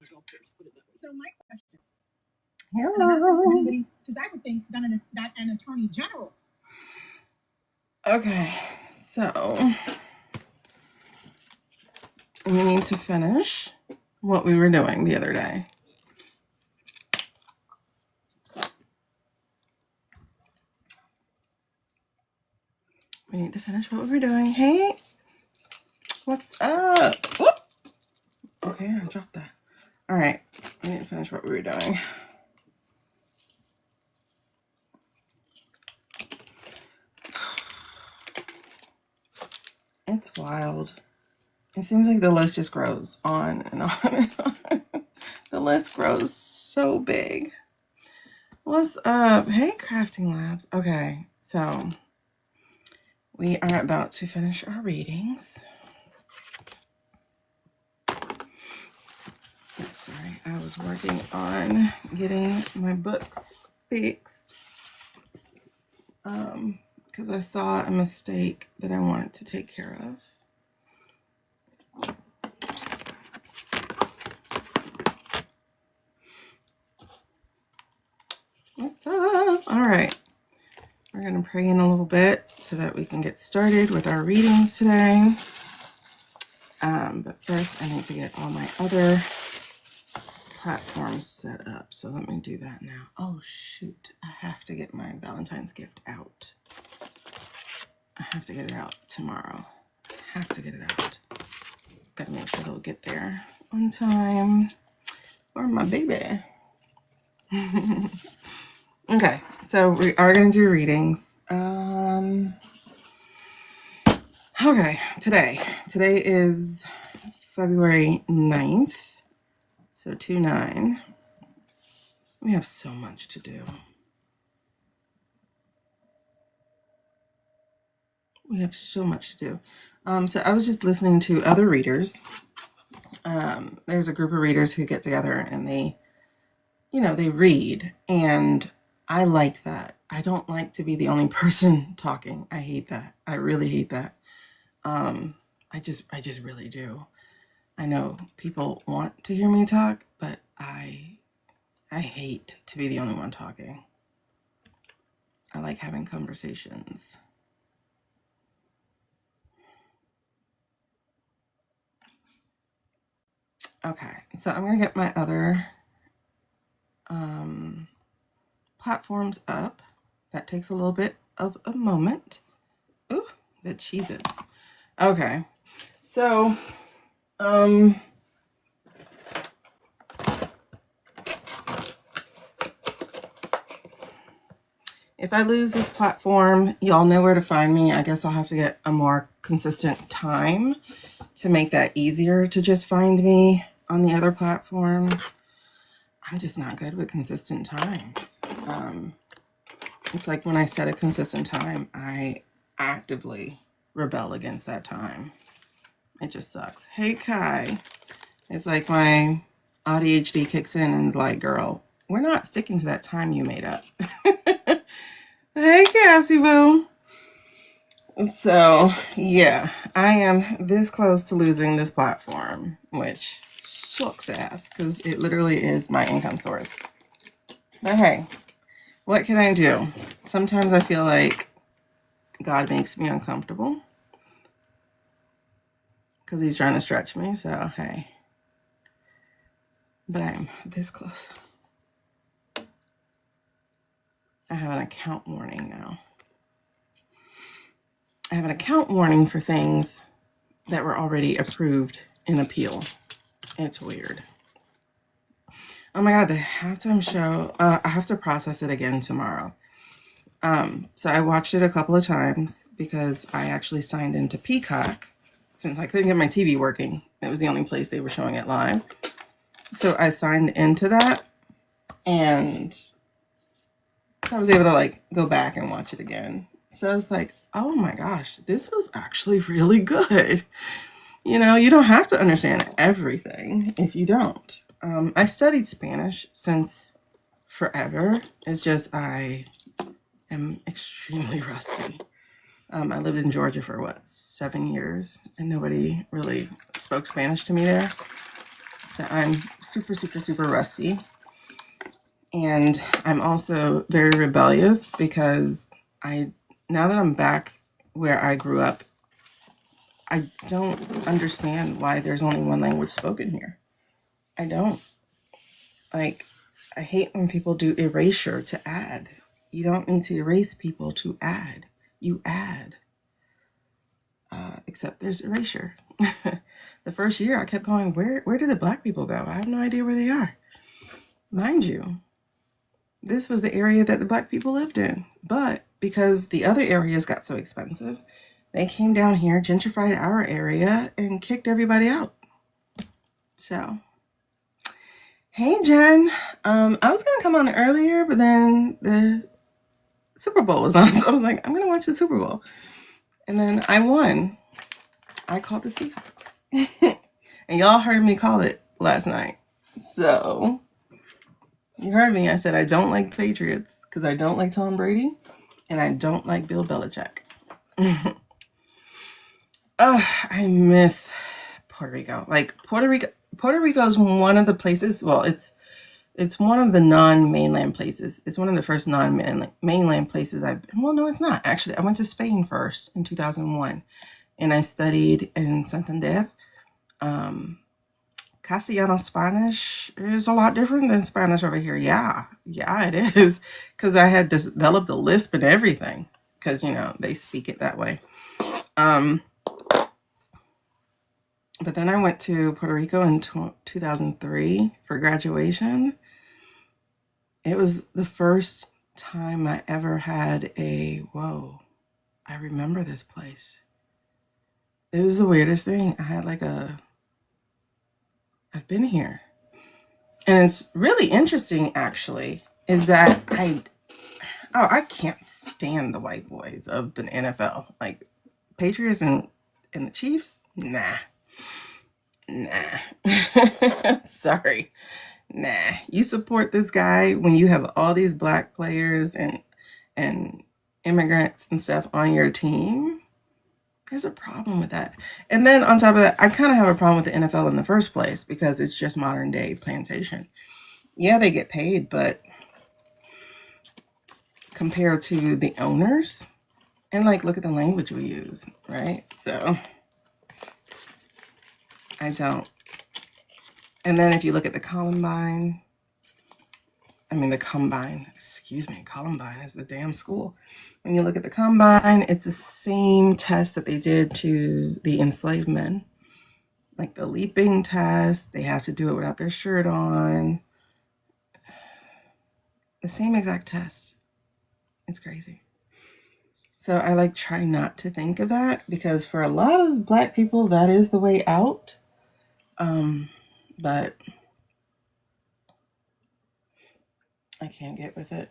So my question. Hello. Because I would think that an attorney general. Okay, so we need to finish what we were doing the other day. We need to finish what we were doing. Hey, what's up? Whoop. Okay, I dropped that. All right, we need to finish what we were doing. It's wild. It seems like the list just grows on and on and on. The list grows so big. What's up? Hey, Crafting Labs. Okay, so we are about to finish our readings. Sorry, I was working on getting my books fixed because I saw a mistake that I wanted to take care of. What's up? All right. We're going to pray in a little bit so that we can get started with our readings today. But first, I need to get all my other platforms set up. So let me do that now. Oh, shoot. I have to get my Valentine's gift out. I have to get it out tomorrow. I have to get it out. Got to make sure it'll get there on time for my baby. Okay, so we are going to do readings. Okay, today is February 9th, so 2/9. We have so much to do. We have so much to do. So I was just listening to other readers. There's a group of readers who get together and they read, and I like that. I don't like to be the only person talking. I hate that. I really hate that. I just really do. I know people want to hear me talk, but I hate to be the only one talking. I like having conversations. Okay, so I'm gonna get my other platforms up. That takes a little bit of a moment. Ooh, the Cheez-Its. Okay, so if I lose this platform, y'all know where to find me. I guess I'll have to get a more consistent time to make that easier to just find me on the other platforms. I'm just not good with consistent times. It's like when I set a consistent time, I actively rebel against that time. It just sucks. Hey, Kai. It's like my ADHD kicks in and is like, girl, we're not sticking to that time you made up. Hey, Cassie Boo. So, yeah, I am this close to losing this platform, which sucks ass because it literally is my income source. But hey, what can I do? Sometimes I feel like God makes me uncomfortable because he's trying to stretch me. So, hey, but I'm this close. I have an account warning now. I have an account warning for things that were already approved in appeal. It's weird. Oh my God, the halftime show. I have to process it again tomorrow. So I watched it a couple of times because I actually signed into Peacock since I couldn't get my TV working. It was the only place they were showing it live. So I signed into that and I was able to go back and watch it again. So I was like, oh my gosh, this was actually really good. You don't have to understand everything if you don't. I studied Spanish since forever. It's just I am extremely rusty. I lived in Georgia for 7 years, and nobody really spoke Spanish to me there. So I'm super, super, super rusty. And I'm also very rebellious because now that I'm back where I grew up, I don't understand why there's only one language spoken here. I don't. Like, I hate when people do erasure to add. You don't need to erase people to add. You add. Except there's erasure. The first year I kept going, where did the black people go? I have no idea where they are. Mind you, this was the area that the black people lived in. But because the other areas got so expensive, they came down here, gentrified our area, and kicked everybody out. So, hey, Jen. I was going to come on earlier, but then the Super Bowl was on. So I was like, I'm going to watch the Super Bowl. And then I won. I called the Seahawks. And y'all heard me call it last night. So, you heard me. I said I don't like Patriots because I don't like Tom Brady. And I don't like Bill Belichick. I miss Puerto Rico. Like, Puerto Rico is one of the places, well, it's one of the non-mainland places. It's one of the first non-mainland places well, no, it's not. Actually, I went to Spain first in 2001. And I studied in Santander. Castellano Spanish is a lot different than Spanish over here. Yeah, it is. Because I had developed a lisp and everything. Because, they speak it that way. But then I went to Puerto Rico in 2003 for graduation. It was the first time I ever had whoa, I remember this place. It was the weirdest thing. I had I've been here. And it's really interesting, actually, is that I can't stand the white boys of the NFL. Like, Patriots and the Chiefs? Nah. Sorry. Nah. You support this guy when you have all these black players and immigrants and stuff on your team? There's a problem with that. And then on top of that, I kind of have a problem with the NFL in the first place because it's just modern day plantation. Yeah, they get paid, but compared to the owners, and look at the language we use, right? So I don't. And then if you look at the Columbine is the damn school. When you look at the Combine, it's the same test that they did to the enslaved men. Like the leaping test, they have to do it without their shirt on. The same exact test. It's crazy. So I try not to think of that because for a lot of black people, that is the way out. But I can't get with it.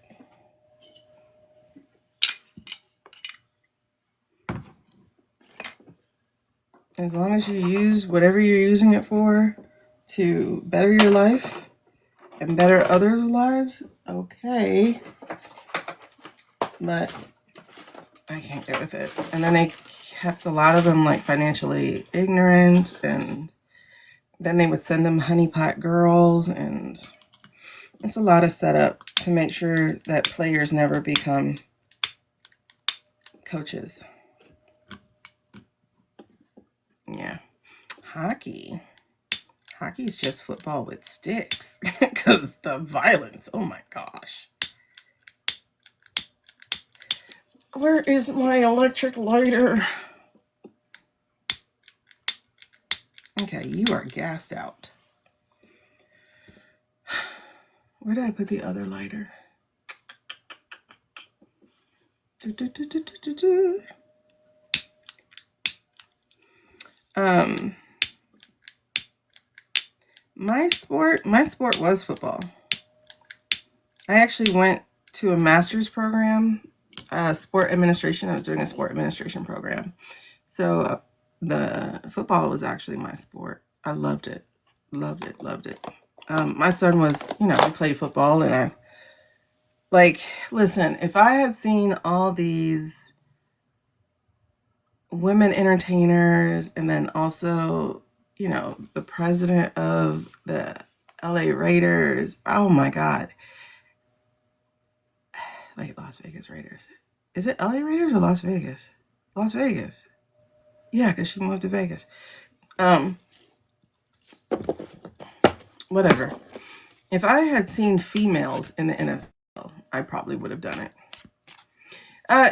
As long as you use whatever you're using it for to better your life and better others' lives, okay. But I can't get with it. And then they kept a lot of them financially ignorant, and then they would send them honeypot girls, and it's a lot of setup to make sure that players never become coaches. Yeah. Hockey's just football with sticks because the violence, oh my gosh. Where is my electric lighter? Okay, you are gassed out. Where did I put the other lighter? My sport was football. I actually went to a master's program, sport administration. I was doing a sport administration program. So the football was actually my sport. I loved it. Loved it. My son was, he played football, and listen, if I had seen all these women entertainers and then also you know, the president of the LA Raiders. Oh my God. Wait, Las Vegas Raiders. Is it LA Raiders or Las Vegas? Las Vegas. Yeah, because she moved to Vegas. Whatever. If I had seen females in the NFL, I probably would have done it.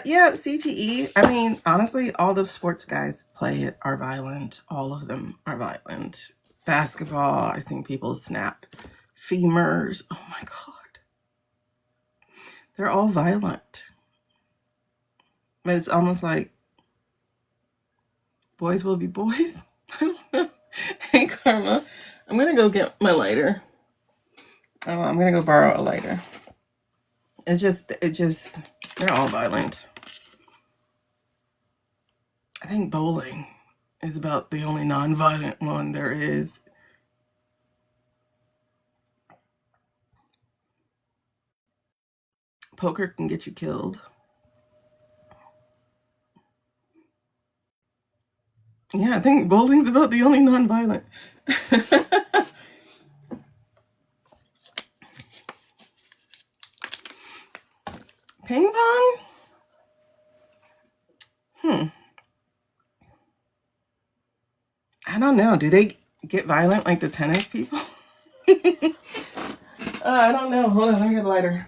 Yeah, CTE. I mean, honestly, all the sports guys play it are violent. All of them are violent. Basketball, I've seen people snap femurs. Oh my God. They're all violent. But it's almost like boys will be boys. I don't know. Hey, Karma. I'm going to go get my lighter. Oh, I'm going to go borrow a lighter. It just, they're all violent. I think bowling is about the only non-violent one there is. Poker can get you killed. Yeah, I think bowling's about the only non-violent. Ping pong? I don't know. Do they get violent like the tennis people? I don't know. Hold on, let me get a lighter.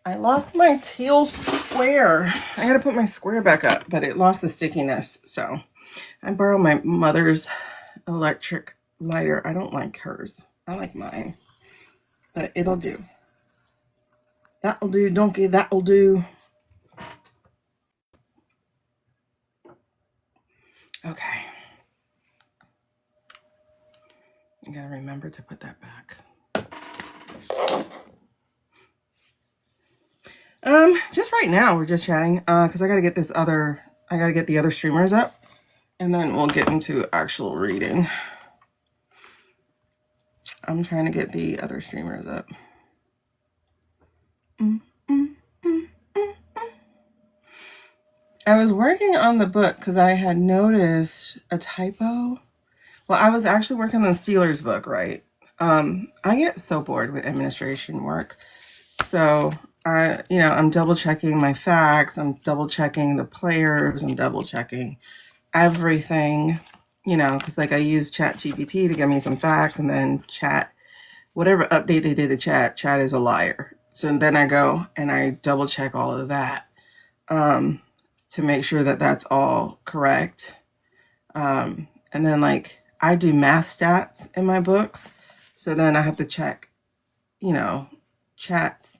I lost my teal square. I gotta put my square back up, but it lost the stickiness. So I borrowed my mother's electric lighter. I don't like hers. I like mine, but it'll do. That'll do, donkey. That'll do. Okay. I gotta remember to put that back. Just right now we're just chatting because I gotta get the other streamers up, and then we'll get into actual reading. I'm trying to get the other streamers up. I was working on the book because I had noticed a typo. Well, I was actually working on the Steelers book, right? I get so bored with administration work. So I'm double checking my facts. I'm double checking the players. I'm double checking everything, because like I use ChatGPT to give me some facts, and then whatever update they did to Chat is a liar. So then I go and I double check all of that to make sure that that's all correct. And then like I do math stats in my books. So then I have to check, Chat's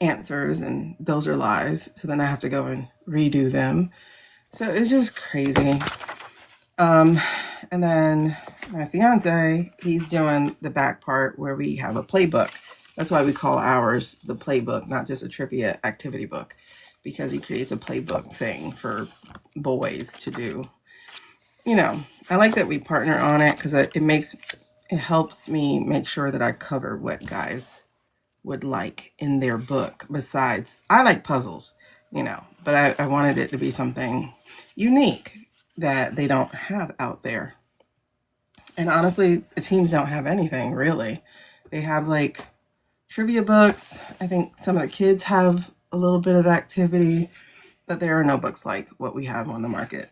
answers, and those are lies. So then I have to go and redo them. So it's just crazy. And then my fiance, he's doing the back part where we have a playbook. That's why we call ours the playbook, not just a trivia activity book, because he creates a playbook thing for boys to do. I like that we partner on it because it helps me make sure that I cover what guys would like in their book. Besides, I like puzzles, but I wanted it to be something unique that they don't have out there. And honestly, the teams don't have anything really. They have like trivia books. I think some of the kids have a little bit of activity, but there are no books like what we have on the market.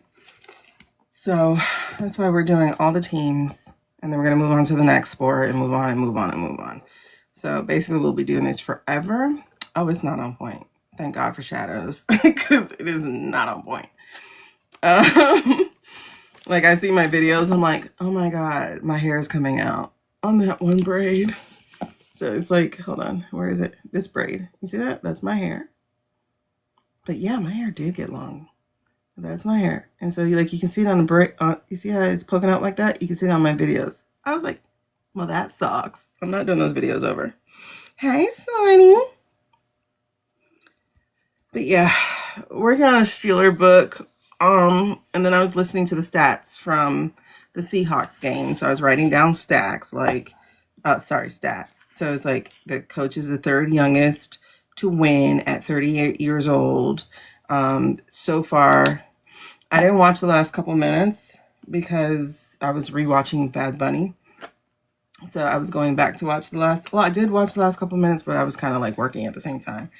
So that's why we're doing all the teams, and then we're going to move on to the next sport and move on and move on and move on. So basically we'll be doing this forever. Oh, it's not on point. Thank God for shadows, because it is not on point. Like I see my videos, I'm like, oh my God, my hair is coming out on that one braid. So it's like, hold on, where is it? This braid. You see that? That's my hair. But yeah, my hair did get long. That's my hair. And so you can see it on the break. You see how it's poking out like that? You can see it on my videos. I was like, well, that sucks. I'm not doing those videos over. Hey, Sonny. But yeah, working on a Steeler book. And then I was listening to the stats from the Seahawks game. So I was writing down stats. So it's like the coach is the third youngest to win at 38 years old. So far, I didn't watch the last couple minutes because I was rewatching Bad Bunny. So I was going back to watch I did watch the last couple minutes, but I was kind of like working at the same time.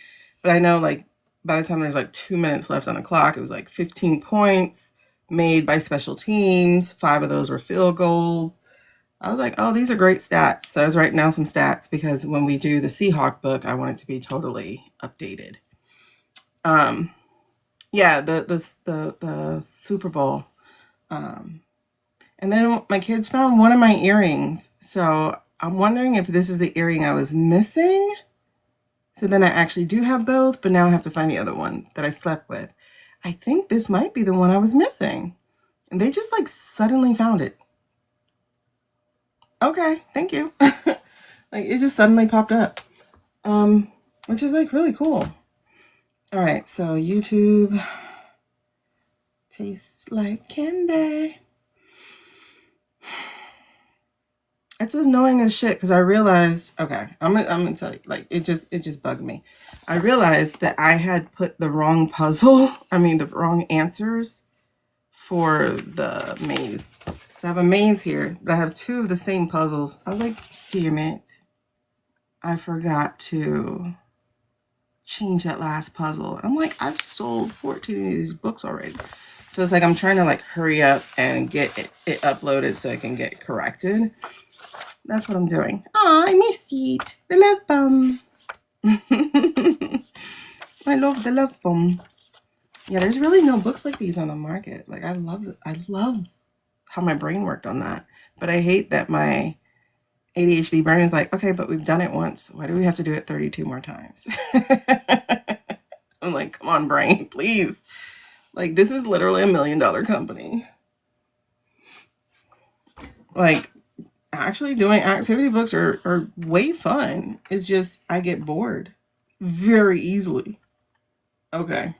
But I know like by the time there's like 2 minutes left on the clock, it was like 15 points made by special teams. 5 of those were field goals. I was like, oh, these are great stats. So I was writing down some stats because when we do the Seahawk book, I want it to be totally updated. Yeah, the Super Bowl. And then my kids found one of my earrings. So I'm wondering if this is the earring I was missing. So then I actually do have both, but now I have to find the other one that I slept with. I think this might be the one I was missing. And they just like suddenly found it. Okay, thank you. Like it just suddenly popped up. Which is like really cool. All right, so YouTube tastes like candy. It's annoying as shit because I realized, okay, I'm gonna tell you, like it just bugged me. I realized that I had put the wrong the wrong answers for the maze. So I have a maze here, but I have 2 of the same puzzles. I was like, damn it. I forgot to change that last puzzle. I'm like, I've sold 14 of these books already. So it's like I'm trying to like hurry up and get it uploaded so I can get it corrected. That's what I'm doing. Aw, I missed it. The love bomb. I love the love bomb. Yeah, there's really no books like these on the market. Like I love how my brain worked on that. But I hate that my ADHD brain is like, okay, but we've done it once. Why do we have to do it 32 more times? I'm like, come on, brain, please. Like, this is literally $1 million company. Like, actually doing activity books are way fun. It's just, I get bored very easily. Okay.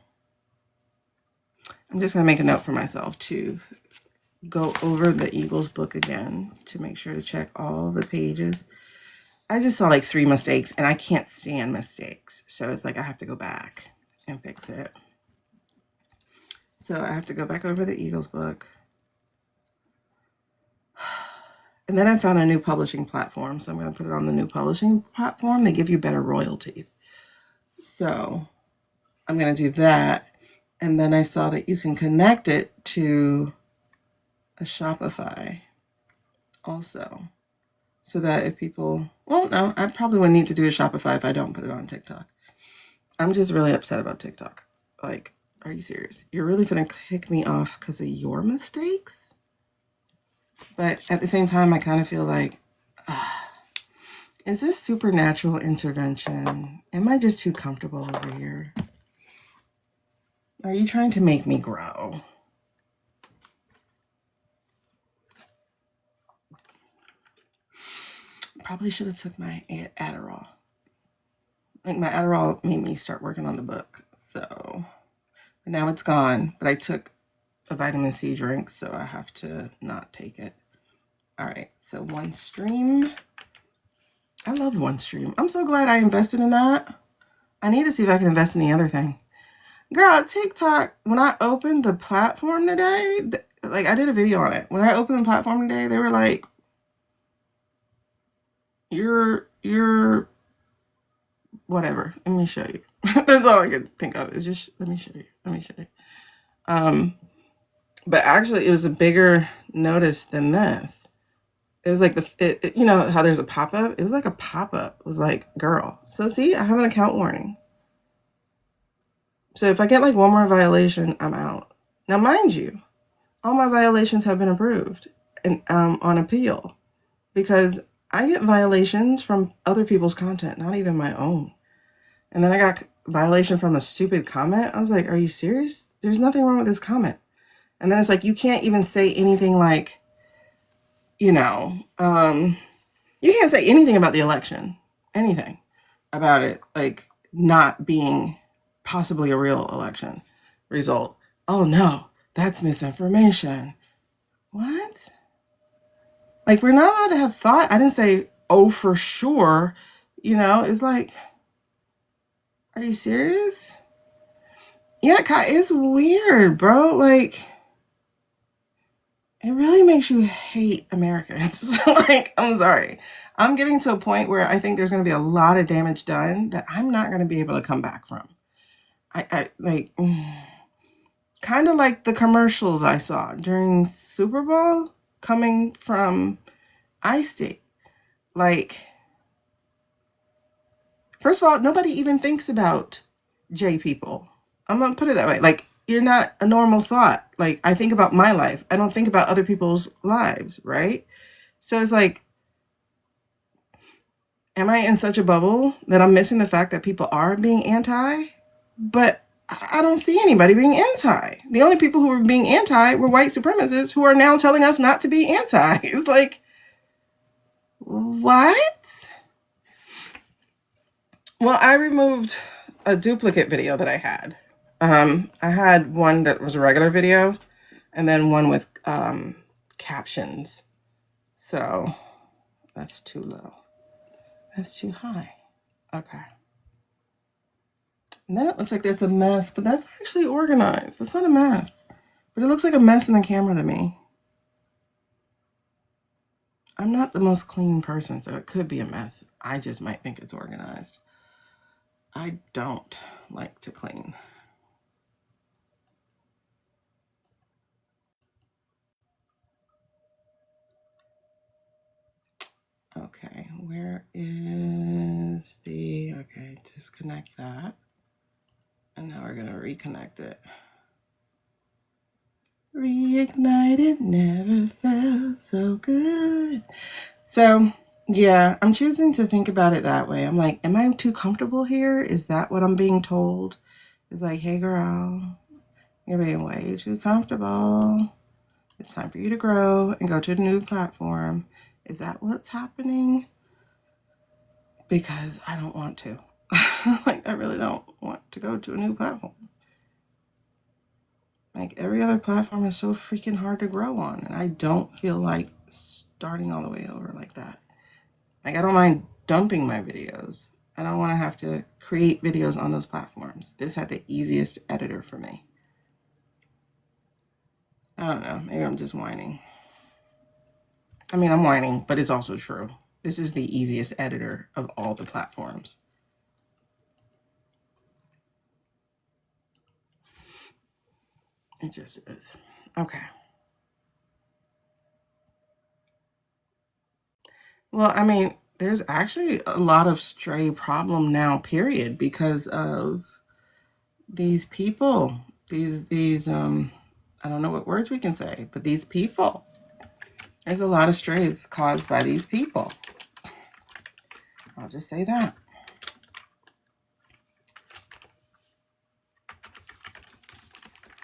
I'm just going to make a note for myself to go over the Eagles book again to make sure to check all the pages. I just saw like 3 mistakes and I can't stand mistakes. So it's like I have to go back and fix it. So I have to go back over the Eagles book. And then I found a new publishing platform. So I'm going to put it on the new publishing platform. They give you better royalties. So I'm going to do that. And then I saw that you can connect it to a Shopify also. So that if people, well, no, I probably wouldn't need to do a Shopify if I don't put it on TikTok. I'm just really upset about TikTok. Like, are you serious? You're really going to kick me off because of your mistakes? But at the same time, I kind of feel like, is this supernatural intervention? Am I just too comfortable over here? Are you trying to make me grow? Probably should have took my Adderall. Like my Adderall made me start working on the book. So now it's gone, but I took a vitamin C drink, so I have to not take it. All right, so OneStream. I love OneStream. I'm so glad I invested in that. I need to see if I can invest in the other thing. Girl, TikTok, when I opened the platform today, like I did a video on it. When I opened the platform today, they were like, you're whatever. Let me show you. That's all I could think of. Is just let me show you. But actually it was a bigger notice than this. It was like you know how there's a pop-up? It was like a pop-up. It was like, girl. So see, I have an account warning. So if I get like one more violation, I'm out. Now, mind you, all my violations have been approved and on appeal because I get violations from other people's content, not even my own. And then I got violation from a stupid comment. I was like, are you serious? There's nothing wrong with this comment. And then it's like, you can't even say anything like, you know, you can't say anything about the election, anything about it, like not being possibly a real election result. Oh no, that's misinformation. What? Like, we're not allowed to have thought. I didn't say, oh, for sure. You know, it's like, are you serious? Yeah, it's weird, bro. Like, it really makes you hate Americans. Like, I'm sorry. I'm getting to a point where I think there's going to be a lot of damage done that I'm not going to be able to come back from. I like, kind of like the commercials I saw during Super Bowl coming from iState. Like, first of all, nobody even thinks about J people. I'm going to put it that way. Like, you're not a normal thought. Like, I think about my life. I don't think about other people's lives, right? So it's like, am I in such a bubble that I'm missing the fact that people are being anti? But I don't see anybody being anti. The only people who were being anti were white supremacists who are now telling us not to be anti. It's like, what? Well, I removed a duplicate video that I had. I had one that was a regular video and then one with captions. So that's too low. That's too high. Okay. And then it looks like there's a mess, but that's actually organized. It's not a mess, but it looks like a mess in the camera to me. I'm not the most clean person, so it could be a mess. I just might think it's organized. I don't like to clean. Okay, where is the, okay, disconnect that. And now we're gonna reconnect it. Reignite it, never felt so good. So yeah, I'm choosing to think about it that way. I'm like, am I too comfortable here? Is that what I'm being told? It's like, hey girl, you're being way too comfortable. It's time for you to grow and go to a new platform. Is that what's happening? Because I don't want to. Like, I really don't want to go to a new platform. Like, every other platform is so freaking hard to grow on, and I don't feel like starting all the way over like that. Like, I don't mind dumping my videos. I don't want to have to create videos on those platforms. This had the easiest editor for me. I don't know. Maybe I'm just whining. I mean, I'm whining, but it's also true. This is the easiest editor of all the platforms. It just is. Okay. Well, I mean, there's actually a lot of stray problem now, period, because of these people. These I don't know what words we can say, but these people. There's a lot of strays caused by these people. I'll just say that.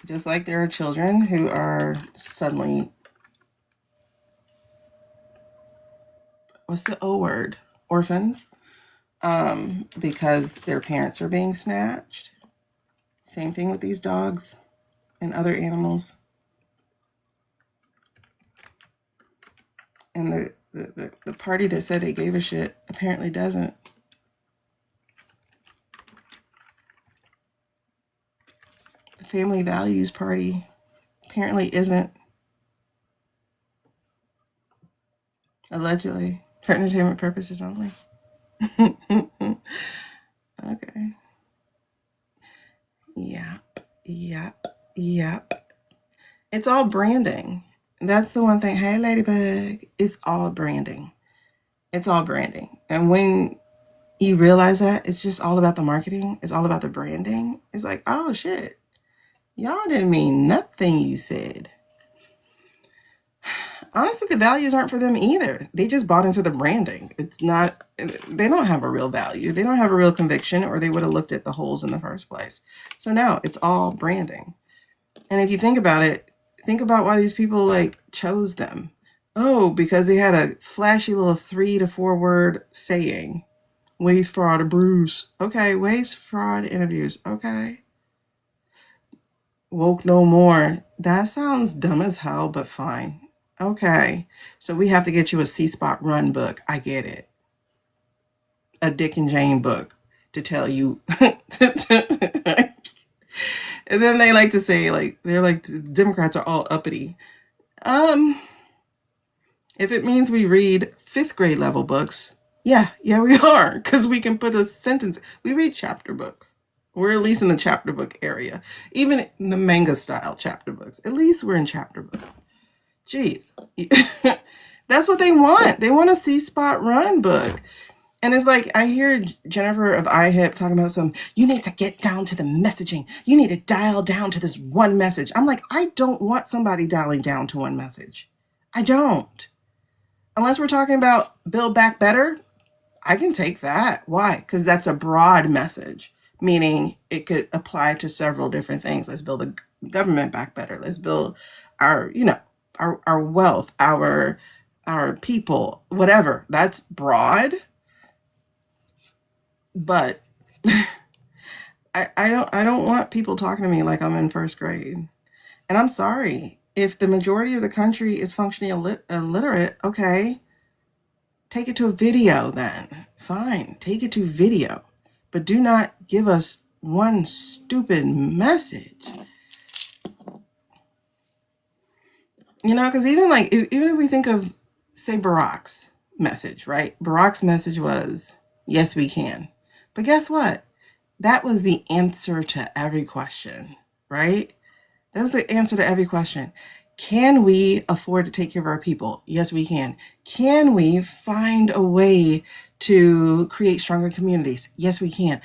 Just like there are children who are suddenly, what's the O word? Orphans, because their parents are being snatched. Same thing with these dogs and other animals. And the party that said they gave a shit apparently doesn't. The Family Values Party apparently isn't. Allegedly. For entertainment purposes only. Okay. Yep. It's all branding. That's the one thing. Hey, Ladybug. It's all branding. It's all branding. And when you realize that, it's just all about the marketing. It's all about the branding. It's like, oh, shit. Y'all didn't mean nothing you said. honestly, the values aren't for them either. They just bought into the branding. It's not, they don't have a real value. They don't have a real conviction, or they would have looked at the holes in the first place. So now it's all branding. And if you think about it, think about why these people like chose them. Oh, because they had a flashy little 3 to 4 word saying. Waste, fraud, abuse. Okay, waste, fraud, and abuse. Okay. Woke no more. That sounds dumb as hell, but fine. Okay. So we have to get you a C-Spot Run book. I get it. A Dick and Jane book to tell you. And then they like to say, like, they're like, Democrats are all uppity. If it means we read 5th grade level books, yeah, we are. Because we can put a sentence. We read chapter books. We're at least in the chapter book area. Even in the manga style chapter books. At least we're in chapter books. Jeez. That's what they want. They want a C-Spot Run book. And it's like, I hear Jennifer of iHip talking about you need to get down to the messaging. You need to dial down to this one message. I'm like, I don't want somebody dialing down to one message. I don't. Unless we're talking about Build Back Better, I can take that. Why? Because that's a broad message, meaning it could apply to several different things. Let's build the government back better. Let's build our, our wealth, our people, whatever. That's broad. But I don't want people talking to me like I'm in 1st grade. And I'm sorry. If the majority of the country is functionally illiterate, okay, take it to a video then. Fine, take it to video. But do not give us one stupid message. Because even if we think of, say, Barack's message, right? Barack's message was, yes, we can. But guess what? That was the answer to every question, right? That was the answer to every question. Can we afford to take care of our people? Yes, we can. Can we find a way to create stronger communities? Yes, we can.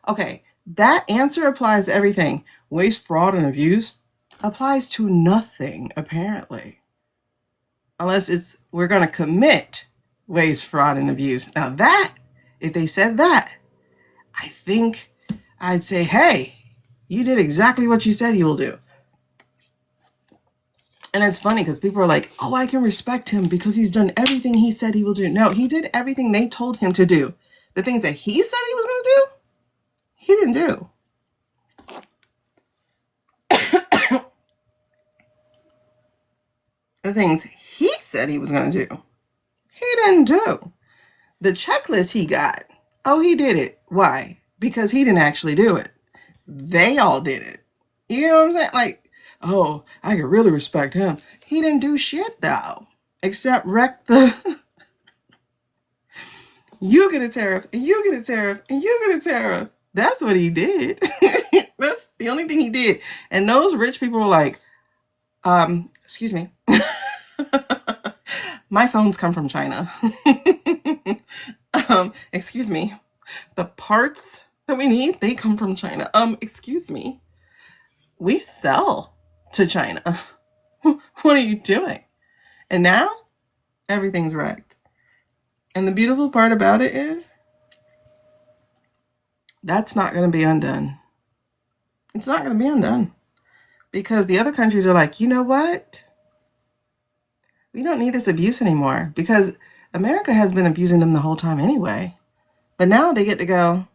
Okay, that answer applies to everything. Waste, fraud, and abuse applies to nothing, apparently. Unless we're going to commit waste, fraud, and abuse. Now that, if they said that, I think I'd say, hey, you did exactly what you said you will do. And it's funny because people are like, oh, I can respect him because he's done everything he said he will do. No, he did everything they told him to do. The things that he said he was going to do, he didn't do. The things he said he was going to do, he didn't do. The checklist he got, oh, he did it. Why? Because he didn't actually do it. They all did it. You know what I'm saying? Like, oh, I could really respect him. He didn't do shit, though, except wreck the... You get a tariff, and you get a tariff, and you get a tariff. That's what he did. That's the only thing he did. And those rich people were like, excuse me. My phones come from China. Excuse me. The parts that we need, they come from China. Excuse me. We sell to China. What are you doing? And now everything's wrecked. And the beautiful part about it is that's not going to be undone. It's not going to be undone. Because the other countries are like, you know what? We don't need this abuse anymore. Because America has been abusing them the whole time anyway. But now they get to go,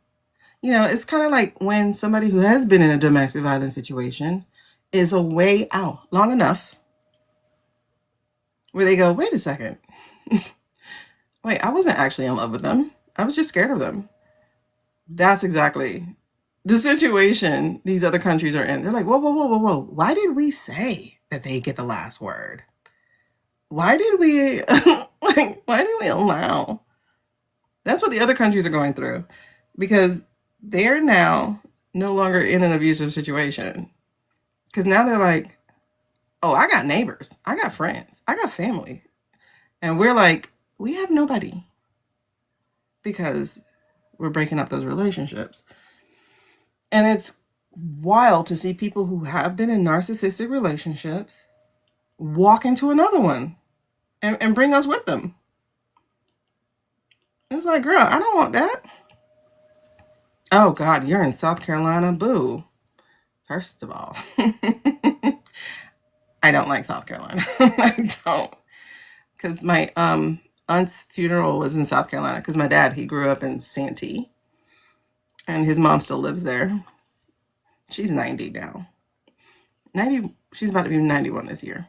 it's kind of like when somebody who has been in a domestic violence situation is a way out long enough where they go, wait a second. Wait, I wasn't actually in love with them. I was just scared of them. That's exactly the situation these other countries are in. They're like, whoa. Why did we say that they get the last word? Why did we, why did we allow? That's what the other countries are going through. Because they're now no longer in an abusive situation. Because now they're like, oh, I got neighbors. I got friends. I got family. And we're like, we have nobody. Because we're breaking up those relationships. And it's wild to see people who have been in narcissistic relationships walk into another one. and bring us with them. It's like, girl, I don't want that. Oh, God, you're in South Carolina? Boo. First of all, I don't like South Carolina. I don't. Because my aunt's funeral was in South Carolina because my dad, he grew up in Santee. And his mom still lives there. She's 90 now. 90. She's about to be 91 this year.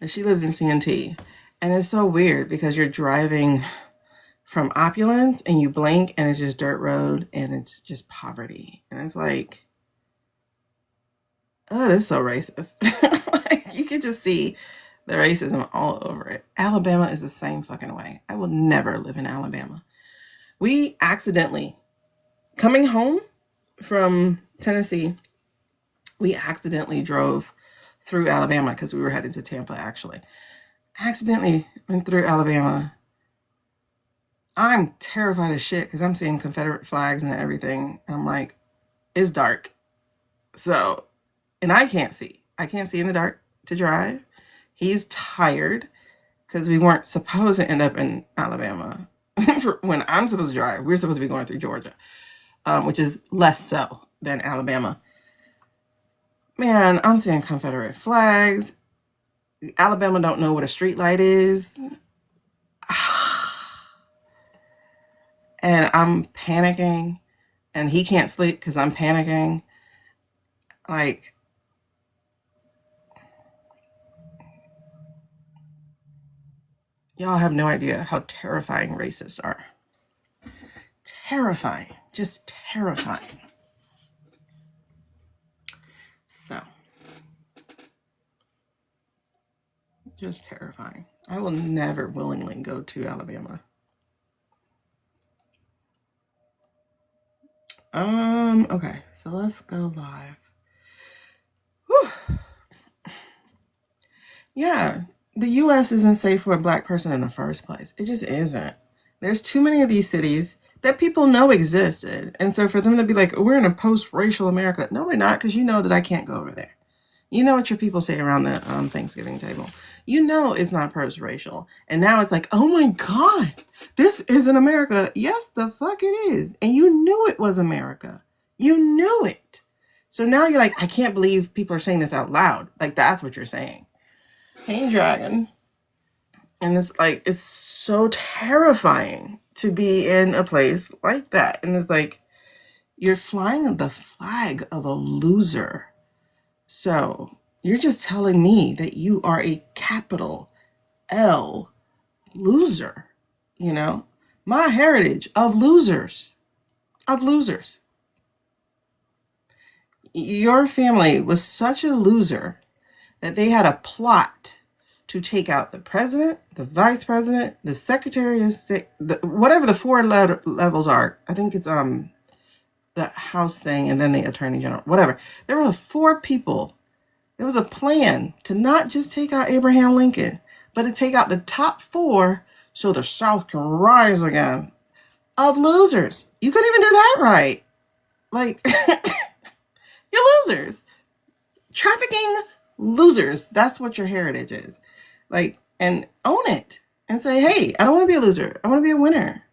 She lives in Santee. And it's so weird because you're driving from opulence and you blink and it's just dirt road and it's just poverty. And it's like, oh, that's so racist. Like, you could just see the racism all over it. Alabama is the same fucking way. I will never live in Alabama. We accidentally, coming home from Tennessee, we accidentally drove through Alabama because we were headed to Tampa, actually. Accidentally went through Alabama. I'm terrified as shit because I'm seeing Confederate flags and everything. And I'm like, it's dark. So, and I can't see. I can't see in the dark to drive. He's tired because we weren't supposed to end up in Alabama. When I'm supposed to drive, we're supposed to be going through Georgia, which is less so than Alabama. Man, I'm seeing Confederate flags. Alabama don't know what a street light is. And I'm panicking. And he can't sleep because I'm panicking. Like, y'all have no idea how terrifying racists are. Terrifying. Just terrifying. So, just terrifying. I will never willingly go to Alabama. Okay, so let's go live. Whew. Yeah, the US isn't safe for a Black person in the first place. It just isn't. There's too many of these cities that people know existed. And so for them to be like, we're in a post-racial America. No, we're not, because you know that I can't go over there. You know what your people say around the Thanksgiving table. You know it's not post-racial. And now it's like, oh my God, this isn't America. Yes, the fuck it is. And you knew it was America. You knew it. So now you're like, I can't believe people are saying this out loud. Like, that's what you're saying. Hey, Dragon. And it's like, it's so terrifying to be in a place like that. And it's like, you're flying the flag of a loser. So you're just telling me that you are a capital L loser, you know? My heritage of losers. Your family was such a loser that they had a plot to take out the president, the vice president, the secretary of state, whatever the four levels are. I think it's the House thing and then the attorney general, whatever. There were 4 people. There was a plan to not just take out Abraham Lincoln, but to take out the top 4 so the South can rise again. Of losers. You couldn't even do that right. Like, you're losers. Trafficking losers. That's what your heritage is. Like, and own it and say, hey, I don't want to be a loser. I want to be a winner.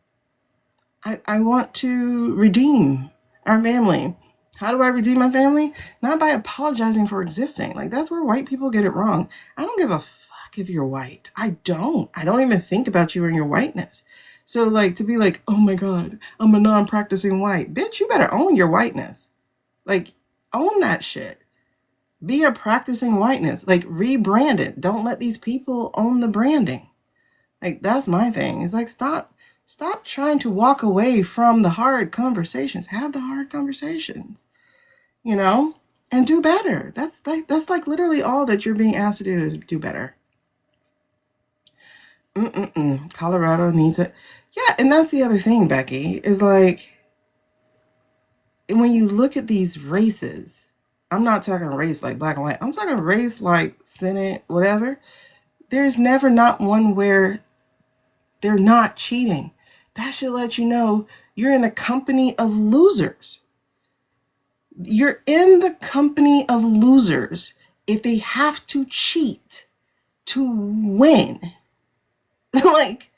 I want to redeem our family. How do I redeem my family? Not by apologizing for existing. Like, that's where white people get it wrong. I don't give a fuck if you're white. I don't even think about you and your whiteness. So, like, to be like, oh my God, I'm a non-practicing white. Bitch, you better own your whiteness. Like, own that shit. Be a practicing whiteness. Like, rebrand it. Don't let these people own the branding. Like, that's my thing. It's like, stop trying to walk away from the hard conversations. Have the hard conversations, you know, and do better. That's like literally all that you're being asked to do is do better. Colorado needs it. Yeah, and that's the other thing, Becky, is like, when you look at these races, I'm not talking race like black and white. I'm talking race like Senate, whatever. There's never not one where they're not cheating. That should let you know you're in the company of losers. You're in the company of losers if they have to cheat to win, like,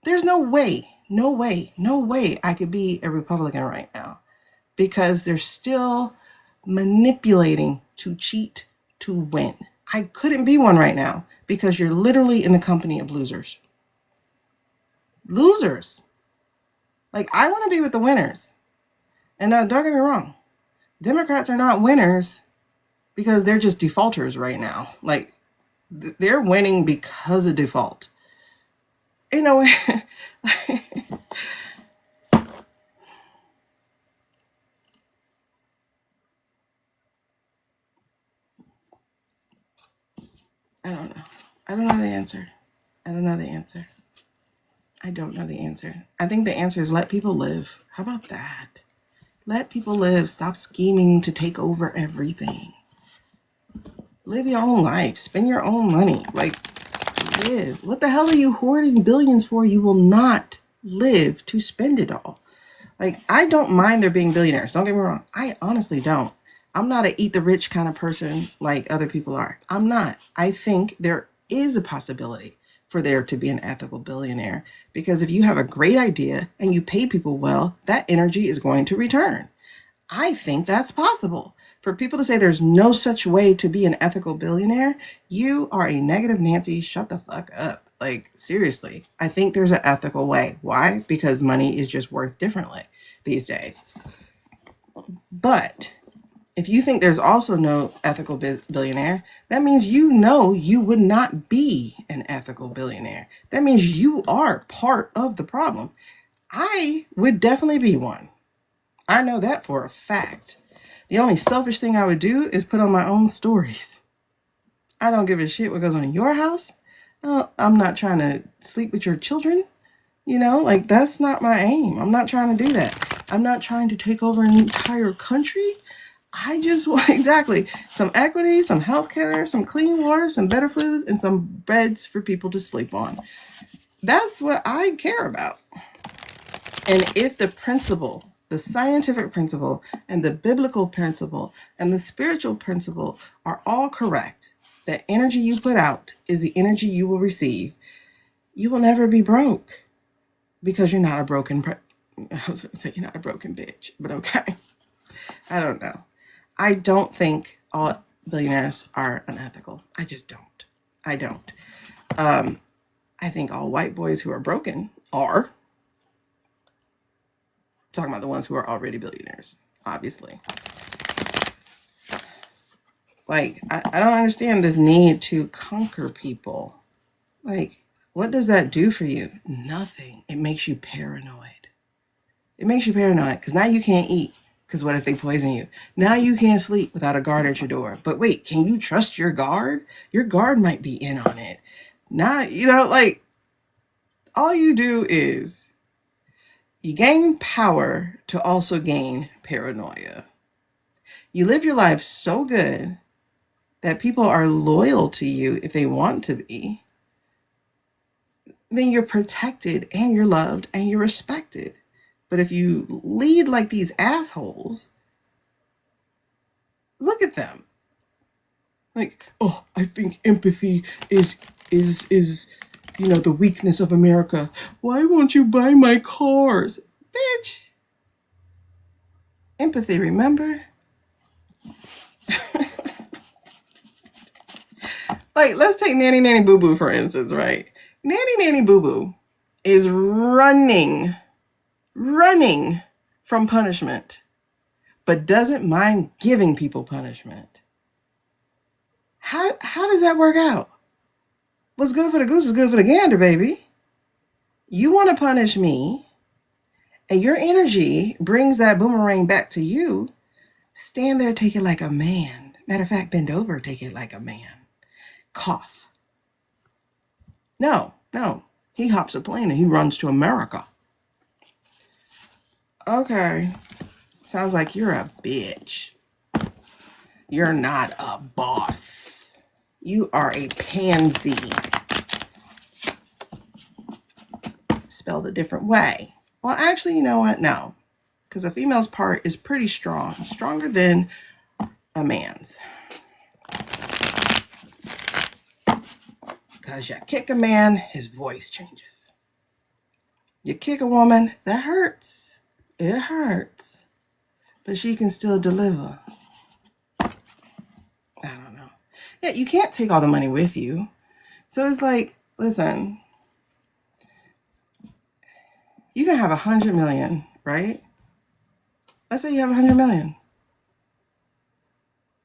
there's no way I could be a Republican right now, because they're still manipulating to cheat to win. I couldn't be one right now because you're literally in the company of losers. Losers. Like, I want to be with the winners. And don't get me wrong, Democrats are not winners because they're just defaulters right now. Like, they're winning because of default. You know, I don't know. I don't know the answer. I don't know the answer. I think the answer is let people live. How about that? Let people live. Stop scheming to take over everything. Live your own life. Spend your own money. Like, live. What the hell are you hoarding billions for? You will not live to spend it all. Like, I don't mind there being billionaires. Don't get me wrong. I honestly don't. I'm not an eat the rich kind of person like other people are. I'm not. I think there is a possibility for there to be an ethical billionaire, because if you have a great idea and you pay people well, that energy is going to return. I think that's possible. For people to say there's no such way to be an ethical billionaire, you are a negative Nancy. Shut the fuck up. Like, seriously, I think there's an ethical way. Why? Because money is just worth differently these days. But if you think there's also no ethical billionaire, that means you would not be an ethical billionaire. That means you are part of the problem. I would definitely be one. I know that for a fact. The only selfish thing I would do is put on my own stories. I don't give a shit what goes on in your house. I'm not trying to sleep with your children. You know, like, that's not my aim. I'm not trying to do that. I'm not trying to take over an entire country. I just want, exactly, some equity, some healthcare, some clean water, some better food, and some beds for people to sleep on. That's what I care about. And if the principle, the scientific principle, and the biblical principle, and the spiritual principle are all correct, that energy you put out is the energy you will receive, you will never be broke, because you're not a broken, I was going to say you're not a broken bitch, but okay. I don't know. I don't think all billionaires are unethical. I just don't. I don't. I think all white boys who are broken are. Talking about the ones who are already billionaires, obviously. Like, I don't understand this need to conquer people. Like, what does that do for you? Nothing. It makes you paranoid. It makes you paranoid because now you can't eat. Because what if they poison you? Now you can't sleep without a guard at your door. But wait, can you trust your guard? Your guard might be in on it. Now, you know, like, all you do is you gain power to also gain paranoia. You live your life so good that people are loyal to you if they want to be. Then you're protected and you're loved and you're respected. But if you lead like these assholes, look at them. Like, oh, I think empathy is you know, the weakness of America. Why won't you buy my cars? Bitch. Empathy, remember? Like, let's take Nanny Nanny Boo Boo, for instance, right? Nanny Nanny Boo Boo is running from punishment, but doesn't mind giving people punishment. How does that work out? What's good for the goose is good for the gander, baby. You want to punish me, and your energy brings that boomerang back to you. Stand there, take it like a man. Matter of fact, bend over, take it like a man. Cough. No. He hops a plane and he runs to America. Okay. Sounds like you're a bitch. You're not a boss. You are a pansy. Spelled a different way. Well, actually, you know what? No. Because a female's part is pretty strong. Stronger than a man's. Because you kick a man, his voice changes. You kick a woman, that hurts. It hurts. But she can still deliver. I don't know. Yeah, you can't take all the money with you. So it's like, listen, you can have 100 million, right? Let's say you have 100 million.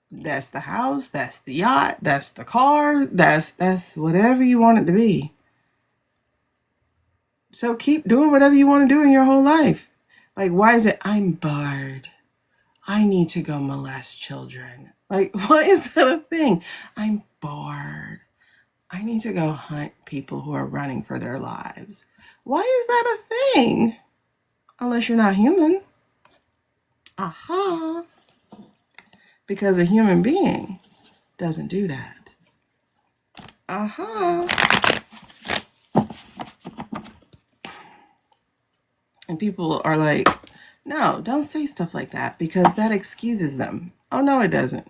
That's the house, that's the yacht, that's the car, that's whatever you want it to be. So keep doing whatever you want to do in your whole life. Like, why is it, I'm bored, I need to go molest children? Like, why is that a thing? I'm bored, I need to go hunt people who are running for their lives. Why is that a thing? Unless you're not human. Aha. Because a human being doesn't do that. Aha. And people are like, no, don't say stuff like that because that excuses them. Oh, no, it doesn't.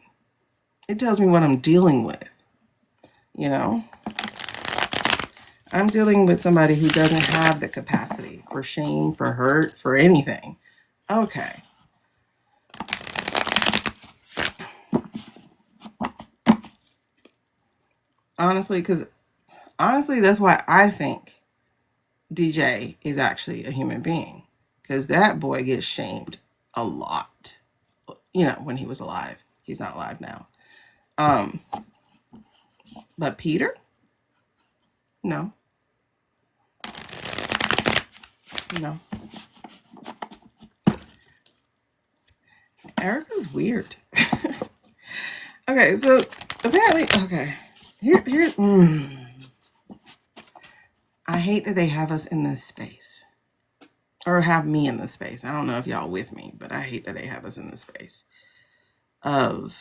It tells me what I'm dealing with. You know? I'm dealing with somebody who doesn't have the capacity for shame, for hurt, for anything. Okay. Honestly, that's why I think DJ is actually a human being. Because that boy gets shamed a lot. You know, when he was alive. He's not alive now. But Peter? No. No. Erica's weird. Okay, so apparently, okay. Here, I hate that they have us in this space. Or have me in this space. I don't know if y'all with me, but I hate that they have us in this space of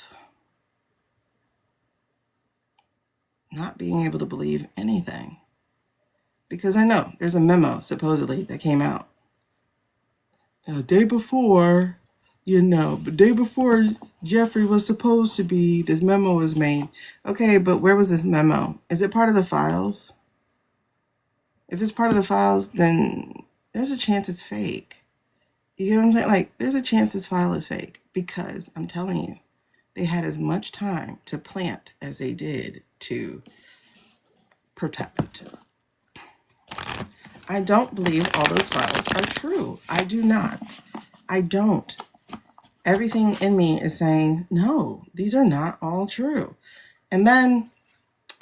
not being able to believe anything. Because I know there's a memo, supposedly, that came out. The day before, the day before Jeffrey was supposed to be, this memo was made. Okay, but where was this memo? Is it part of the files? If it's part of the files, then there's a chance it's fake. You get what I'm saying? Like, there's a chance this file is fake because I'm telling you, they had as much time to plant as they did to protect. I don't believe all those files are true. I do not. I don't. Everything in me is saying, no, these are not all true. And then,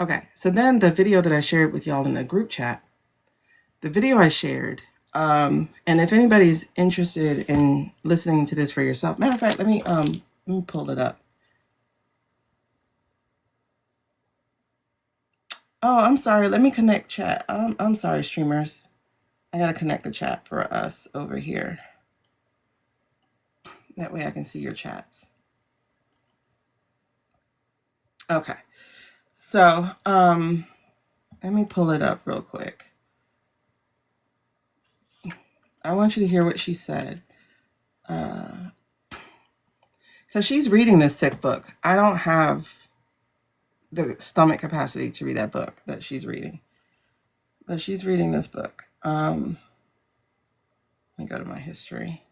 okay, so then the video that I shared with y'all in the group chat, the video I shared, and if anybody's interested in listening to this for yourself, matter of fact, let me pull it up. Oh, I'm sorry. Let me connect chat. I'm sorry, streamers. I gotta connect the chat for us over here. That way I can see your chats. Okay. So, let me pull it up real quick. I want you to hear what she said. Because she's reading this sick book. I don't have the stomach capacity to read that book that she's reading. But she's reading this book. Let me go to my history.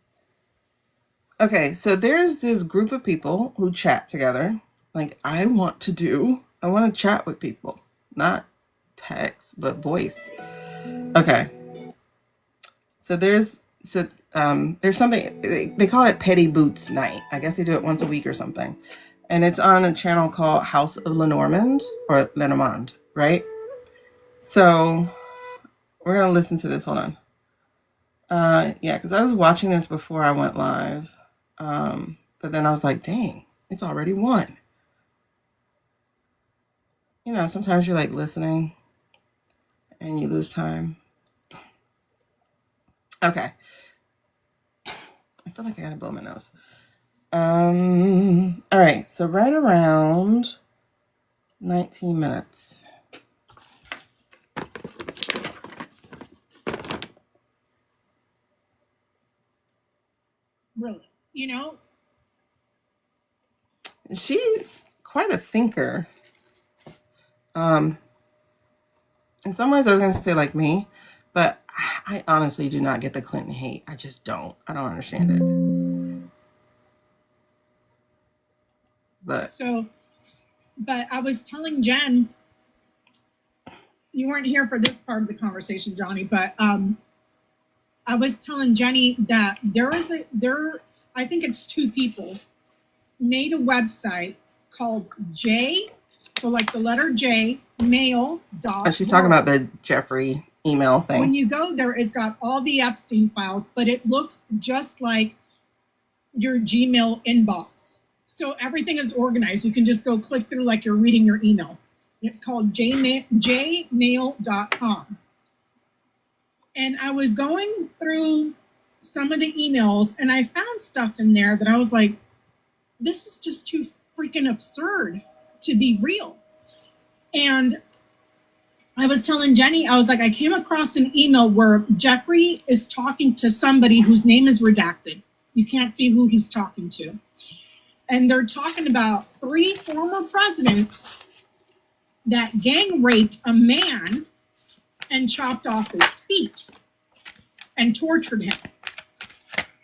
Okay, so there's this group of people who chat together. Like, I want to chat with people. Not text, but voice. Okay. So there's something, they call it Petty Boots Night. I guess they do it once a week or something. And it's on a channel called House of Lenormand, or Lenormand, right? So we're going to listen to this. Hold on. Yeah, because I was watching this before I went live. But then I was like, dang, it's already 1. You know, sometimes you're like listening and you lose time. Okay. I feel like I gotta blow my nose. All right, so right around 19 minutes. Really, you know? She's quite a thinker. In some ways, I was going to say like me, but I honestly do not get the Clinton hate. I just don't. I don't understand it. But I was telling Jen, you weren't here for this part of the conversation, Johnny, but I was telling Jenny that I think it's 2 people made a website called J, so like the letter J, mail. She's talking about the Jeffrey email thing. When you go there, it's got all the Epstein files, but it looks just like your Gmail inbox. So everything is organized. You can just go click through like you're reading your email. It's called jmail.com. And I was going through some of the emails and I found stuff in there that I was like, this is just too freaking absurd to be real. And I was telling Jenny, I was like, I came across an email where Jeffrey is talking to somebody whose name is redacted. You can't see who he's talking to. And they're talking about 3 former presidents that gang raped a man and chopped off his feet and tortured him.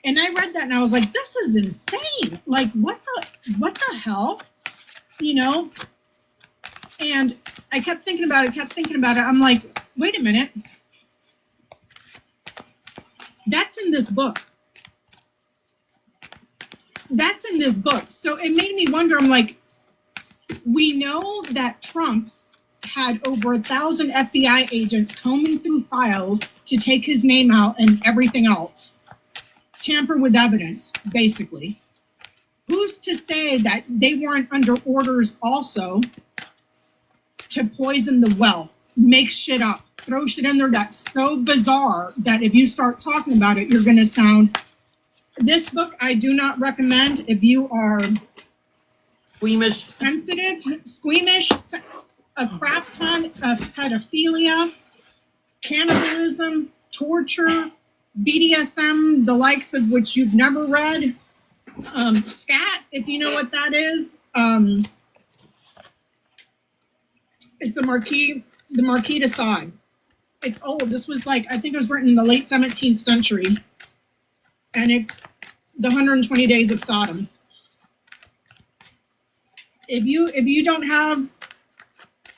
And I read that and I was like, this is insane. Like, what the hell? You know? And I kept thinking about it. I'm like, wait a minute. That's in this book. So it made me wonder, I'm like, we know that Trump had over 1,000 FBI agents combing through files to take his name out and everything else. Tamper with evidence, basically. Who's to say that they weren't under orders also to poison the well, make shit up, throw shit in there that's so bizarre that if you start talking about it, you're going to sound... This book I do not recommend if you are squeamish, sensitive, squeamish, a crap ton of pedophilia, cannibalism, torture, BDSM, the likes of which you've never read, scat, if you know what that is. It's the Marquis de Sade. It's old. This was like, I think it was written in the late 17th century. And it's the 120 Days of Sodom. If you don't have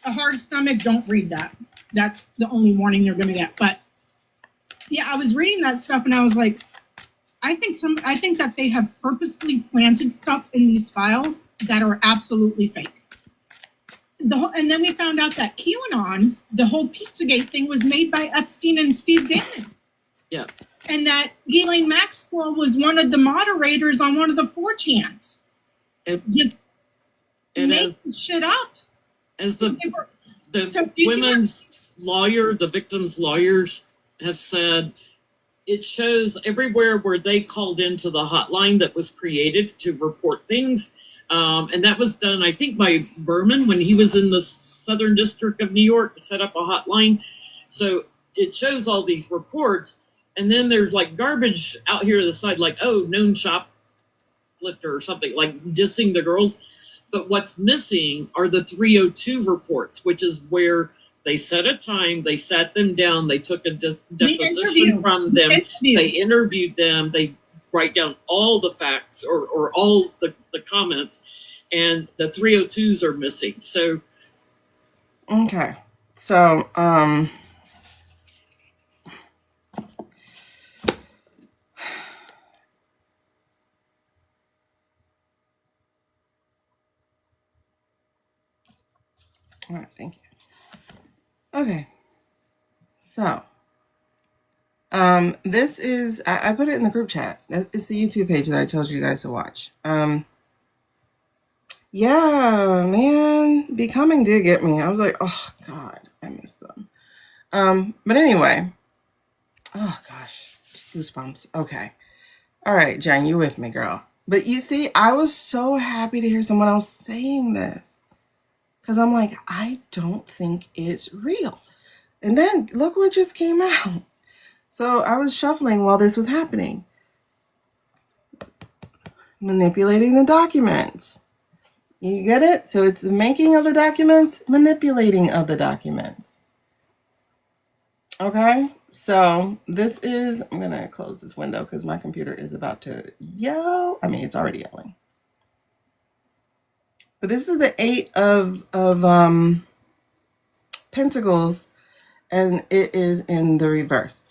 a hard stomach, don't read that. That's the only warning you're gonna get. But yeah, I was reading that stuff and I was like, I think that they have purposefully planted stuff in these files that are absolutely fake. And then we found out that QAnon, the whole Pizzagate thing, was made by Epstein and Steve Bannon. Yeah. And that Ghislaine Maxwell was one of the moderators on one of the 4chans. Just making shit up. As the women's lawyer, the victims' lawyers have said, it shows everywhere where they called into the hotline that was created to report things. And that was done, I think, by Berman when he was in the Southern District of New York to set up a hotline. So it shows all these reports. And then there's like garbage out here to the side, like, oh, known shoplifter or something, like dissing the girls. But what's missing are the 302 reports, which is where they set a time, they sat them down, they took a deposition from them, they interviewed them, they write down all the facts or all the comments, and the 302s are missing. So okay. So all right, thank you. Okay. So this is, I put it in the group chat. It's the YouTube page that I told you guys to watch. Yeah, man, Becoming did get me. I was like, oh God, I miss them. But anyway, oh gosh, goosebumps. Okay. All right, Jen, you with me, girl. But you see, I was so happy to hear someone else saying this. Because I'm like, I don't think it's real. And then look what just came out. So I was shuffling while this was happening. Manipulating the documents. You get it? So it's the making of the documents, manipulating of the documents. Okay, so this is, I'm going to close this window because my computer is about to yell. I mean, it's already yelling. But this is the 8 of Pentacles, and it is in the reverse.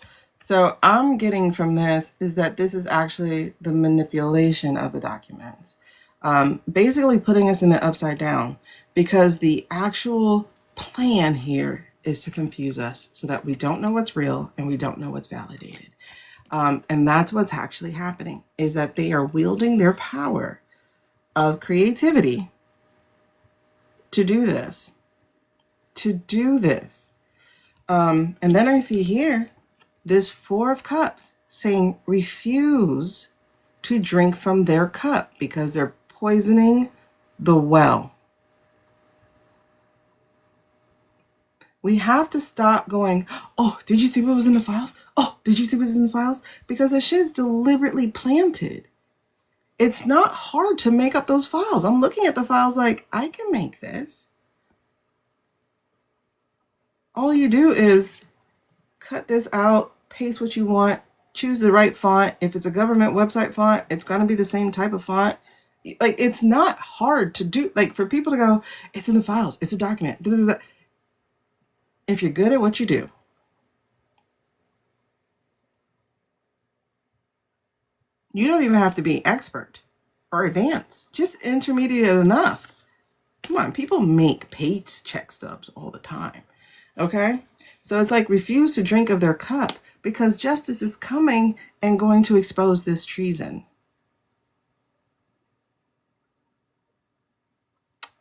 So I'm getting from this is that this is actually the manipulation of the documents. Basically putting us in the upside down, because the actual plan here is to confuse us so that we don't know what's real and we don't know what's validated. And that's what's actually happening, is that they are wielding their power of creativity to do this. And then I see here this 4 of Cups saying refuse to drink from their cup because they're poisoning the well. We have to stop going, oh, did you see what was in the files? Oh, did you see what was in the files? Because the shit is deliberately planted. It's not hard to make up those files. I'm looking at the files like, I can make this. All you do is cut this out, paste what you want, choose the right font. If it's a government website font, it's going to be the same type of font. Like, it's not hard to do. Like, for people to go, it's in the files, it's a document. Blah, blah, blah. If you're good at what you do, you don't even have to be expert or advanced, just intermediate enough. Come on, people make page check stubs all the time. Okay? So it's like refuse to drink of their cup because justice is coming and going to expose this treason.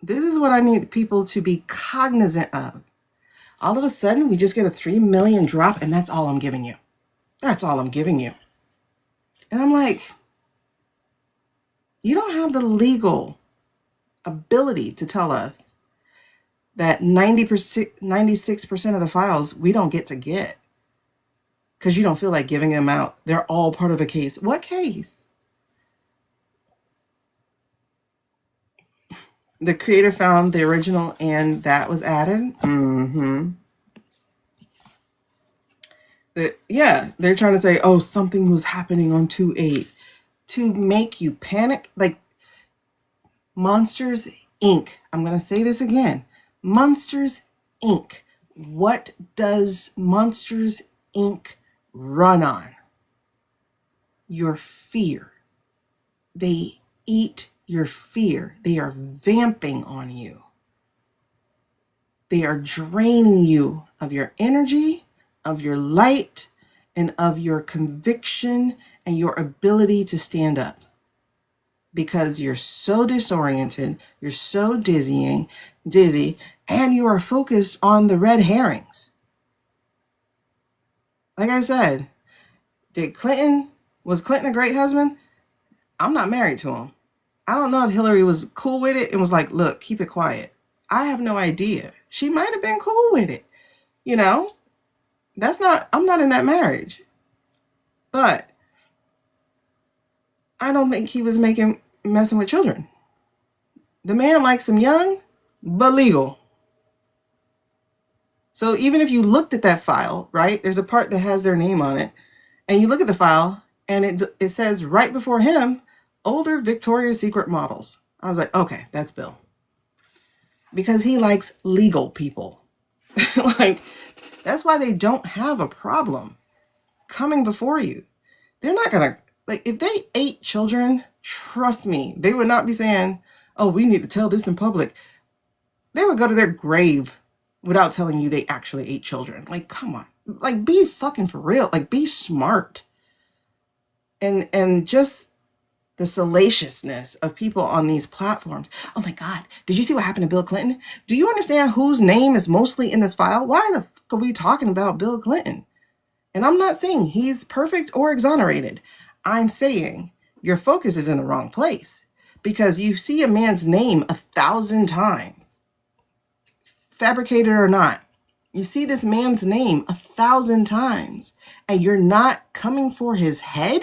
This is what I need people to be cognizant of. All of a sudden, we just get a 3 million drop, and that's all I'm giving you. That's all I'm giving you. And I'm like, you don't have the legal ability to tell us that 96% of the files we don't get because you don't feel like giving them out. They're all part of a case. What case? The creator found the original and that was added. Yeah, they're trying to say, oh, something was happening on 2/8 to make you panic. Like Monsters Inc. I'm going to say this again. Monsters Inc. What does Monsters Inc. run on? Your fear. They eat your fear. They are vamping on you. They are draining you of your energy, of your light, and of your conviction and your ability to stand up. Because you're so disoriented, you're so dizzy, and you are focused on the red herrings. Like I said, was Clinton a great husband? I'm not married to him. I don't know if Hillary was cool with it and was like, look, keep it quiet. I have no idea. She might have been cool with it. You know, I'm not in that marriage. But I don't think he was messing with children. The man likes them young, but legal. So even if you looked at that file, right, there's a part that has their name on it, and you look at the file, and it says right before him, older Victoria's Secret models. I was like, okay, that's Bill. Because he likes legal people. Like, that's why they don't have a problem coming before you. They're not going to, like, if they ate children, trust me, they would not be saying, oh, we need to tell this in public. They would go to their grave without telling you they actually ate children. Like, come on. Like, be fucking for real. Like, be smart. And just the salaciousness of people on these platforms. Oh my God, did you see what happened to Bill Clinton? Do you understand whose name is mostly in this file? Why the fuck are we talking about Bill Clinton? And I'm not saying he's perfect or exonerated. I'm saying your focus is in the wrong place because you see a man's name 1,000 times, fabricated or not. You see this man's name 1,000 times and you're not coming for his head?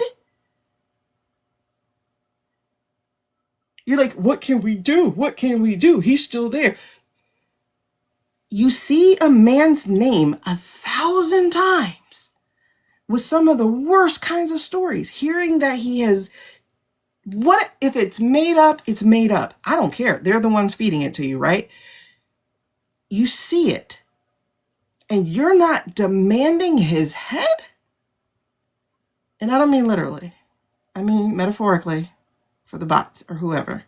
You're like, what can we do? What can we do? He's still there. You see a man's name 1,000 times with some of the worst kinds of stories, hearing that he has, what if it's made up? It's made up. I don't care. They're the ones feeding it to you, right? You see it, and you're not demanding his head? And I don't mean literally. I mean metaphorically for the bots or whoever.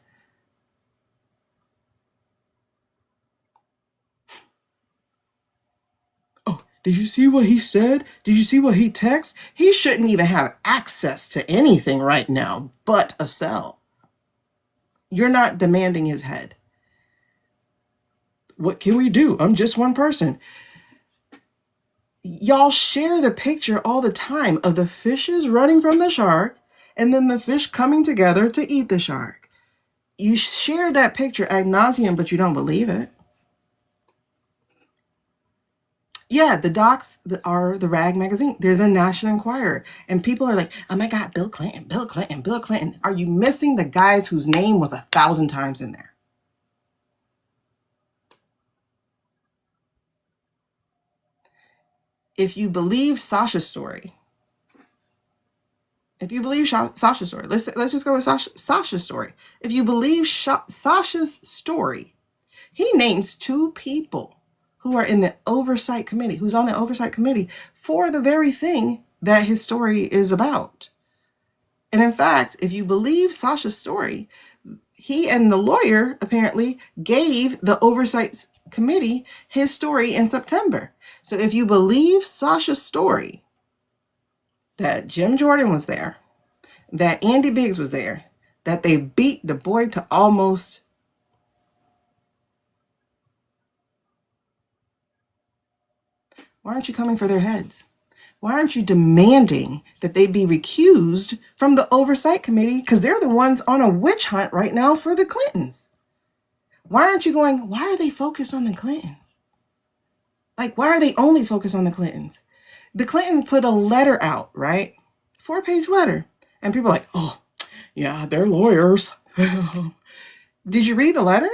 Oh, did you see what he said? Did you see what he texted? He shouldn't even have access to anything right now but a cell. You're not demanding his head. What can we do? I'm just one person. Y'all share the picture all the time of the fishes running from the shark and then the fish coming together to eat the shark. You share that picture ad nauseum, but you don't believe it. Yeah, the docs are the Rag magazine. They're the National Enquirer. And people are like, oh my God, Bill Clinton, Bill Clinton, Bill Clinton. Are you missing the guys whose name was 1,000 times in there? If you believe Sasha's story, let's just go with Sasha's story. If you believe Sasha's story, he names 2 people who are in the oversight committee, who's on the oversight committee for the very thing that his story is about. And in fact, if you believe Sasha's story, he and the lawyer apparently gave the oversight committee his story in September. So if you believe Sasha's story, that Jim Jordan was there, that Andy Biggs was there, that they beat the boy to almost, why aren't you coming for their heads? Why aren't you demanding that they be recused from the oversight committee? Because they're the ones on a witch hunt right now for the Clintons. Why aren't you going, why are they focused on the Clintons? Like, why are they only focused on the Clintons? The Clintons put a letter out, right? 4-page letter. And people are like, oh, yeah, they're lawyers. Did you read the letter?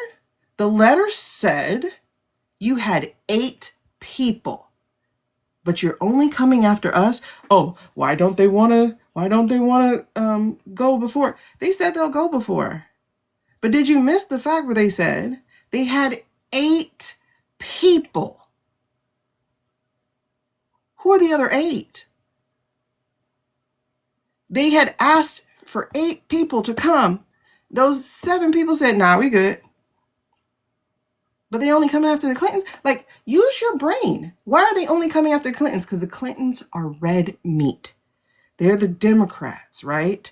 The letter said you had 8 people, but you're only coming after us. Oh, why don't they want to go before? They said they'll go before. But did you miss the fact where they said they had 8 people? Who are the other 8? They had asked for 8 people to come. Those 7 people said, nah, we good. But they only coming after the Clintons? Like, use your brain. Why are they only coming after the Clintons? Because the Clintons are red meat. They're the Democrats, right?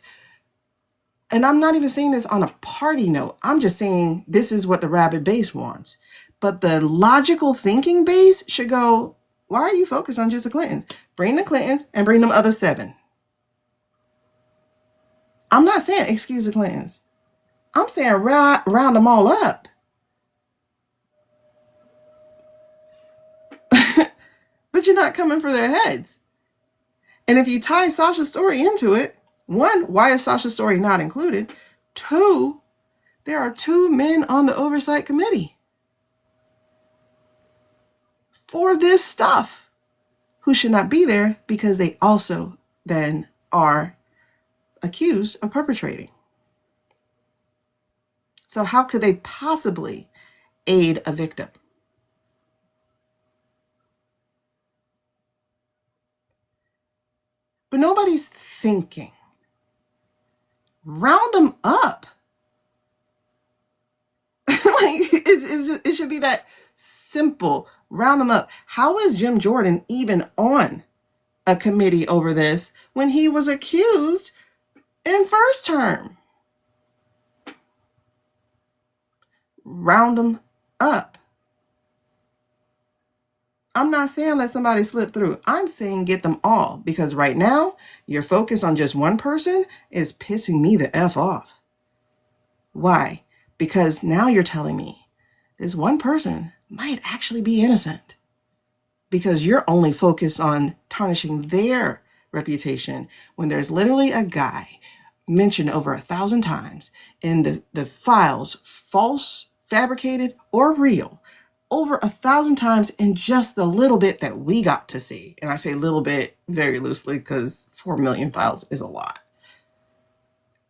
And I'm not even saying this on a party note. I'm just saying this is what the rabid base wants. But the logical thinking base should go, why are you focused on just the Clintons? Bring the Clintons and bring them other 7. I'm not saying excuse the Clintons. I'm saying round them all up. But you're not coming for their heads. And if you tie Sasha's story into it, 1, why is Sasha's story not included? 2, there are 2 men on the oversight committee for this stuff who should not be there because they also then are accused of perpetrating. So how could they possibly aid a victim? But nobody's thinking. Round them up. It should be that simple. Round them up. How is Jim Jordan even on a committee over this when he was accused in first term? Round them up. I'm not saying let somebody slip through. I'm saying get them all, because right now your focus on just one person is pissing me the F off. Why? Because now you're telling me this one person might actually be innocent because you're only focused on tarnishing their reputation when there's literally a guy mentioned over 1,000 times, and the files, false, fabricated, or real, over 1,000 times in just the little bit that we got to see. And I say little bit very loosely because 4 million files is a lot.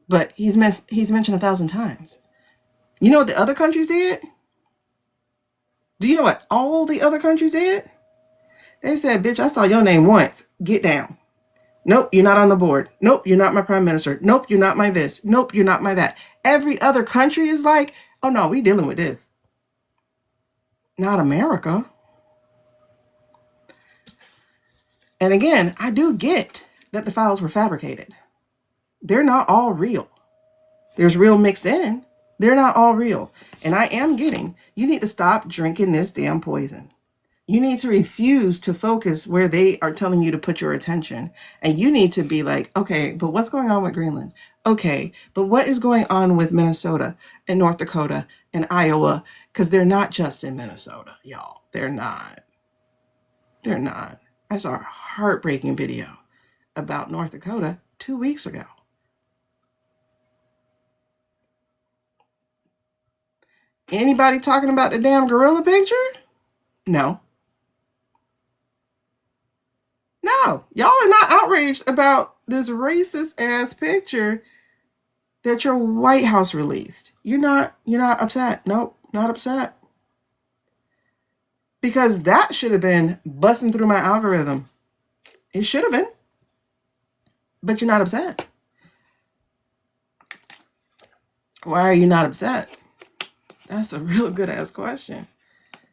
But he's mentioned 1,000 times. You know what the other countries did? Do you know what all the other countries did? They said, bitch, I saw your name once. Get down. Nope, you're not on the board. Nope, you're not my prime minister. Nope, you're not my this. Nope, you're not my that. Every other country is like, oh no, we dealing with this. Not America. And again, I do get that the files were fabricated. They're not all real. There's real mixed in. They're not all real. And I am getting, you need to stop drinking this damn poison. You need to refuse to focus where they are telling you to put your attention. And you need to be like, okay, but what's going on with Greenland? Okay, but what is going on with Minnesota and North Dakota and Iowa? Because they're not just in Minnesota, y'all. They're not. They're not. I saw a heartbreaking video about North Dakota 2 weeks ago. Anybody talking about the damn gorilla picture? No. No, y'all are not outraged about this racist ass picture that your White House released. You're not upset. Nope, not upset. Because that should have been busting through my algorithm. It should have been. But you're not upset. Why are you not upset? That's a real good ass question.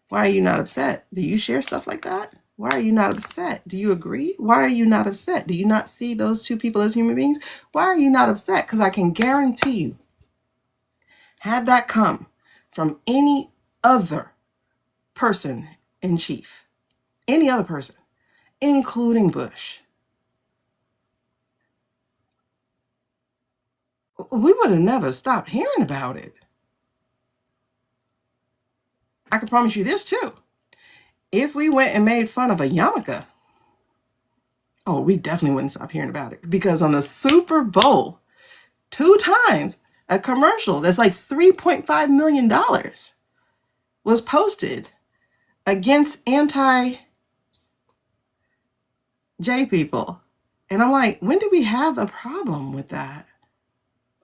Why are you not upset? Do you share stuff like that? Why are you not upset? Do you agree? Why are you not upset? Do you not see those two people as human beings? Why are you not upset? Because I can guarantee you, had that come from any other person in chief, any other person, including Bush, we would have never stopped hearing about it. I can promise you this too. If we went and made fun of a yarmulke, oh, we definitely wouldn't stop hearing about it. Because on the Super Bowl, 2 times, a commercial that's like $3.5 million was posted against anti-J people. And I'm like, when did we have a problem with that?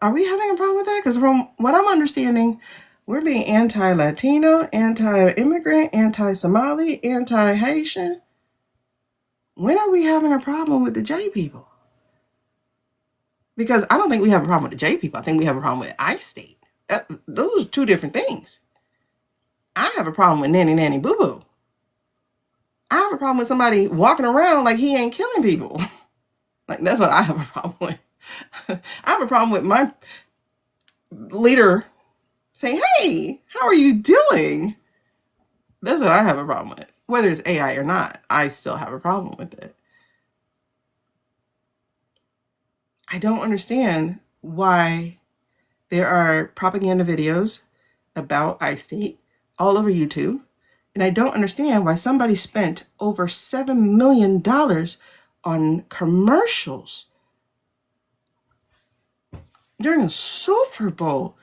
Are we having a problem with that? Because from what I'm understanding, we're being anti-Latino, anti-immigrant, anti-Somali, anti-Haitian. When are we having a problem with the J people? Because I don't think we have a problem with the J people. I think we have a problem with I-State. Those are 2 different things. I have a problem with nanny, nanny, boo-boo. I have a problem with somebody walking around like he ain't killing people. Like, that's what I have a problem with. I have a problem with my leader saying, hey, how are you doing? That's what I have a problem with. Whether it's AI or not, I still have a problem with it. I don't understand why there are propaganda videos about I-State all over YouTube. And I don't understand why somebody spent over $7 million on commercials during a Super Bowl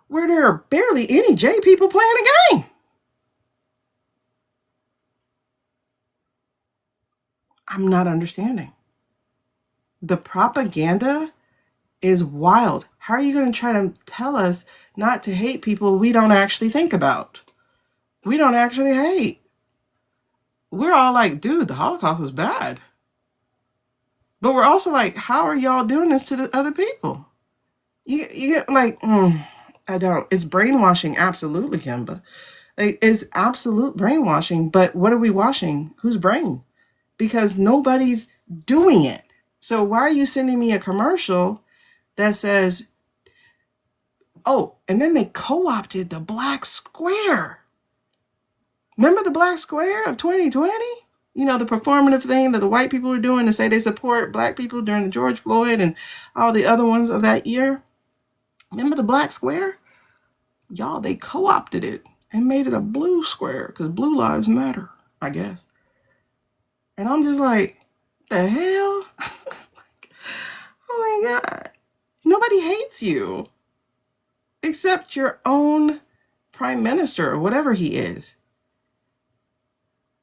where there are barely any J people playing a game. I'm not understanding. The propaganda is wild. How are you going to try to tell us not to hate people we don't actually think about? We don't actually hate. We're all like, dude, the Holocaust was bad. But we're also like, how are y'all doing this to the other people? You get like, I don't. It's brainwashing, absolutely, Kimba. It's absolute brainwashing. But what are we washing? Whose brain? Because nobody's doing it. So why are you sending me a commercial that says, oh, and then they co-opted the black square. Remember the black square of 2020? You know, the performative thing that the white people were doing to say they support black people during the George Floyd and all the other ones of that year. Remember the black square? Y'all, they co-opted it and made it a blue square because blue lives matter, I guess. And I'm just like, the hell? Oh my God. nobody hates you except your own prime minister or whatever he is.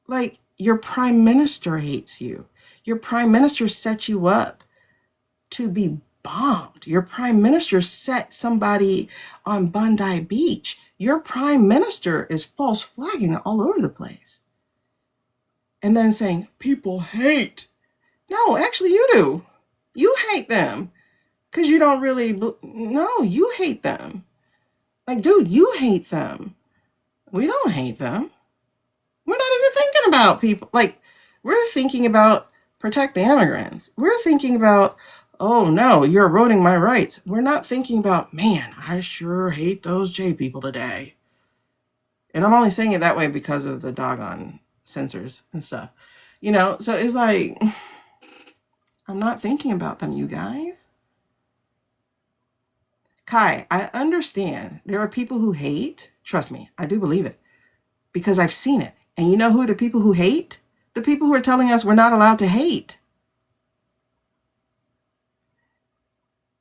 Like, your prime minister hates you. Your prime minister set you up to be bombed. Your prime minister set somebody on Bondi Beach. Your prime minister is false flagging all over the place. And then saying, people hate. No, actually you do. You hate them. Because you don't really, no, you hate them. Like, dude, you hate them. We don't hate them. We're not even thinking about people. Like, we're thinking about protect the immigrants. We're thinking about, oh no, you're eroding my rights. We're not thinking about, man, I sure hate those J people today. And I'm only saying it that way because of the doggone censors and stuff. You know, so it's like, I'm not thinking about them, you guys. Kai, I understand there are people who hate. Trust me, I do believe it. Because I've seen it. And you know who are the people who hate? The people who are telling us we're not allowed to hate.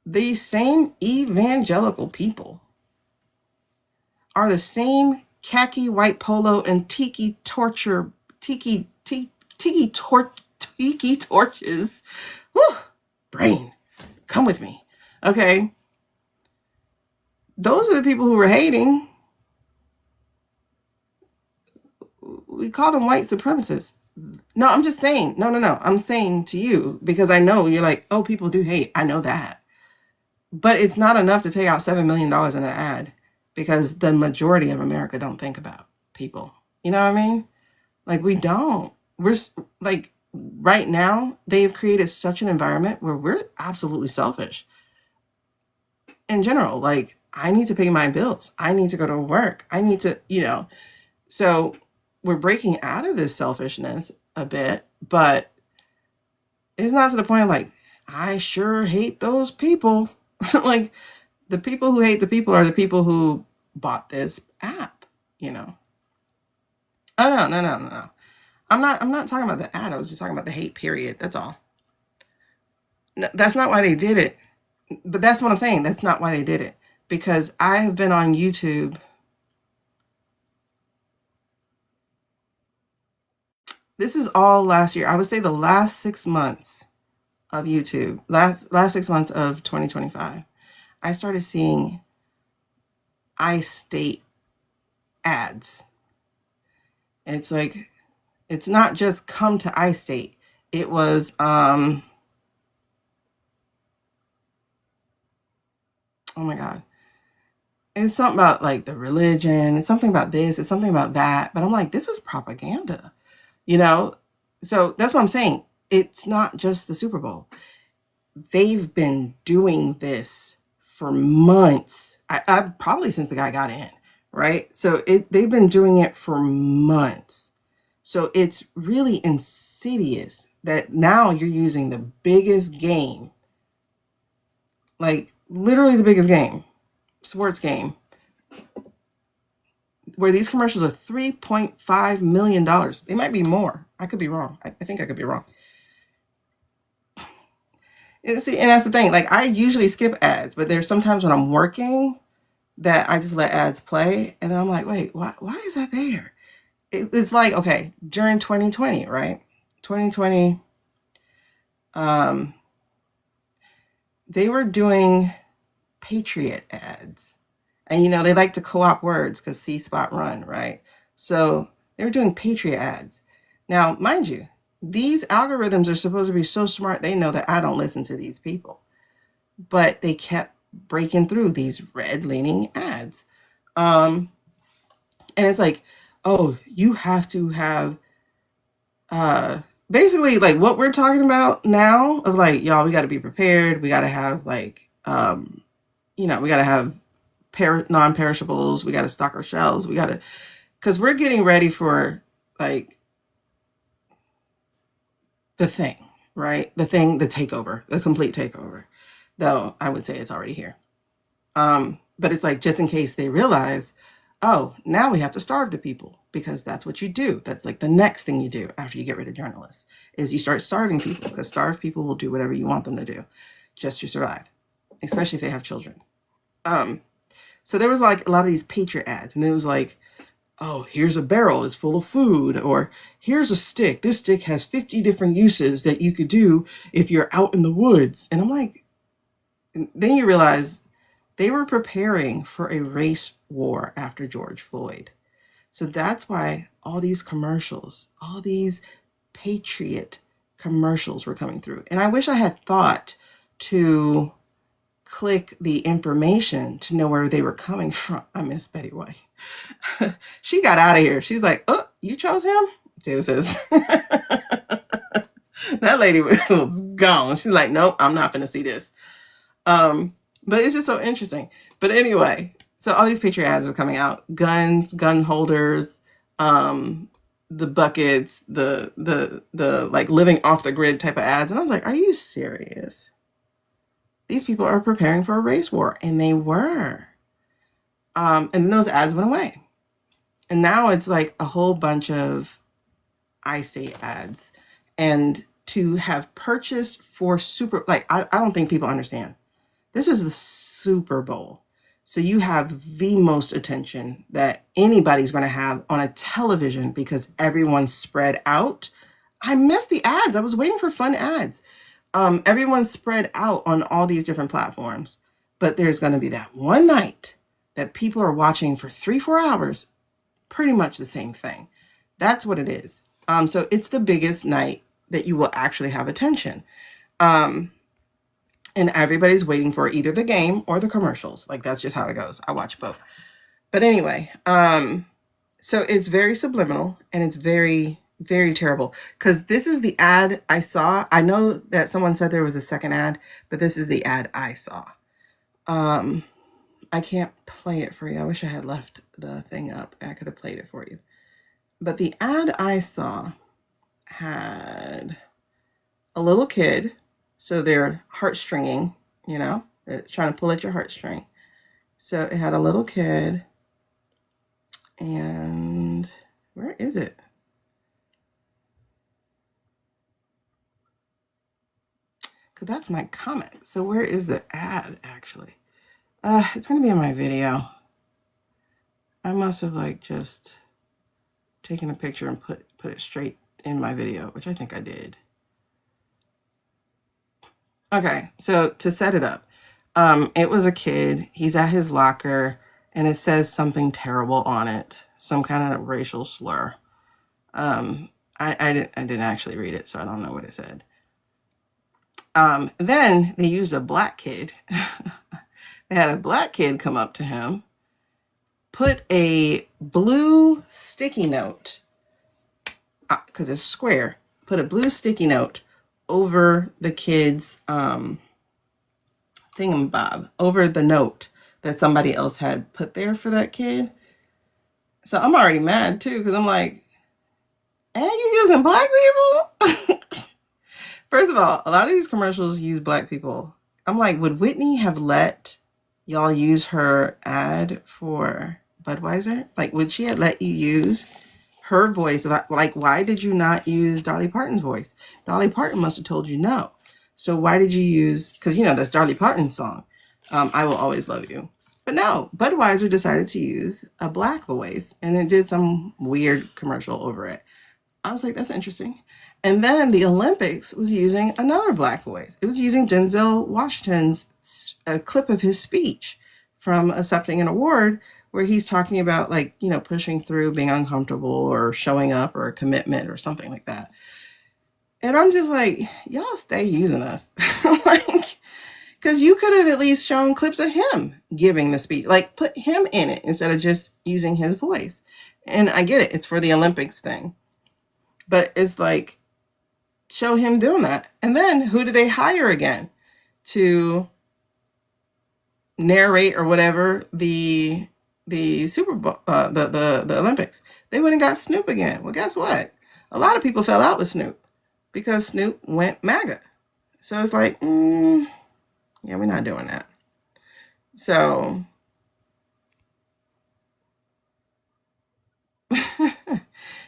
These same evangelical people are the same khaki white polo and tiki torches. Whew, brain, come with me. Okay. Those are the people who were hating. We call them white supremacists. No, I'm just saying. No. I'm saying to you, because I know you're like, oh, people do hate. I know that. But it's not enough to take out $7 million in an ad, because the majority of America don't think about people. You know what I mean? Like, we don't. We're like, right now, they've created such an environment where we're absolutely selfish. In general, like, I need to pay my bills. I need to go to work. I need to, you know. So we're breaking out of this selfishness a bit, but it's not to the point of like, I sure hate those people. Like, the people who hate the people are the people who bought this app, you know. Oh, no. I'm not talking about the ad. I was just talking about the hate, period. That's all. No, that's not why they did it. But that's what I'm saying. That's not why they did it. Because I have been on YouTube. This is all last year. I would say the last 6 months of YouTube, last 6 months of 2025, I started seeing iState ads. It's like, it's not just come to iState. It was, oh my God. It's something about like the religion. It's something about this. It's something about that. But I'm like, this is propaganda, you know? So that's what I'm saying. It's not just the Super Bowl. They've been doing this for months. I probably since the guy got in, right? So they've been doing it for months. So it's really insidious that now you're using the biggest game, like literally the biggest game, sports game, where these commercials are $3.5 million. They might be more. I could be wrong. I think I could be wrong. And see, and that's the thing. Like, I usually skip ads, but there's sometimes when I'm working that I just let ads play, and then I'm like, wait, why is that there? It's like, okay, during 2020, right? 2020, they were doing Patriot ads. And, you know, they like to co-opt words because see, spot, run, right? So they were doing Patriot ads. Now, mind you, these algorithms are supposed to be so smart, they know that I don't listen to these people. But they kept breaking through these red-leaning ads. And it's like, oh, you have to have, basically, like, what we're talking about now of, like, y'all, we got to be prepared. We got to have, like, you know, we got to have non-perishables. We got to stock our shelves. We got to, because we're getting ready for, like, the thing, right? The thing, the takeover, the complete takeover. Though I would say it's already here. But it's like, just in case they realize, oh, now we have to starve the people, because that's what you do. That's like the next thing you do after you get rid of journalists, is you start starving people, because starved people will do whatever you want them to do just to survive. especially if they have children. So there was like a lot of these Patriot ads, and it was like, oh, here's a barrel, it's full of food, or here's a stick. This stick has 50 different uses that you could do if you're out in the woods. And I'm like, then you realize they were preparing for a race war after George Floyd. So that's why all these commercials, all these Patriot commercials were coming through. And I wish I had thought to click the information to know where they were coming from. I miss Betty White. She got out of here. She's like, oh, you chose him? David says. That lady was gone. She's like, nope, I'm not going to see this. But it's just so interesting. But anyway, so all these Patriot ads are coming out. Guns, gun holders, the buckets, the like living off the grid type of ads. And I was like, are you serious? These people are preparing for a race war. And they were. And then those ads went away. And now it's like a whole bunch of iState ads. And to have purchased for Super, like, I don't think people understand. This is the Super Bowl. So you have the most attention that anybody's going to have on a television because everyone's spread out. I missed the ads. I was waiting for fun ads. Everyone's spread out on all these different platforms. But there's going to be that one night that people are watching for 3-4 hours. Pretty much the same thing. That's what it is. So it's the biggest night that you will actually have attention. And everybody's waiting for either the game or the commercials. Like, that's just how it goes. I watch both. But anyway, so it's very subliminal and it's very, very terrible. Because this is the ad I saw. I know that someone said there was a second ad, but this is the ad I saw. I can't play it for you. I wish I had left the thing up. I could have played it for you. But the ad I saw had a little kid. So they're heartstringing, you know, they're trying to pull at your heartstring. So it had a little kid. And where is it? Because that's my comment. So where is the ad actually? It's going to be in my video. I must have like just taken a picture and put it straight in my video, which I think I did. Okay, so to set it up, it was a kid. He's at his locker, and it says something terrible on it, some kind of racial slur. I didn't actually read it, so I don't know what it said. Then they used a black kid. They had a black kid come up to him, put a blue sticky note, because it's square, put a blue sticky note over the kid's thingamabob, over the note that somebody else had put there for that kid. So I'm already mad too, because I'm like, and you using black people? First of all, a lot of these commercials use black people. I'm like, would Whitney have let y'all use her ad for Budweiser? Like, would she have let you use her voice? Like, why did you not use Dolly Parton's voice? Dolly Parton must have told you no. So why did you use, because you know that's Dolly Parton's song, I Will Always Love You. But no, Budweiser decided to use a black voice, and it did some weird commercial over it. I was like, that's interesting. And then the Olympics was using another black voice. It was using Denzel Washington's a clip of his speech from accepting an award, where he's talking about, like, you know, pushing through, being uncomfortable, or showing up, or a commitment, or something like that. And I'm just like, y'all stay using us. Like, because you could have at least shown clips of him giving the speech. Like, put him in it instead of just using his voice. And I get it. It's for the Olympics thing. But it's like, show him doing that. And then who do they hire again to narrate or whatever the Super Bowl, the Olympics? They went and got Snoop again. Well, guess what? A lot of people fell out with Snoop because Snoop went MAGA. So it's like, yeah, we're not doing that. So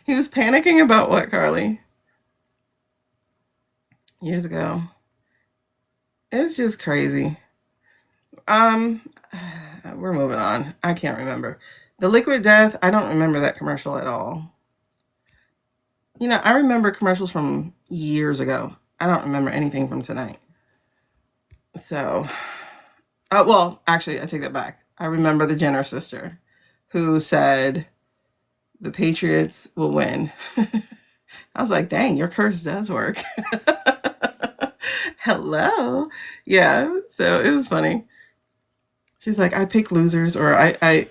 he was panicking about what, Carly? Years ago. It's just crazy. We're moving on. I can't remember. The Liquid Death, I don't remember that commercial at all. You know, I remember commercials from years ago. I don't remember anything from tonight. So, well, actually, I take that back. I remember the Jenner sister who said the Patriots will win. I was like, dang, your curse does work. Hello. Yeah, so it was funny. She's like, I pick losers, or I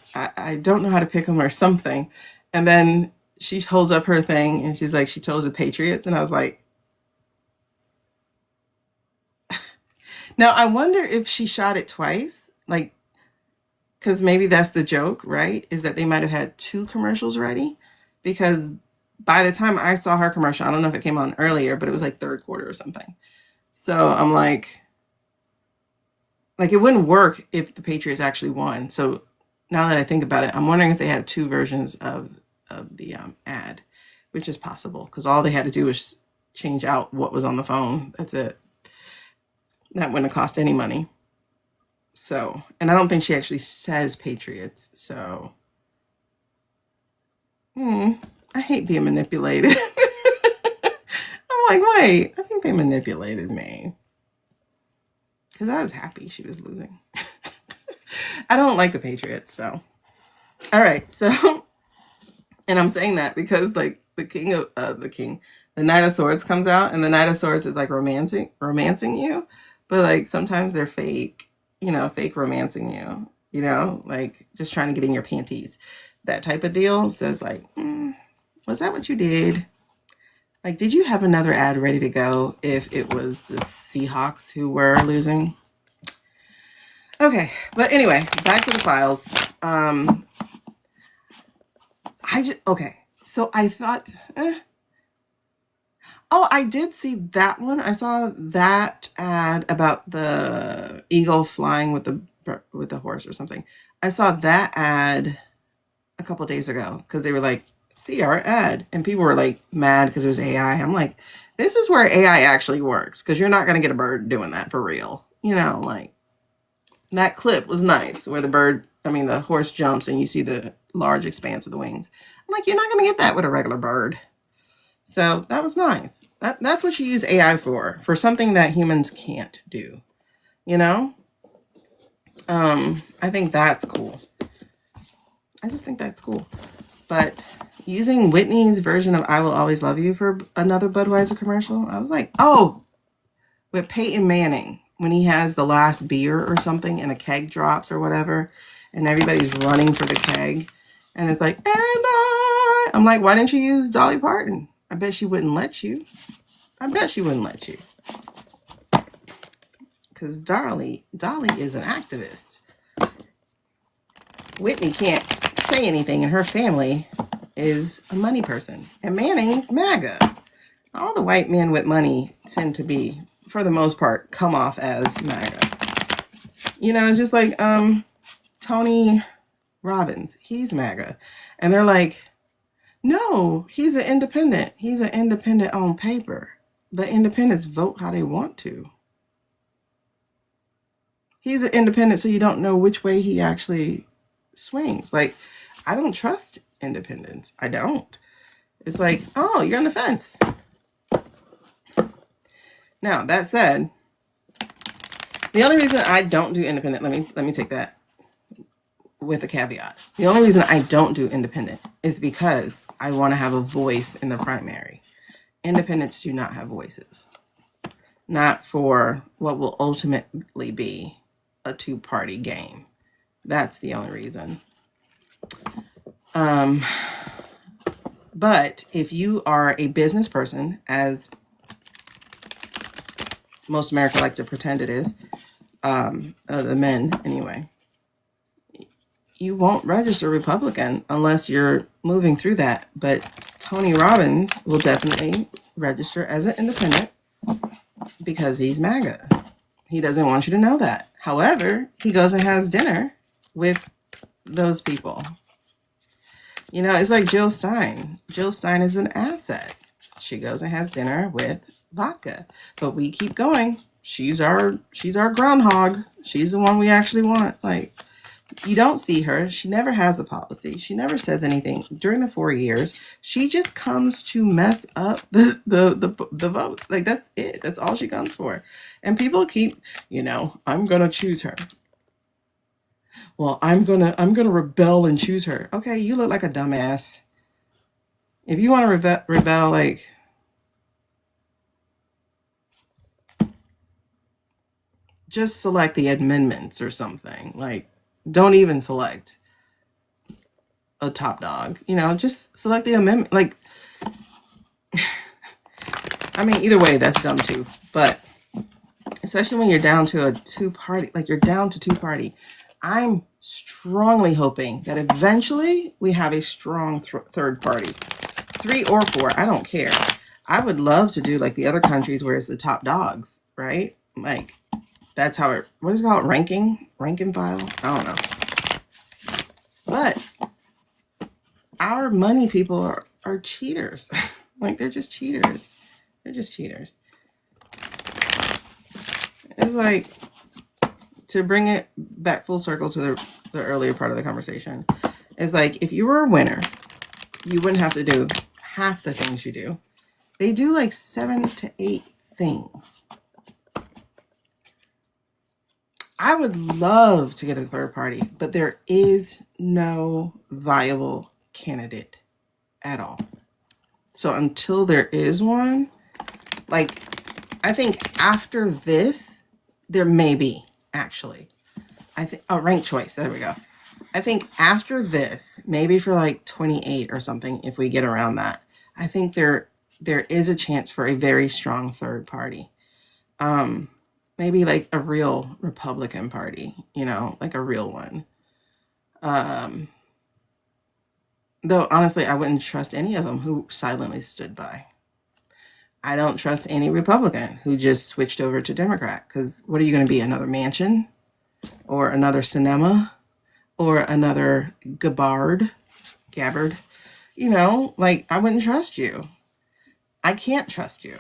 don't know how to pick them, or something. And then she holds up her thing, and she's like, she chose the Patriots. And I was like, now I wonder if she shot it twice. Like, because maybe that's the joke, right? Is that they might have had 2 commercials ready. Because by the time I saw her commercial, I don't know if it came on earlier, but it was like third quarter or something. So I'm like it wouldn't work if the Patriots actually won. So now that I think about it, I'm wondering if they had 2 versions of the ad, which is possible because all they had to do was change out what was on the phone. That's it. That wouldn't have cost any money. So, and I don't think she actually says Patriots. So, I hate being manipulated. I'm like, wait, I think they manipulated me. Because I was happy she was losing. I don't like the Patriots, so. All right, so, and I'm saying that because, like, the Knight of Swords comes out, and the Knight of Swords is, like, romancing you, but, like, sometimes they're fake, fake romancing you, like, just trying to get in your panties. That type of deal says, like, was that what you did? Like, did you have another ad ready to go if it was the Seahawks who were losing? Okay, but anyway, back to the files. Okay, so I thought, oh, I did see that one. I saw that ad about the eagle flying with the horse or something. I saw that ad a couple days ago because they were like, see our ad, and people were like mad because it was AI. I'm like, this is where AI actually works because you're not going to get a bird doing that for real. Like that clip was nice where the horse jumps and you see the large expanse of the wings. I'm like, you're not going to get that with a regular bird. So that was nice. That's what you use AI for something that humans can't do. I think that's cool. I just think that's cool. But using Whitney's version of I Will Always Love You for another Budweiser commercial, I was like, oh, with Peyton Manning, when he has the last beer or something and a keg drops or whatever, and everybody's running for the keg, and it's like, I'm like, why didn't you use Dolly Parton? I bet she wouldn't let you. Because Dolly is an activist. Whitney can't say anything, and her family is a money person. And Manning's MAGA. All the white men with money tend to be, for the most part, come off as MAGA. It's just like Tony Robbins. He's MAGA. And they're like, no, he's an independent. He's an independent on paper. But independents vote how they want to. He's an independent, so you don't know which way he actually swings. Like, I don't trust independents. I don't. It's like, oh, you're on the fence. Now, that said, the only reason I don't do independent, let me take that with a caveat. The only reason I don't do independent is because I want to have a voice in the primary. Independents do not have voices. Not for what will ultimately be a 2-party game. That's the only reason. But if you are a business person, as most America like to pretend it is, the men anyway, you won't register Republican unless you're moving through that. But Tony Robbins will definitely register as an independent because he's MAGA. He doesn't want you to know that. However, he goes and has dinner with those people. It's like Jill Stein. Jill Stein is an asset. She goes and has dinner with vodka. But we keep going. she's our groundhog. She's the one we actually want. Like, you don't see her. She never has a policy. She never says anything during the 4 years. She just comes to mess up the vote. Like, that's it. That's all she comes for. And people keep, I'm gonna choose her. Well, I'm gonna rebel and choose her. Okay, you look like a dumbass. If you want to rebel, like, just select the amendments or something. Like, don't even select a top dog. Just select the amendment. Like, I mean, either way, that's dumb too. But especially when you're down to a two-party, like you're down to two-party. I'm strongly hoping that eventually we have a strong third party. 3 or 4, I don't care. I would love to do like the other countries where it's the top dogs, right? Like, that's how it, what is it called? Rank and file? I don't know. But our money people are cheaters. Like, they're just cheaters. They're just cheaters. It's like, to bring it back full circle to the earlier part of the conversation, it's like, if you were a winner, you wouldn't have to do half the things you do. They do like 7 to 8 things. I would love to get a third party, but there is no viable candidate at all. So until there is one, like, I think after this, there may be, actually. I think, ranked choice, there we go. I think after this, maybe for like 28 or something, if we get around that, I think there is a chance for a very strong third party. Maybe like a real Republican Party, like a real one. Though, honestly, I wouldn't trust any of them who silently stood by. I don't trust any Republican who just switched over to Democrat, because what are you going to be, another Manchin? Or another Sinema? Or another Gabbard? Like, I wouldn't trust you. I can't trust you.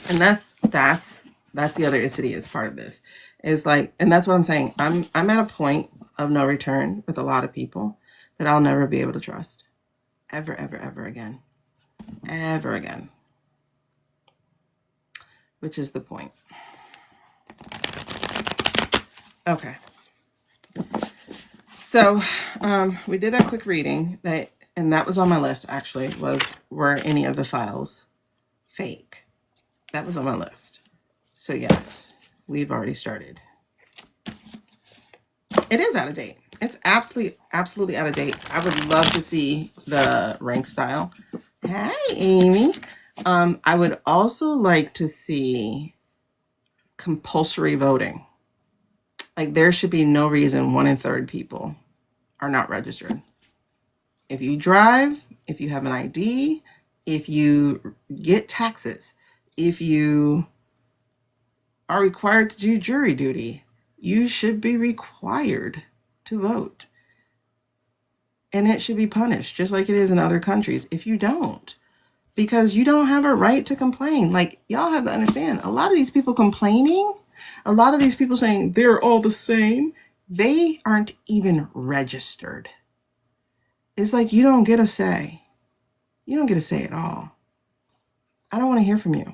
And that's the other insidious part of this. Is like, and that's what I'm saying. I'm at a point of no return with a lot of people that I'll never be able to trust. Ever, ever, ever again. Ever again. Which is the point. Okay. So we did that quick reading, and that was on my list, actually, were any of the files fake? That was on my list. So yes, we've already started. It is out of date. It's absolutely out of date. I would love to see the rank style. Hi, Amy. I would also like to see compulsory voting. Like, there should be no reason 1 1/3 people are not registered. If you drive, if you have an ID, if you get taxes, if you are required to do jury duty, you should be required to vote. And it should be punished, just like it is in other countries, if you don't. Because you don't have a right to complain. Like, y'all have to understand, a lot of these people complaining, a lot of these people saying they're all the same, they aren't even registered. It's like, you don't get a say. You don't get a say at all. I don't want to hear from you.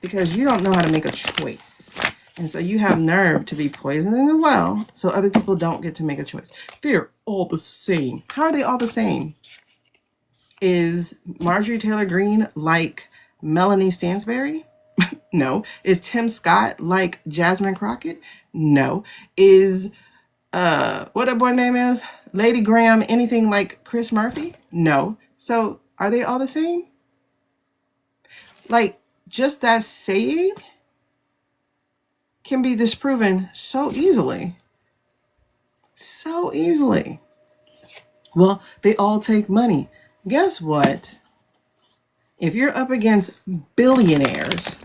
Because you don't know how to make a choice. And so you have nerve to be poisoning the well so other people don't get to make a choice. They're all the same. How are they all the same? Is Marjorie Taylor Greene like Melanie Stansberry? No. Is Tim Scott like Jasmine Crockett? No. Is, what that boy name is? Lady Graham anything like Chris Murphy? No. So are they all the same? Like, just that saying can be disproven so easily. So easily. Well, they all take money. Guess what? If you're up against billionaires,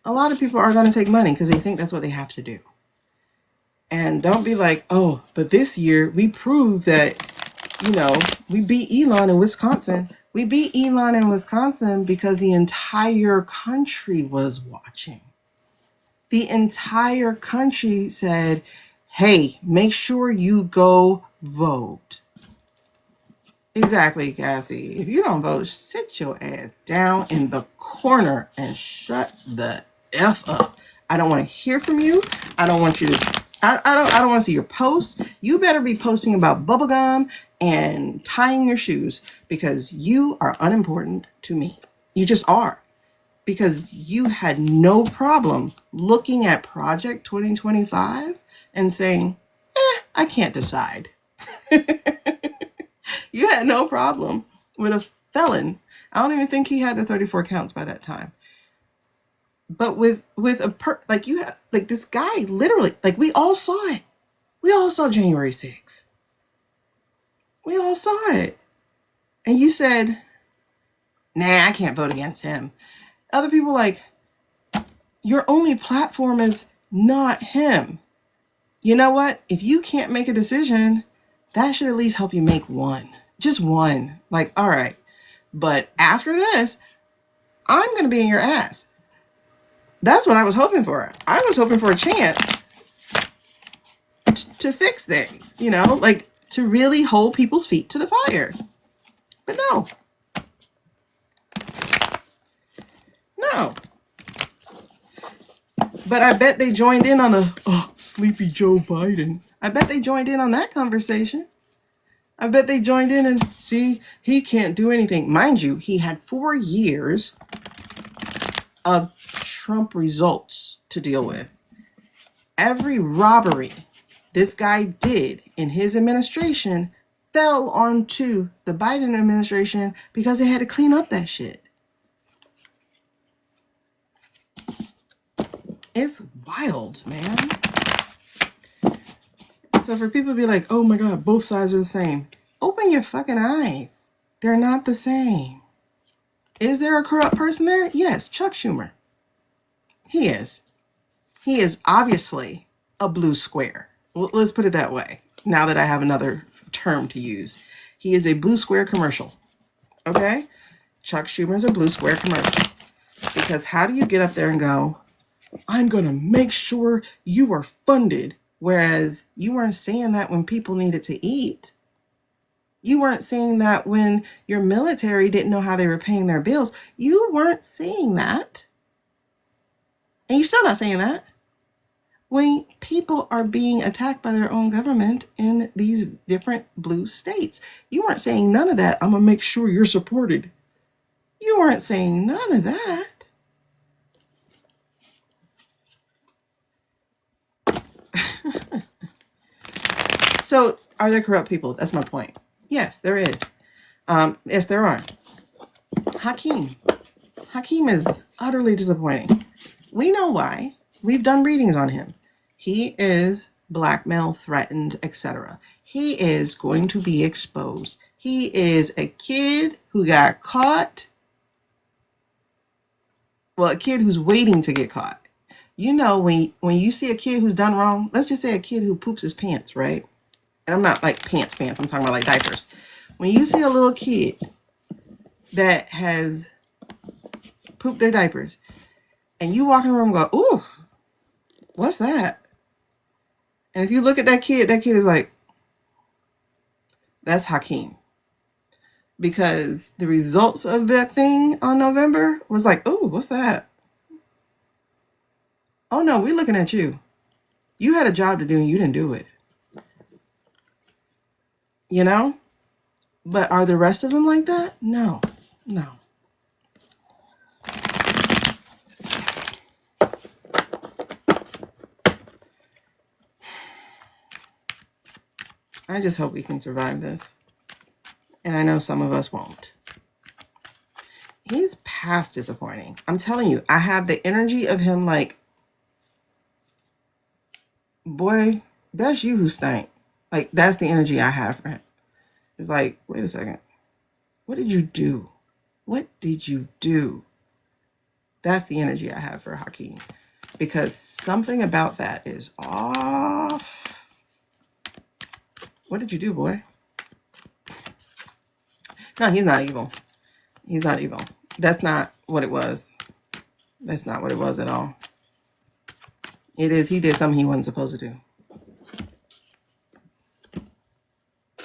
a lot of people are going to take money because they think that's what they have to do. And don't be like, oh, but this year we proved that, we beat Elon in Wisconsin. We beat Elon in Wisconsin because the entire country was watching. The entire country said, hey, make sure you go vote. Exactly, Cassie. If you don't vote, sit your ass down in the corner and shut the F up. I don't want to hear from you. I don't want you to, I don't want to see your posts. You better be posting about bubblegum and tying your shoes because you are unimportant to me. You just are. Because you had no problem looking at Project 2025 and saying, I can't decide. You had no problem with a felon. I don't even think he had the 34 counts by that time. But with like you have, like this guy literally, like we all saw it. We all saw January 6th. We all saw it. And you said, nah, I can't vote against him. Other people like, your only platform is not him. You know what? If you can't make a decision, that should at least help you make one. Just one. Like, all right. But after this, I'm going to be in your ass. That's what I was hoping for. I was hoping for a chance to fix things, you know, like to really hold people's feet to the fire. But no. No. But I bet they joined in on the, sleepy Joe Biden. I bet they joined in on that conversation. I bet they joined in and see, he can't do anything. Mind you, he had 4 years of Trump results to deal with. Every robbery this guy did in his administration fell onto the Biden administration because they had to clean up that shit. It's wild, man. So for people to be like, oh my God, both sides are the same. Open your fucking eyes. They're not the same. Is there a corrupt person there? Yes, Chuck Schumer. He is. He is obviously a blue square. Well, let's put it that way. Now that I have another term to use. He is a blue square commercial. Okay? Chuck Schumer is a blue square commercial. Because how do you get up there and go, I'm going to make sure you are funded, whereas you weren't saying that when people needed to eat. You weren't saying that when your military didn't know how they were paying their bills. You weren't saying that. And you're still not saying that. When people are being attacked by their own government in these different blue states. You weren't saying none of that. I'm going to make sure you're supported. You weren't saying none of that. So are there corrupt people? That's my point. Yes, there is. Yes, there are. Hakeem is utterly disappointing. We know why. We've done readings on him. He is blackmail, threatened, etc. He is going to be exposed. He is a kid who got caught. Well, a kid who's waiting to get caught. You know, when you see a kid who's done wrong, let's just say a kid who poops his pants, right? And I'm not like pants, I'm talking about like diapers. When you see a little kid that has pooped their diapers and you walk in the room and go, ooh, what's that? And if you look at that kid is like, that's Hakeem. Because the results of that thing on November was like, oh, what's that? Oh no, we're looking at you. You had a job to do and you didn't do it. You know? But are the rest of them like that? No. I just hope we can survive this. And I know some of us won't. He's past disappointing. I'm telling you, I have the energy of him like, boy, that's you who stank. Like, that's the energy I have for him. It's like, wait a second. What did you do? What did you do? That's the energy I have for Hakeem. Because something about that is off. What did you do, boy? No, he's not evil. He's not evil. That's not what it was. That's not what it was at all. It is, he did something he wasn't supposed to do.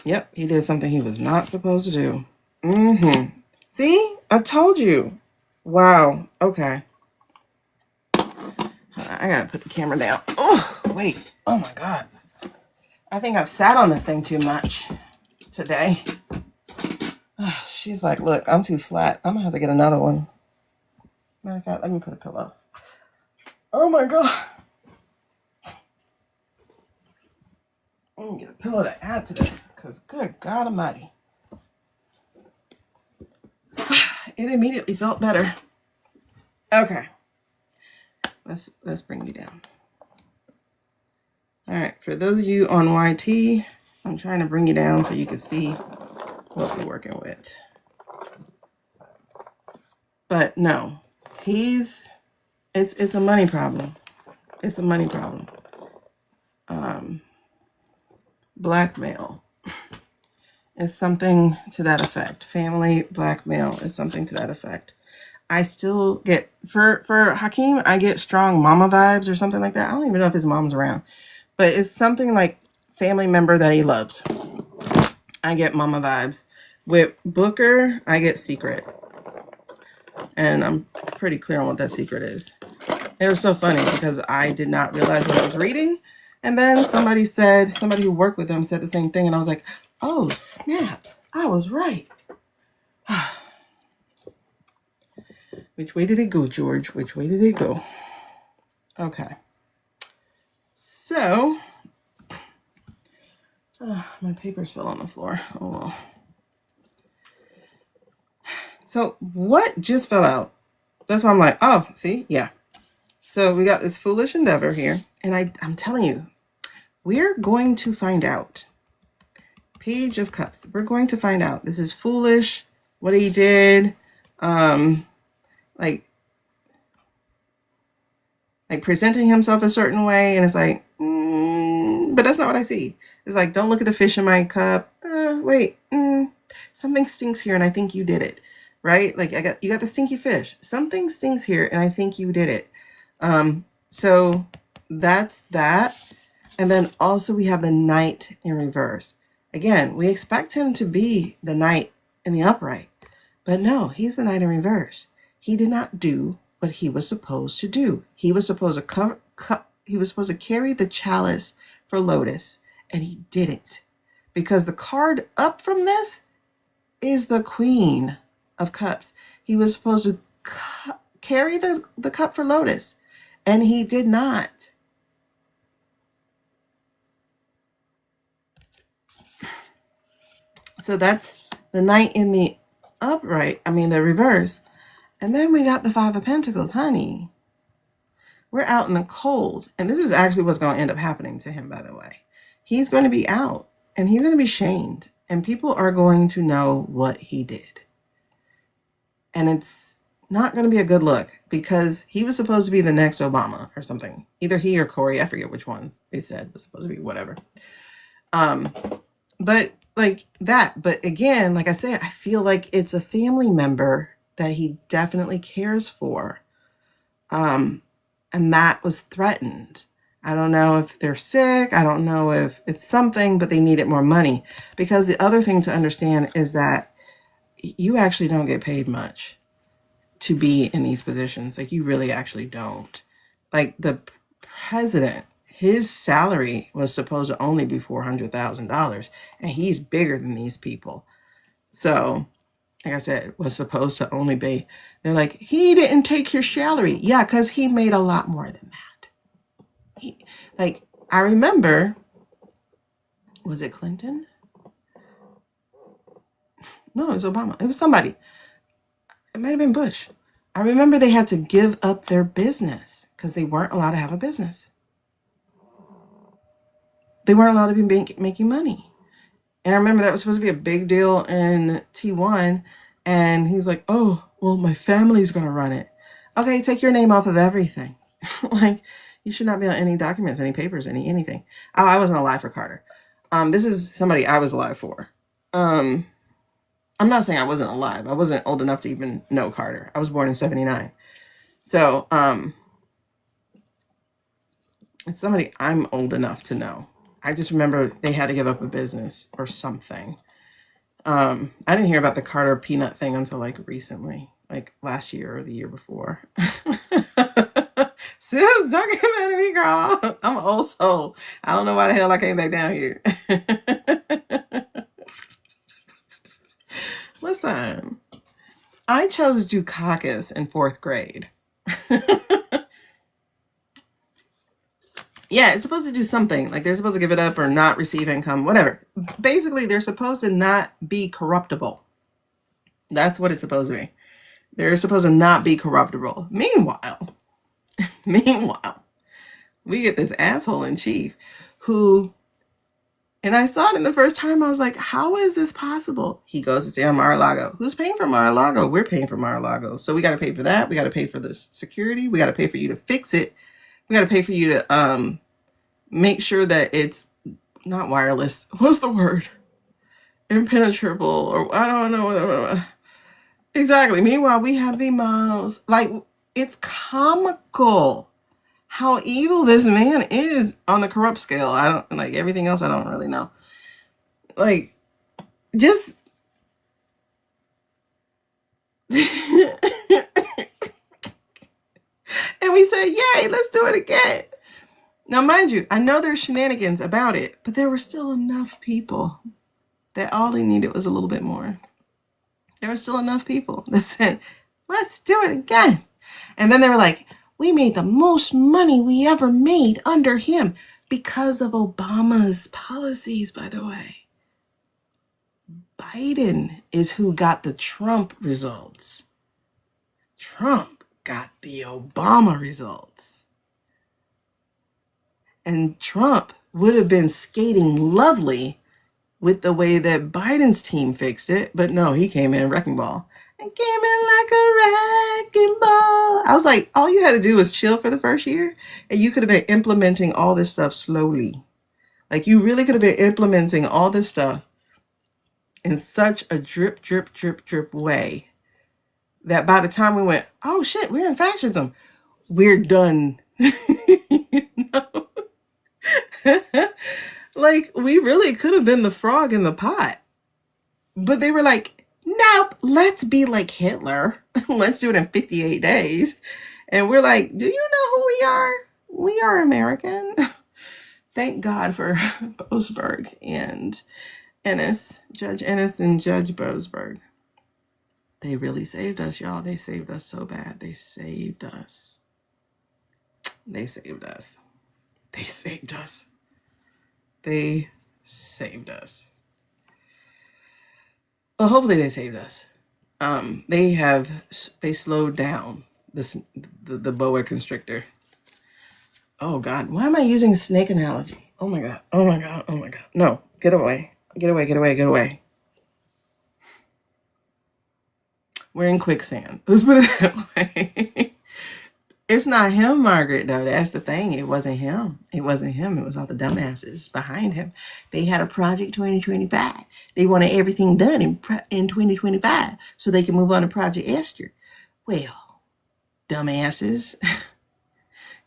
Yep, he did something he was not supposed to do. Mm-hmm. See? I told you. Wow. Okay. I gotta put the camera down. Oh, wait. Oh my God. I think I've sat on this thing too much today. She's like, look, I'm too flat. I'm gonna have to get another one. Matter of fact, let me put a pillow. Oh my God. I'm gonna get a pillow to add to this, because good God Almighty. It immediately felt better. Okay. Let's bring you down. All right, for those of you on YT, I'm trying to bring you down so you can see what we're working with. But no, it's a money problem. It's a money problem. Blackmail is something to that effect. Family blackmail is something to that effect. I still get, for Hakeem, I get strong mama vibes or something like that. I don't even know if his mom's around, but it's something like family member that he loves. I get mama vibes. With Booker, I get secret. And I'm pretty clear on what that secret is. It was so funny because I did not realize what I was reading. And then somebody who worked with him said the same thing. And I was like, oh, snap. I was right. Which way did it go, George? Which way did it go? Okay. So, my papers fell on the floor. Oh, well. So, what just fell out? That's why I'm like, oh, see? Yeah. So, we got this foolish endeavor here. And I'm telling you, we're going to find out. Page of Cups. We're going to find out. This is foolish. What he did. Like presenting himself a certain way, and it's like, but that's not what I see. It's like, don't look at the fish in my cup. Wait, something stinks here, and I think you did it, right? Like you got the stinky fish. Something stinks here, and I think you did it. So that's that, and then also we have the Knight in reverse. Again, we expect him to be the Knight in the upright, but no, he's the Knight in reverse. He did not do what he was supposed to do. He was supposed to carry the chalice for Lotus, and he didn't. Because the card up from this is the Queen of Cups. He was supposed to carry the cup for Lotus, and he did not. So that's the Knight in the the reverse. And then we got the Five of Pentacles, honey. We're out in the cold. And this is actually what's going to end up happening to him, by the way. He's going to be out and he's going to be shamed. And people are going to know what he did. And it's not going to be a good look because he was supposed to be the next Obama or something. Either he or Corey, I forget which ones they said was supposed to be, whatever. But like that. But again, like I said, I feel like it's a family member that he definitely cares for. And that was threatened. I don't know if they're sick. I don't know if it's something, but they needed more money. Because the other thing to understand is that you actually don't get paid much to be in these positions. Like, you really actually don't. Like, the president, his salary was supposed to only be $400,000. And he's bigger than these people. So, like I said, was supposed to only be, they're like, he didn't take your salary. Yeah, because he made a lot more than that. I remember, was it Clinton? No, it was Obama. It was somebody. It might have been Bush. I remember they had to give up their business because they weren't allowed to have a business. They weren't allowed to be making money. And I remember that was supposed to be a big deal in T1. And he's like, oh, well, my family's going to run it. Okay, take your name off of everything. Like, you should not be on any documents, any papers, anything. I wasn't alive for Carter. This is somebody I was alive for. I I'm not saying I wasn't alive. I wasn't old enough to even know Carter. I was born in 79. So, it's somebody I'm old enough to know. I just remember they had to give up a business or something. I didn't hear about the Carter peanut thing until like recently, like last year or the year before. Sis, don't get mad at me, girl. I'm an old soul. I don't know why the hell I came back down here. Listen, I chose Dukakis in 4th grade. Yeah, it's supposed to do something. Like they're supposed to give it up or not receive income, whatever. Basically, they're supposed to not be corruptible. That's what it's supposed to be. They're supposed to not be corruptible. Meanwhile, we get this asshole in chief who, and I saw it in the first time, I was like, how is this possible? He goes to stay on Mar-a-Lago. Who's paying for Mar-a-Lago? We're paying for Mar-a-Lago. So we got to pay for that. We got to pay for the security. We got to pay for you to fix it. We got to pay for you to make sure that it's not wireless. What's the word? Impenetrable, or I don't know. Exactly. Meanwhile, we have the most, like, it's comical how evil this man is on the corrupt scale. I don't, like, everything else I don't really know. Like, just and we said, yay, let's do it again. Now, mind you, I know there's shenanigans about it, but there were still enough people that all they needed was a little bit more. There were still enough people that said, let's do it again. And then they were like, we made the most money we ever made under him because of Obama's policies, by the way. Biden is who got the Trump results. Trump got the Obama results. And Trump would have been skating lovely with the way that Biden's team fixed it. But no, he came in wrecking ball. And came in like a wrecking ball. I was like, all you had to do was chill for the first year. And you could have been implementing all this stuff slowly. Like you really could have been implementing all this stuff in such a drip, drip, drip, drip way that by the time we went, oh shit, we're in fascism, we're done. You know? Like, we really could have been the frog in the pot. But they were like, nope, let's be like Hitler. Let's do it in 58 days. And we're like, do you know who we are? We are American. Thank God for Boasberg and Ennis, Judge Ennis and Judge Boasberg. They really saved us, y'all. They saved us so bad. They saved us. They saved us. They saved us. They saved us. Well, hopefully they saved us. They slowed down the boa constrictor. Oh God, why am I using a snake analogy? Oh my God, oh my God, oh my God. No, get away, get away, get away, get away. We're in quicksand. Let's put it that way. It's not him, Margaret, though. That's the thing. It wasn't him. It wasn't him. It was all the dumbasses behind him. They had a Project 2025. They wanted everything done in 2025 so they can move on to Project Esther. Well, dumbasses.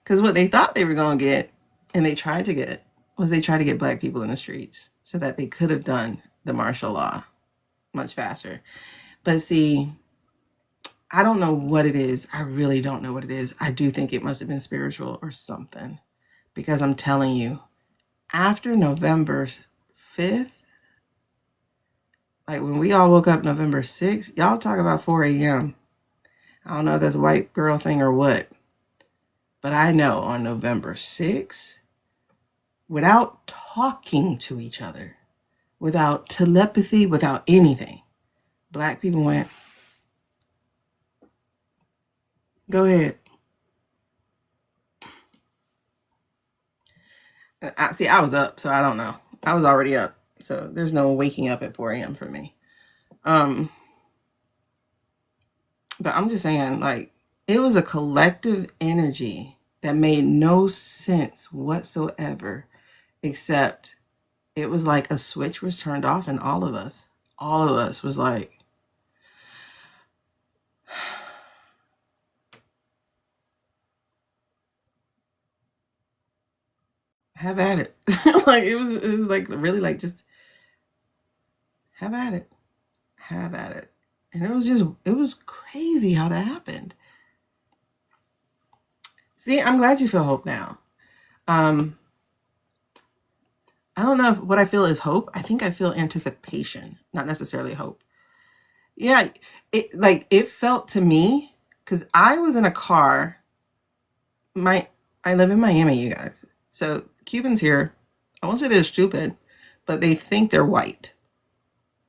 Because what they thought they were going to get, and they tried to get, was they tried to get black people in the streets so that they could have done the martial law much faster. But see, I don't know what it is. I really don't know what it is. I do think it must have been spiritual or something. Because I'm telling you, after November 5th, like when we all woke up November 6th, y'all talk about 4 a.m. I don't know if that's a white girl thing or what. But I know on November 6th, without talking to each other, without telepathy, without anything, black people went, go ahead. I was up, so I don't know. I was already up, so there's no waking up at 4 a.m. for me. But I'm just saying, like, it was a collective energy that made no sense whatsoever, except it was like a switch was turned off, and all of us was like, have at it. Like it was like really like just have at it. Have at it. And it was crazy how that happened. See, I'm glad you feel hope now. I don't know if what I feel is hope. I think I feel anticipation, not necessarily hope. Yeah, it felt to me, because I was in a car. I live in Miami, you guys. So Cubans here, I won't say they're stupid, but they think they're white,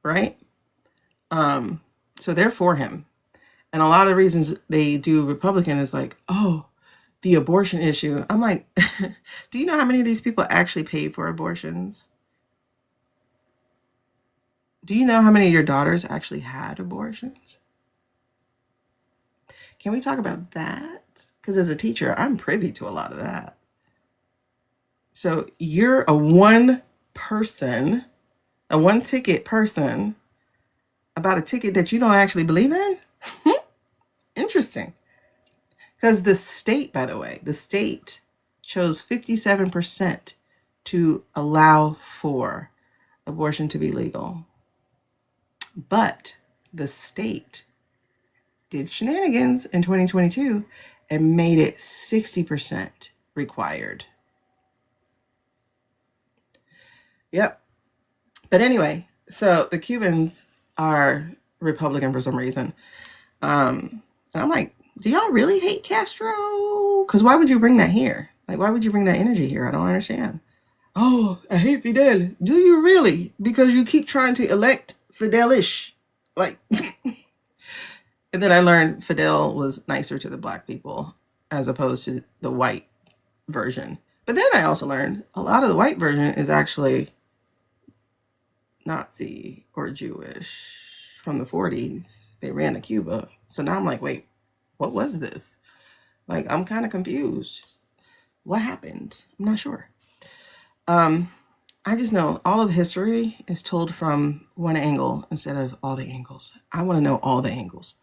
right? So they're for him. And a lot of the reasons they do Republican is like, oh, the abortion issue. I'm like, do you know how many of these people actually paid for abortions? Do you know how many of your daughters actually had abortions? Can we talk about that? Because as a teacher, I'm privy to a lot of that. So you're a one ticket person about a ticket that you don't actually believe in? Interesting. Because the state, by the way, the state chose 57% to allow for abortion to be legal. But the state did shenanigans in 2022 and made it 60% required. Yep. But anyway, so the Cubans are Republican for some reason. And I'm like, do y'all really hate Castro? Because why would you bring that here? Like, why would you bring that energy here? I don't understand. Oh, I hate Fidel. Do you really? Because you keep trying to elect Fidelish. Like, and then I learned Fidel was nicer to the black people as opposed to the white version. But then I also learned a lot of the white version is actually Nazi or Jewish from the 40s. They ran to Cuba. So now I'm like, wait, what was this? Like, I'm kind of confused. What happened? I'm not sure. I just know all of history is told from one angle instead of all the angles. I want to know all the angles.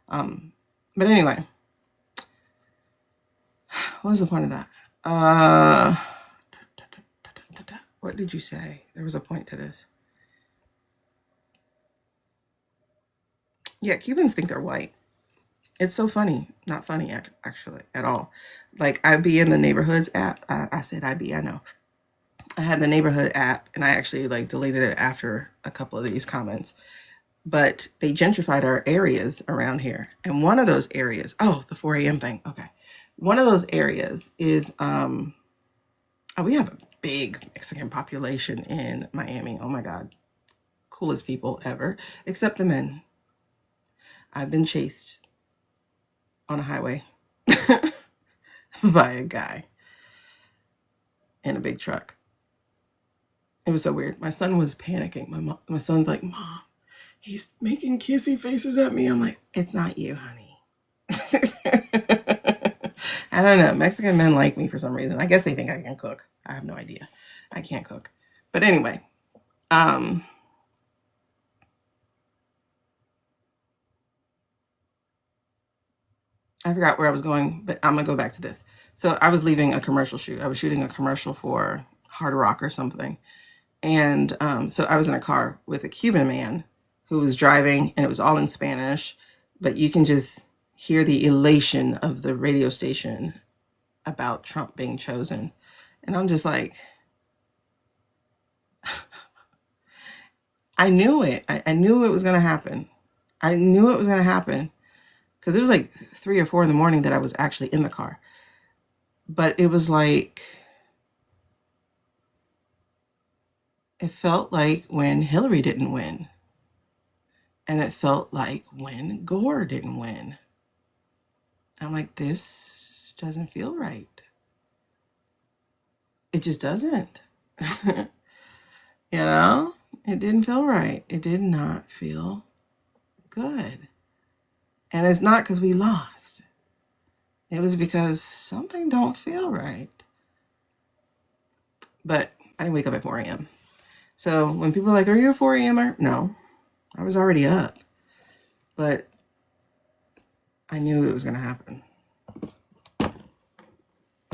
But anyway, what was the point of that? What did you say? There was a point to this. Yeah, Cubans think they're white. It's so funny. Not funny, actually, at all. Like, I'd be in the neighborhoods app. I said I'd be, I know. I had the neighborhood app, and I actually, like, deleted it after a couple of these comments. But they gentrified our areas around here. And one of those areas, oh, the 4 a.m. thing. Okay. One of those areas is, we have a big Mexican population in Miami. Oh my God. Coolest people ever, except the men. I've been chased on a highway by a guy in a big truck. It was so weird. My son was panicking. My son's like, Mom, he's making kissy faces at me. I'm like, it's not you, honey. I don't know. Mexican men like me for some reason. I guess they think I can cook. I have no idea. I can't cook. But anyway, I forgot where I was going, but I'm going to go back to this. So I was leaving a commercial shoot. I was shooting a commercial for Hard Rock or something. And so I was in a car with a Cuban man who was driving, and it was all in Spanish, but you can just hear the elation of the radio station about Trump being chosen. And I'm just like, I knew it. I knew it was going to happen. I knew it was going to happen because it was like 3 or 4 in the morning that I was actually in the car. But it was like, it felt like when Hillary didn't win. And it felt like when Gore didn't win. I'm like, this doesn't feel right. It just doesn't. You know? It didn't feel right. It did not feel good. And it's not because we lost. It was because something don't feel right. But I didn't wake up at 4 a.m. So when people are like, are you a 4 a.m.er? No, I was already up. But I knew it was going to happen.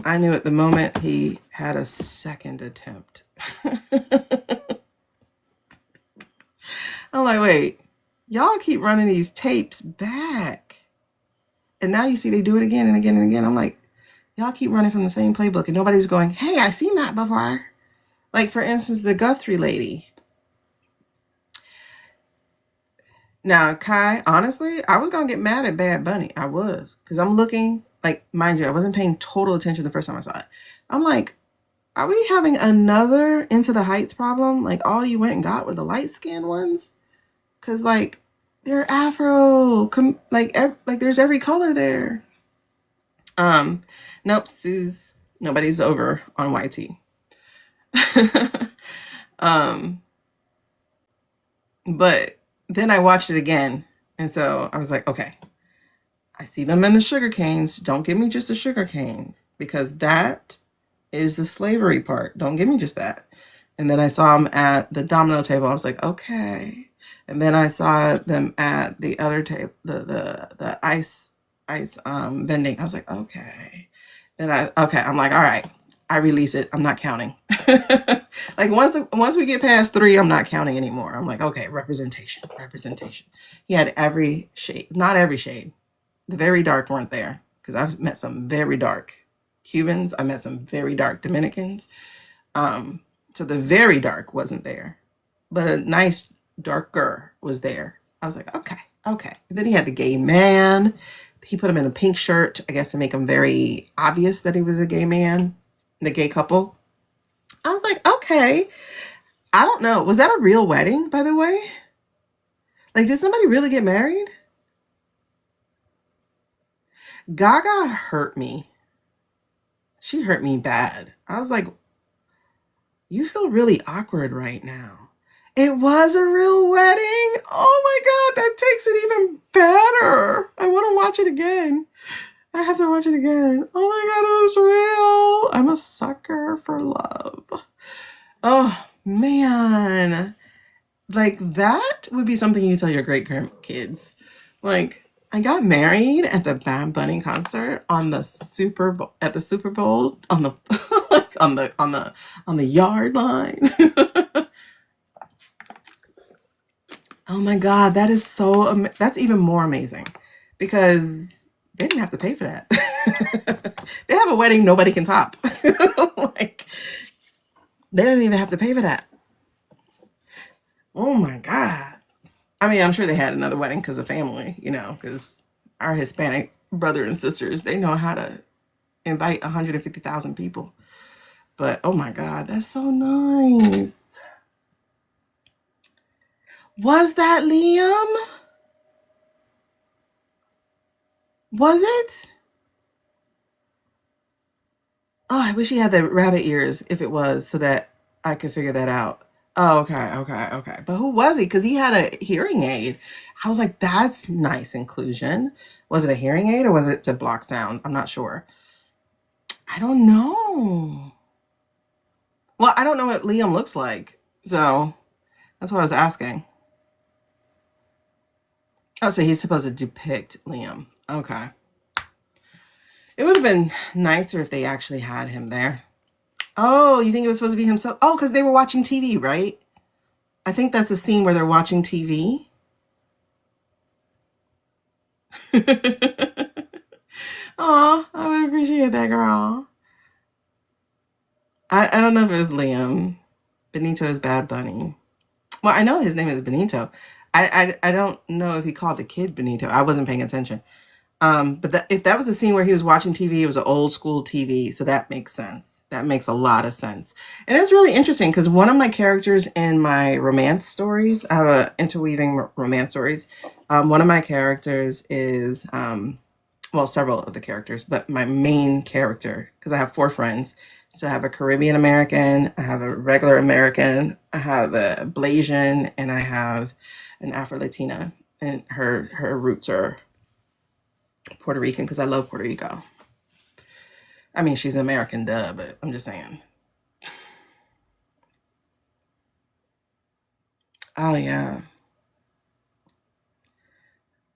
I knew at the moment he had a second attempt. I'm like, wait, y'all keep running these tapes back. And now you see they do it again and again and again. I'm like, y'all keep running from the same playbook and nobody's going, hey, I've seen that before. Like, for instance, the Guthrie lady. Now, Kai, honestly, I was going to get mad at Bad Bunny. I was. Because I'm looking, like, mind you, I wasn't paying total attention the first time I saw it. I'm like, are we having another Into the Heights problem? Like, all you went and got were the light-skinned ones? Because, like, they're Afro. Like, there's every color there. Nope, Sue's, nobody's over on YT. But then I watched it again. And so I was like, okay, I see them in the sugar canes. Don't give me just the sugar canes, because that is the slavery part. Don't give me just that. And then I saw them at the domino table. I was like, okay. And then I saw them at the other table, the ice vending. I was like, okay. Then I'm like, all right, I release it. I'm not counting. Like once we get past 3, I'm not counting anymore. I'm like, okay, representation. He had every shade, not every shade. The very dark weren't there, because I've met some very dark Cubans. I met some very dark Dominicans. So the very dark wasn't there, but a nice darker was there. I was like, okay. And then he had the gay man. He put him in a pink shirt, I guess, to make him very obvious that he was a gay man, the gay couple. I was like, okay. I don't know. Was that a real wedding, by the way? Like, did somebody really get married? Gaga hurt me. She hurt me bad. I was like, you feel really awkward right now. It was a real wedding? Oh my God, that takes it even better. I want to watch it again. I have to watch it again. Oh my God, it was real. I'm a sucker for love. Oh man. Like, that would be something you tell your great grandkids. Like, I got married at the Bad Bunny concert on the Super Bowl, at the Super Bowl, on the on the yard line. Oh my God, that is so that's even more amazing, because they didn't have to pay for that. They have a wedding nobody can top. Like, they didn't even have to pay for that. Oh my God. I mean, I'm sure they had another wedding because of family, because our Hispanic brother and sisters, they know how to invite 150,000 people. But oh my God, that's so nice. Was that Liam? Was it? Oh, I wish he had the rabbit ears if it was, so that I could figure that out. Oh, okay. But who was he? Because he had a hearing aid. I was like, that's nice inclusion. Was it a hearing aid or was it to block sound? I'm not sure. I don't know. Well, I don't know what Liam looks like. So that's what I was asking. Oh, so he's supposed to depict Liam. Okay. It would have been nicer if they actually had him there. Oh, you think it was supposed to be himself? Oh, because they were watching TV, right? I think that's a scene where they're watching TV. Oh, I would appreciate that, girl. I don't know if it was Liam. Benito is Bad Bunny. Well, I know his name is Benito. I don't know if he called the kid Benito. I wasn't paying attention. But if that was a scene where he was watching TV, it was an old school TV, so that makes sense. That makes a lot of sense. And it's really interesting because one of my characters in my romance stories, I have a interweaving romance stories. One of my characters is, well, several of the characters, but my main character, because I have 4 friends. So I have a Caribbean American, I have a regular American, I have a Blasian, and I have an Afro-Latina. And her roots are Puerto Rican, because I love Puerto Rico. I mean, she's American, duh, but I'm just saying. Oh, yeah.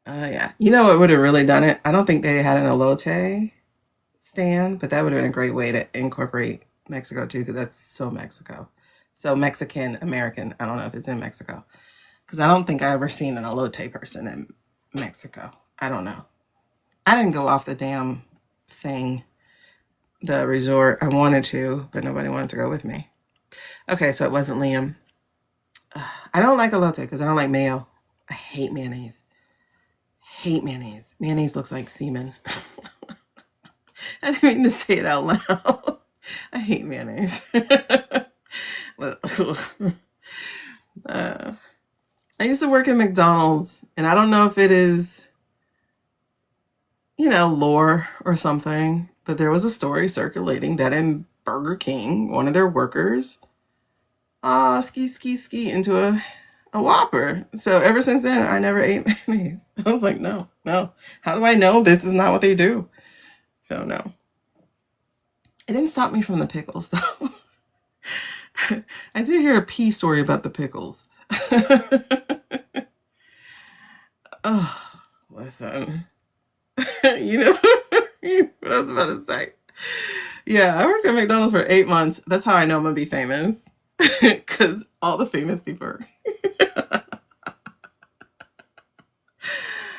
Oh, yeah. You know what would have really done it? I don't think they had an elote stand, but that would have been a great way to incorporate Mexico too, because that's so Mexico. So Mexican American. I don't know if it's in Mexico, because I don't think I ever seen an elote person in Mexico. I don't know. I didn't go off the damn thing, the resort. I wanted to, but nobody wanted to go with me. Okay, so it wasn't Liam. I don't like elote because I don't like mayo. I hate mayonnaise. Hate mayonnaise. Mayonnaise looks like semen. I didn't mean to say it out loud. I hate mayonnaise. I used to work at McDonald's, and I don't know if it is, lore or something, but there was a story circulating that in Burger King, one of their workers ski into a Whopper. So ever since then, I never ate mayonnaise. I was like, no. How do I know this is not what they do? So no. It didn't stop me from the pickles, though. I did hear a pee story about the pickles. Oh, listen. What I was about to say. Yeah, I worked at McDonald's for 8 months. That's how I know I'm going to be famous. Because all the famous people are...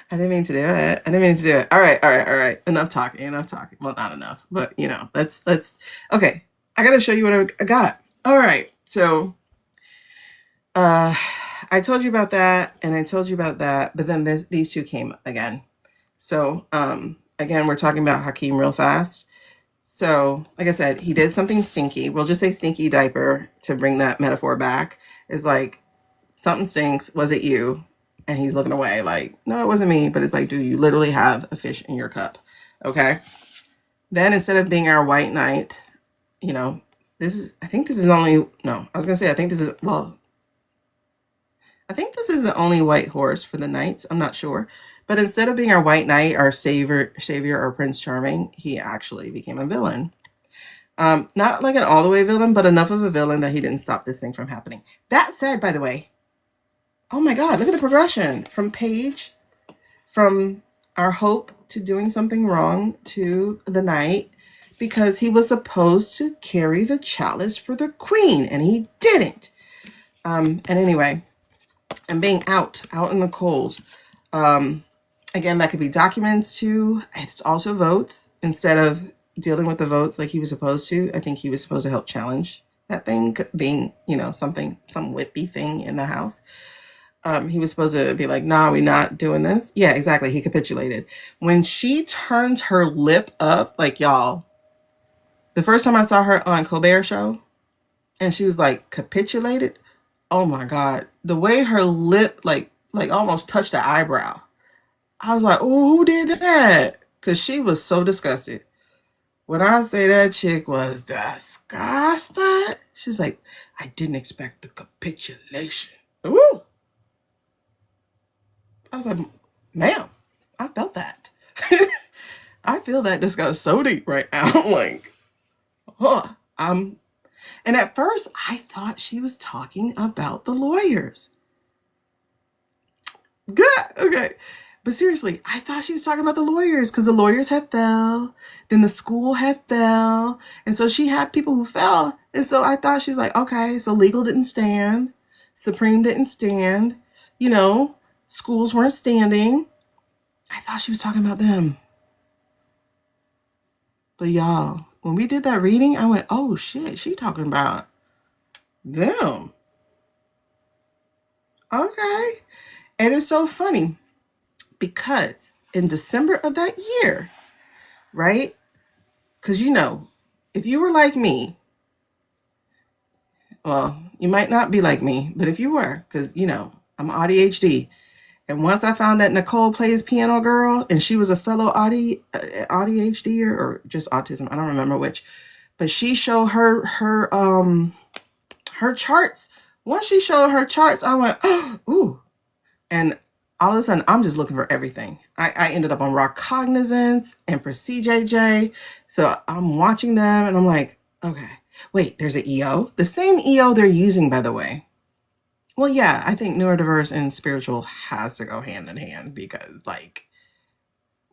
I didn't mean to do it. All right. Enough talking. Well, not enough, but let's. Okay, I gotta show you what I got. All right, so I told you about that, and I told you about that, but then these two came again. So again, we're talking about Hakeem real fast. So like I said, he did something stinky. We'll just say stinky diaper to bring that metaphor back. It's like something stinks. Was it you? And he's looking away like, no, it wasn't me. But it's like, dude, you literally have a fish in your cup. Okay. Then instead of being our white knight, I think this is the only white horse for the knights. I'm not sure. But instead of being our white knight, our savior or Prince Charming, he actually became a villain. Not like an all the way villain, but enough of a villain that he didn't stop this thing from happening. That said, by the way, oh my God, look at the progression from our hope to doing something wrong to the knight, because he was supposed to carry the chalice for the queen and he didn't. And anyway, and being out in the cold. Again, that could be documents too. It's also votes. Instead of dealing with the votes like he was supposed to, I think he was supposed to help challenge that thing being, some whippy thing in the house. He was supposed to be like, nah, we're not doing this. Yeah, exactly. He capitulated. When she turns her lip up, like, y'all, the first time I saw her on Colbert Show and she was like capitulated. Oh my God. The way her lip like almost touched the eyebrow. I was like, oh, who did that? Because she was so disgusted. When I say that chick was disgusted, she's like, I didn't expect the capitulation. Ooh. I was like, ma'am, I felt that. I feel that disgust so deep right now. I'm like, and at first I thought she was talking about the lawyers. Good. Okay. But seriously, I thought she was talking about the lawyers because the lawyers had fell. Then the school had fell. And so she had people who fell. And so I thought she was like, okay, so legal didn't stand. Supreme didn't stand. Schools weren't standing. I thought she was talking about them. But y'all, when we did that reading, I went, oh shit, she talking about them. Okay. And it's so funny because in December of that year, right? Because if you were like me, well, you might not be like me, but if you were, because, I'm ADHD. And once I found that Nicole plays piano girl and she was a fellow ADHD or just autism, I don't remember which, but she showed her charts. Once she showed her charts, I went, oh, ooh. And all of a sudden, I'm just looking for everything. I ended up on Raw Cognizance and for CJJ. So I'm watching them and I'm like, okay, wait, there's an EO. The same EO they're using, by the way. Well, yeah, I think neurodiverse and spiritual has to go hand in hand because,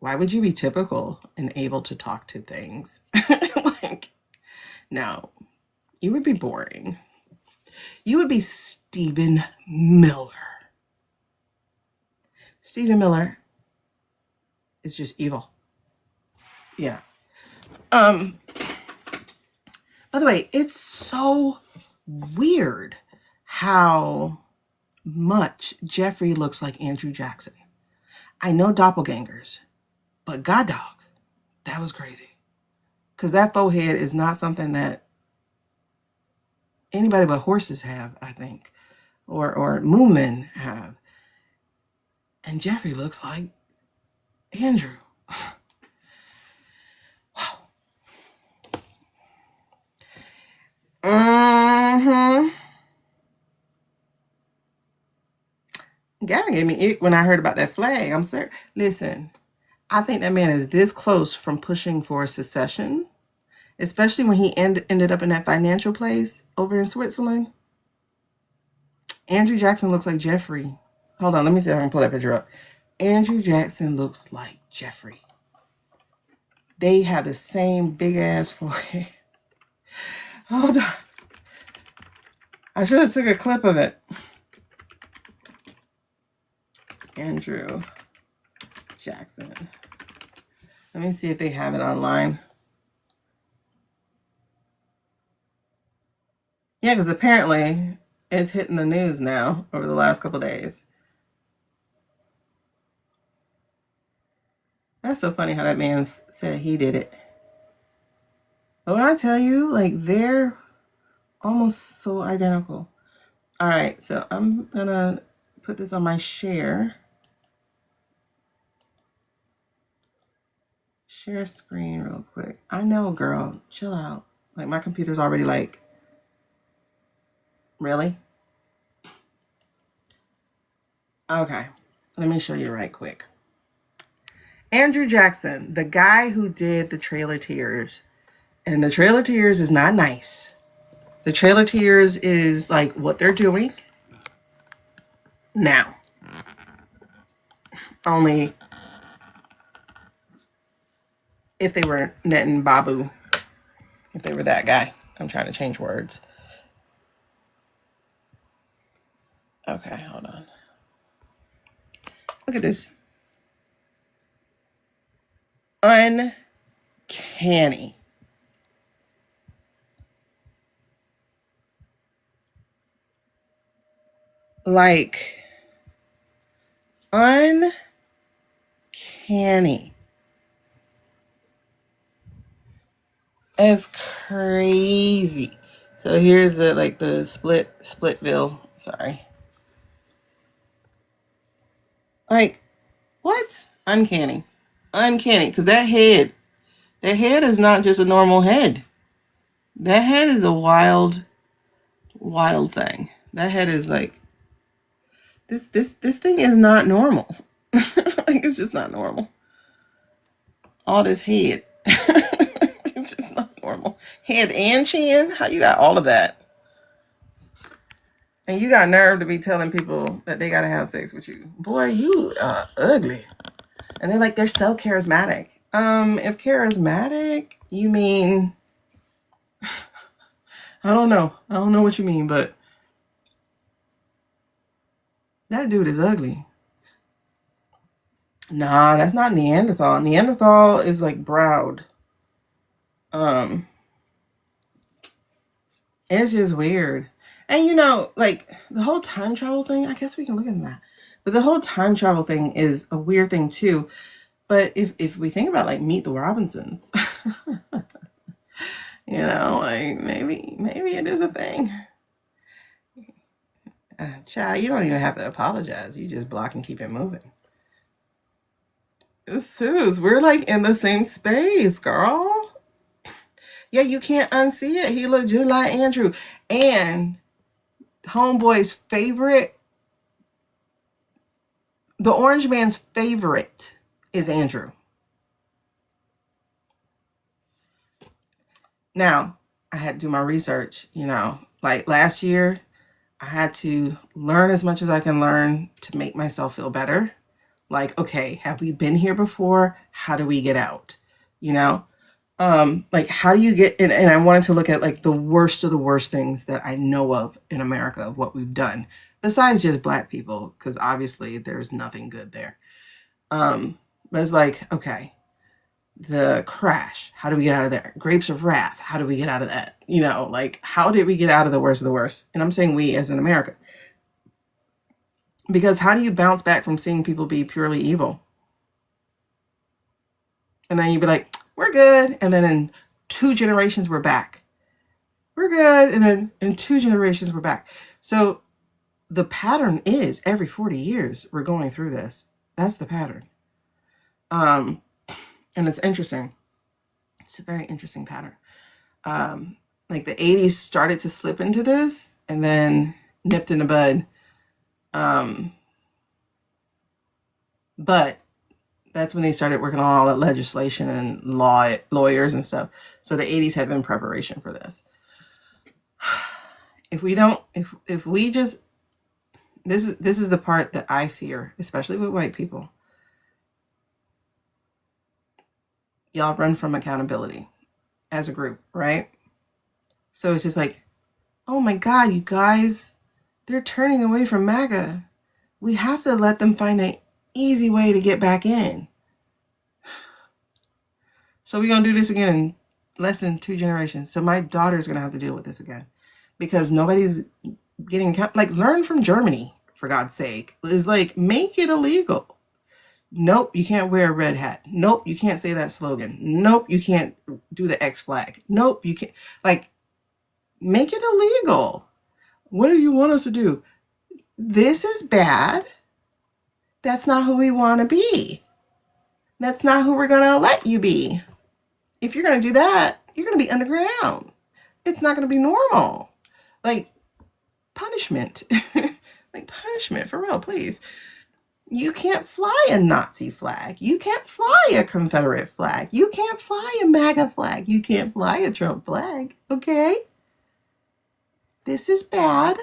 Why would you be typical and able to talk to things? Like, no, you would be boring. You would be Stephen Miller. Stephen Miller is just evil. Yeah. By the way, it's so weird how much Jeffrey looks like Andrew Jackson. I know doppelgangers, but God dog, that was crazy. Because that forehead is not something that anybody but horses have, I think, or moonmen have. And Jeffrey looks like Andrew. Wow. Gavin gave me it when I heard about that flag. I'm sorry. Listen, I think that man is this close from pushing for secession, especially when he ended up in that financial place over in Switzerland. Andrew Jackson looks like Jeffrey. Hold on, let me see if I can pull that picture up. Andrew Jackson looks like Jeffrey. They have the same big ass forehead. Hold on. I should have took a clip of it. Andrew Jackson. Let me see if they have it online. Yeah, because apparently it's hitting the news now over the last couple days. That's so funny how that man said he did it. But when I tell you, like, they're almost so identical. All right, so I'm gonna put this on my share screen real quick. I know, girl, chill out. Like, my computer's already like, really? Okay, let me show you right quick. Andrew Jackson, the guy who did the Trailer Tears. And the Trailer Tears is not nice. The Trailer Tears is like what they're doing now. Only if they were Net and Babu. If they were that guy. I'm trying to change words. Okay, hold on. Look at this. Uncanny. Like, uncanny. It's crazy. So here's the Splitville. Sorry. Like, what? Uncanny. Uncanny. Because that head is not just a normal head. That head is a wild thing. That head is like, this thing is not normal. Like, it's just not normal. All this head. It's just not normal. Head and chin? How you got all of that? And you got nerve to be telling people that they gotta have sex with you. Boy, you are ugly. And they're like, they're so charismatic. If charismatic, you mean, I don't know. I don't know what you mean, but that dude is ugly. Nah, that's not Neanderthal. Neanderthal is like browed. It's just weird. And you know, like the whole time travel thing, I guess we can look at that. But the whole time travel thing is a weird thing too. But if we think about like Meet the Robinsons, you know, like maybe it is a thing. Child, you don't even have to apologize. You just block and keep it moving. Suze, we're like in the same space, girl. Yeah, you can't unsee it. He looked just like Andrew. And homeboy's favorite, the orange man's favorite is Andrew. Now, I had to do my research, you know, like last year, I had to learn as much as I can learn to make myself feel better Like, okay, have we been here before? How do we get out? You know? Like, how do you get in? And I wanted to look at like the worst of the worst things that I know of in America of what we've done, besides just Black people, because obviously there's nothing good there. But it's like, okay, the crash, how do we get out of there? Grapes of wrath, how do we get out of that? You know, like, how did we get out of the worst of the worst? And I'm saying we as in America. Because how do you bounce back from seeing people be purely evil? And then you'd be like, we're good. And then in 2 generations, we're back. We're good. And then in 2 generations, we're back. So the pattern is every 40 years, we're going through this. That's the pattern. And it's interesting. It's a very interesting pattern. Like the 80s started to slip into this and then nipped in the bud. But that's when they started working on all that legislation and lawyers and stuff. So the 80s have been preparation for this. If we just, this is the part that I fear, especially with white people. Y'all run from accountability as a group, right? So it's just like, oh my God, you guys, they're turning away from MAGA. We have to let them find an easy way to get back in. So we're going to do this again in less than 2 generations. So my daughter's going to have to deal with this again because nobody's getting, like, learn from Germany, for God's sake. It's like, make it illegal. Nope, you can't wear a red hat. Nope, you can't say that slogan. Nope, you can't do the X flag. Nope, you can't. Like, make it illegal. What do you want us to do? This is bad. That's not who we want to be. That's not who we're going to let you be. If you're going to do that, you're going to be underground. It's not going to be normal. Like, punishment. Like, punishment, for real, please. You can't fly a Nazi flag. You can't fly a Confederate flag. You can't fly a MAGA flag. You can't fly a Trump flag. Okay? This is bad.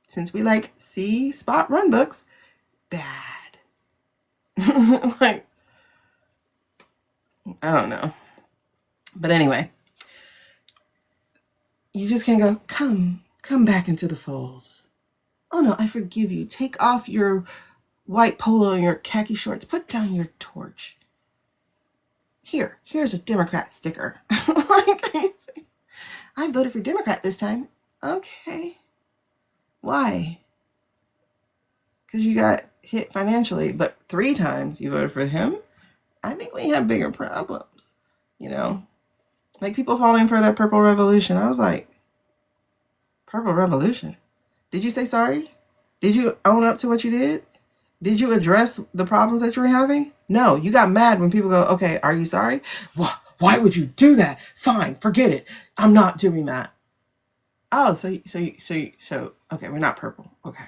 Since we like see spot run books, bad. Like, I don't know. But anyway, you just can't go, come back into the fold. Oh no, I forgive you. Take off your white polo and your khaki shorts. Put down your torch. Here's a Democrat sticker. Like, I voted for Democrat this time. Okay. Why? Because you got hit financially, but 3 times you voted for him. I think we have bigger problems, you know? Like people falling for that purple revolution. I was like, purple revolution? Did you say sorry? Did you own up to what you did? Did you address the problems that you were having? No, you got mad when people go, okay, are you sorry? Why would you do that? Fine, forget it. I'm not doing that. Oh, so okay, we're not purple. Okay.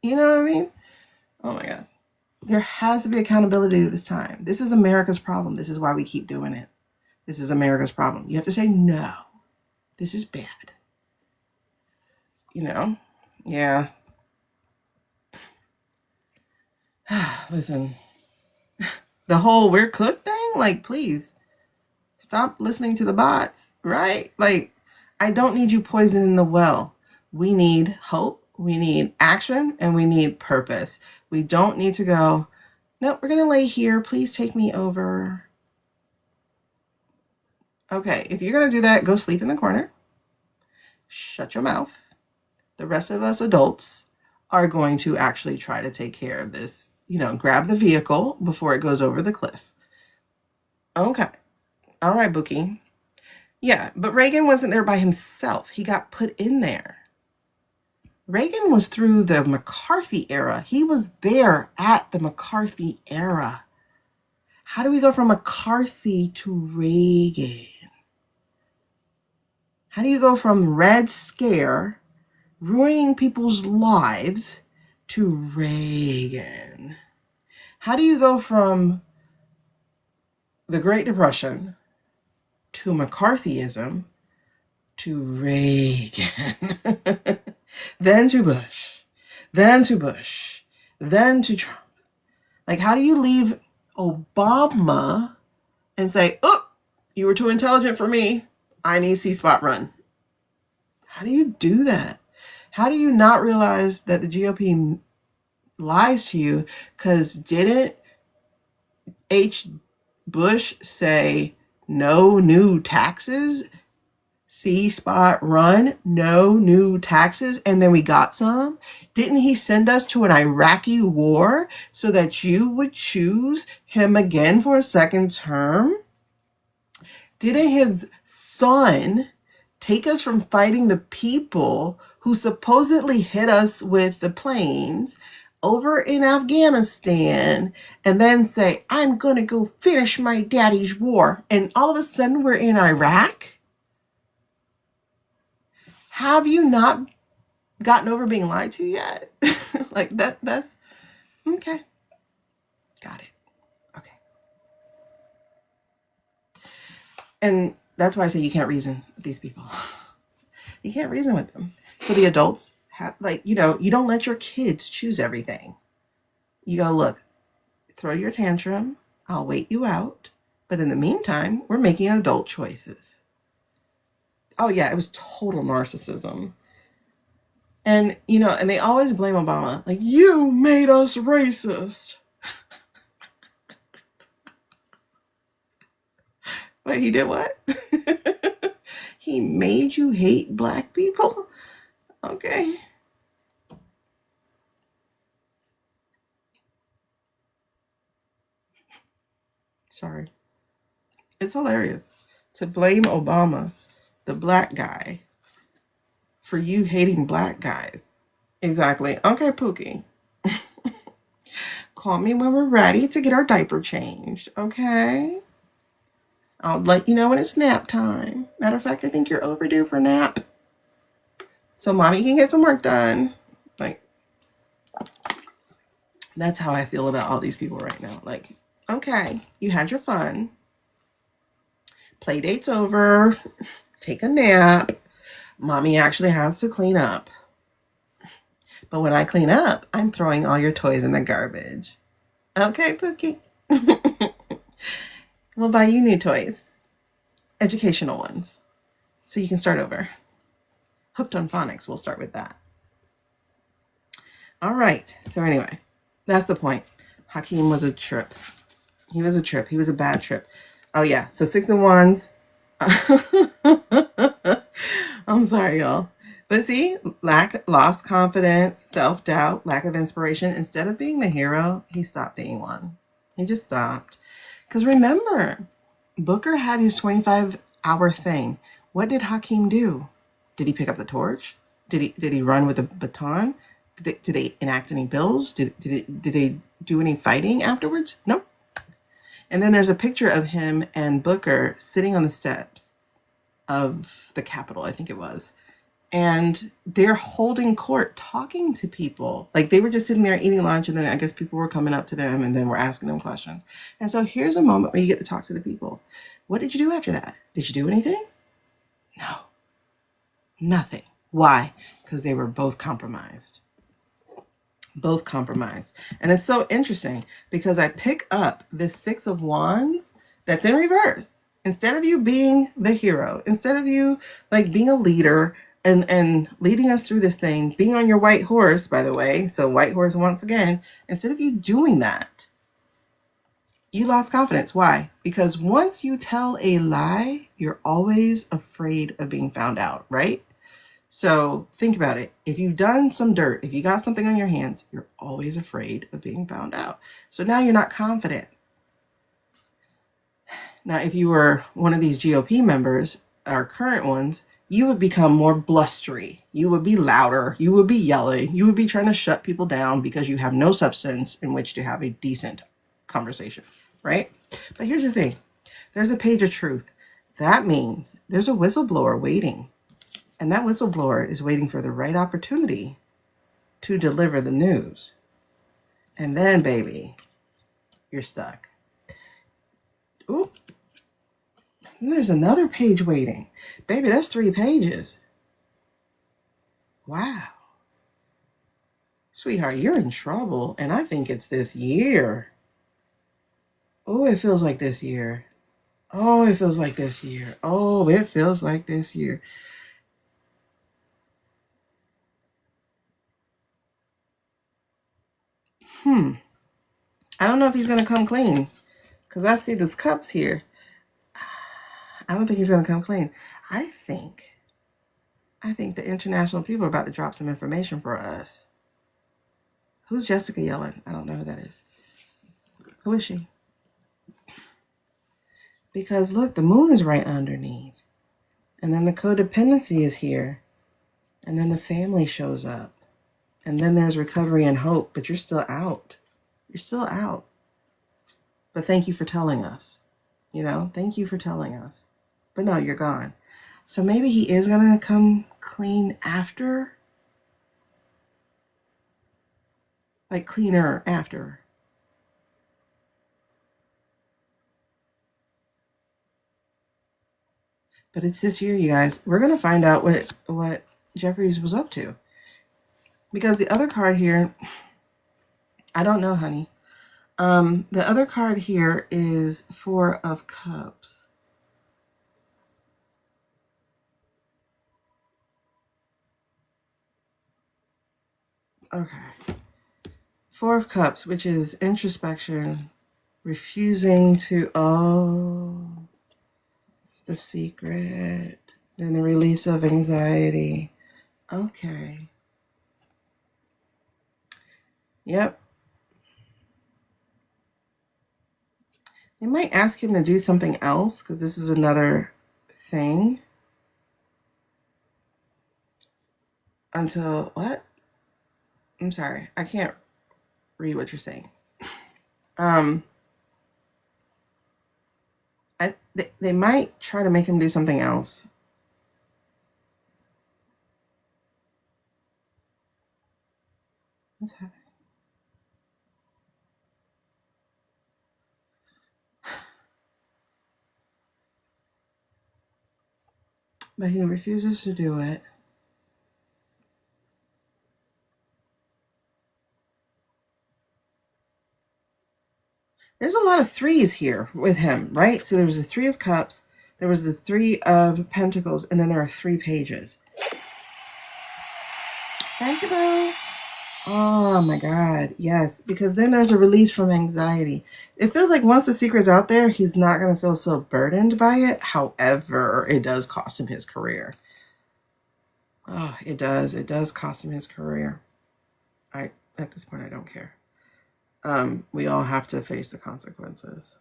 You know what I mean? Oh my God. There has to be accountability this time. This is America's problem. This is why we keep doing it. This is America's problem. You have to say, no, this is bad. You know? Yeah. Listen, the whole we're cooked thing, like, please stop listening to the bots, right? Like, I don't need you poisoning the well. We need hope, we need action, and we need purpose. We don't need to go, nope, we're going to lay here. Please take me over. Okay, if you're going to do that, go sleep in the corner. Shut your mouth. The rest of us adults are going to actually try to take care of this. You know, grab the vehicle before it goes over the cliff. Okay. All right, Bookie. Yeah, but Reagan wasn't there by himself. He got put in there. Reagan was through the McCarthy era. He was there at the McCarthy era. How do we go from McCarthy to Reagan? How do you go from Red Scare, ruining people's lives, to Reagan? How do you go from the Great Depression to McCarthyism to Reagan? Then to Bush, then to Bush, then to Trump. Like, how do you leave Obama and say, oh, you were too intelligent for me. I need C-spot run. How do you do that? How do you not realize that the GOP lies to you? Because didn't H. Bush say no new taxes? C-spot run, no new taxes, and then we got some? Didn't he send us to an Iraqi war so that you would choose him again for a second term? Didn't his son take us from fighting the people who supposedly hit us with the planes over in Afghanistan and then say, I'm going to go finish my daddy's war, and all of a sudden we're in Iraq? Have you not gotten over being lied to yet? Like that's okay. Got it. Okay. And that's why I say you can't reason with these people. You can't reason with them. So the adults have, like, you don't let your kids choose everything. You go, look, throw your tantrum. I'll wait you out. But in the meantime, we're making adult choices. Oh yeah, it was total narcissism. And, and they always blame Obama. Like, you made us racist. Wait, he did what? He made you hate black people? Okay. Sorry. It's hilarious to blame Obama, the black guy, for you hating black guys. Exactly. Okay, Pookie. Call me when we're ready to get our diaper changed, okay? I'll let you know when it's nap time. Matter of fact, I think you're overdue for nap. So mommy can get some work done. Like, that's how I feel about all these people right now. Like, okay, you had your fun. Play date's over. Take a nap. Mommy actually has to clean up. But when I clean up, I'm throwing all your toys in the garbage. Okay, Pookie. We'll buy you new toys. Educational ones. So you can start over. Hooked on phonics. We'll start with that. All right. So anyway, that's the point. Hakeem was a trip. He was a trip. He was a bad trip. Oh, yeah. So 6 and 1s. I'm sorry, y'all. But see, lost confidence, self-doubt, lack of inspiration. Instead of being the hero, he stopped being one. He just stopped. Because remember, Booker had his 25-hour thing. What did Hakeem do? Did he pick up the torch? Did he run with a baton? Did they enact any bills? Did they do any fighting afterwards? Nope. And then there's a picture of him and Booker sitting on the steps of the Capitol, I think it was. And they're holding court, talking to people. Like, they were just sitting there eating lunch, and then I guess people were coming up to them and then were asking them questions. And so here's a moment where you get to talk to the people. What did you do after that? Did you do anything? No. Nothing. Why? Because they were both compromised. Both compromised. And it's so interesting because I pick up this 6 of Wands that's in reverse. Instead of you being the hero, instead of you like being a leader and leading us through this thing, being on your white horse, by the way, so white horse once again, instead of you doing that, you lost confidence. Why? Because once you tell a lie, you're always afraid of being found out, right? So think about it. If you've done some dirt, if you got something on your hands, you're always afraid of being found out. So now you're not confident. Now, if you were one of these GOP members, our current ones, you would become more blustery. You would be louder. You would be yelling. You would be trying to shut people down because you have no substance in which to have a decent conversation, right? But here's the thing. There's a page of truth. That means there's a whistleblower waiting. And that whistleblower is waiting for the right opportunity to deliver the news. And then, baby, you're stuck. Ooh. And there's another page waiting. Baby, that's 3 pages. Wow. Sweetheart, you're in trouble. And I think it's this year. Oh, it feels like this year. Oh, it feels like this year. Oh, it feels like this year. I don't know if he's going to come clean. Because I see these cups here. I don't think he's going to come clean. I think the international people are about to drop some information for us. Who's Jessica yelling? I don't know who that is. Who is she? Because look, the moon is right underneath. And then the codependency is here. And then the family shows up. And then there's recovery and hope, but you're still out. You're still out. But thank you for telling us. You know, thank you for telling us. But no, you're gone. So maybe he is going to come clean after. Like cleaner after. But it's this year, you guys. We're going to find out what Jeffries was up to. Because the other card here, I don't know, honey. The other card here is Four of Cups. Okay. Four of Cups, which is introspection, refusing to, the secret, then the release of anxiety. Okay. Yep. They might ask him to do something else because this is another thing. Until what? I'm sorry. I can't read what you're saying. They might try to make him do something else. What's happening? But he refuses to do it. There's a lot of threes here with him, right? So there was the Three of Cups, there was the Three of Pentacles, and then there are 3 pages. Thank you, boo. Oh my God, yes. Because then there's a release from anxiety. It feels like once the secret's out there, he's not going to feel so burdened by it. However, it does cost him his career. Oh, it does. It does cost him his career. At this point, I don't care. We all have to face the consequences.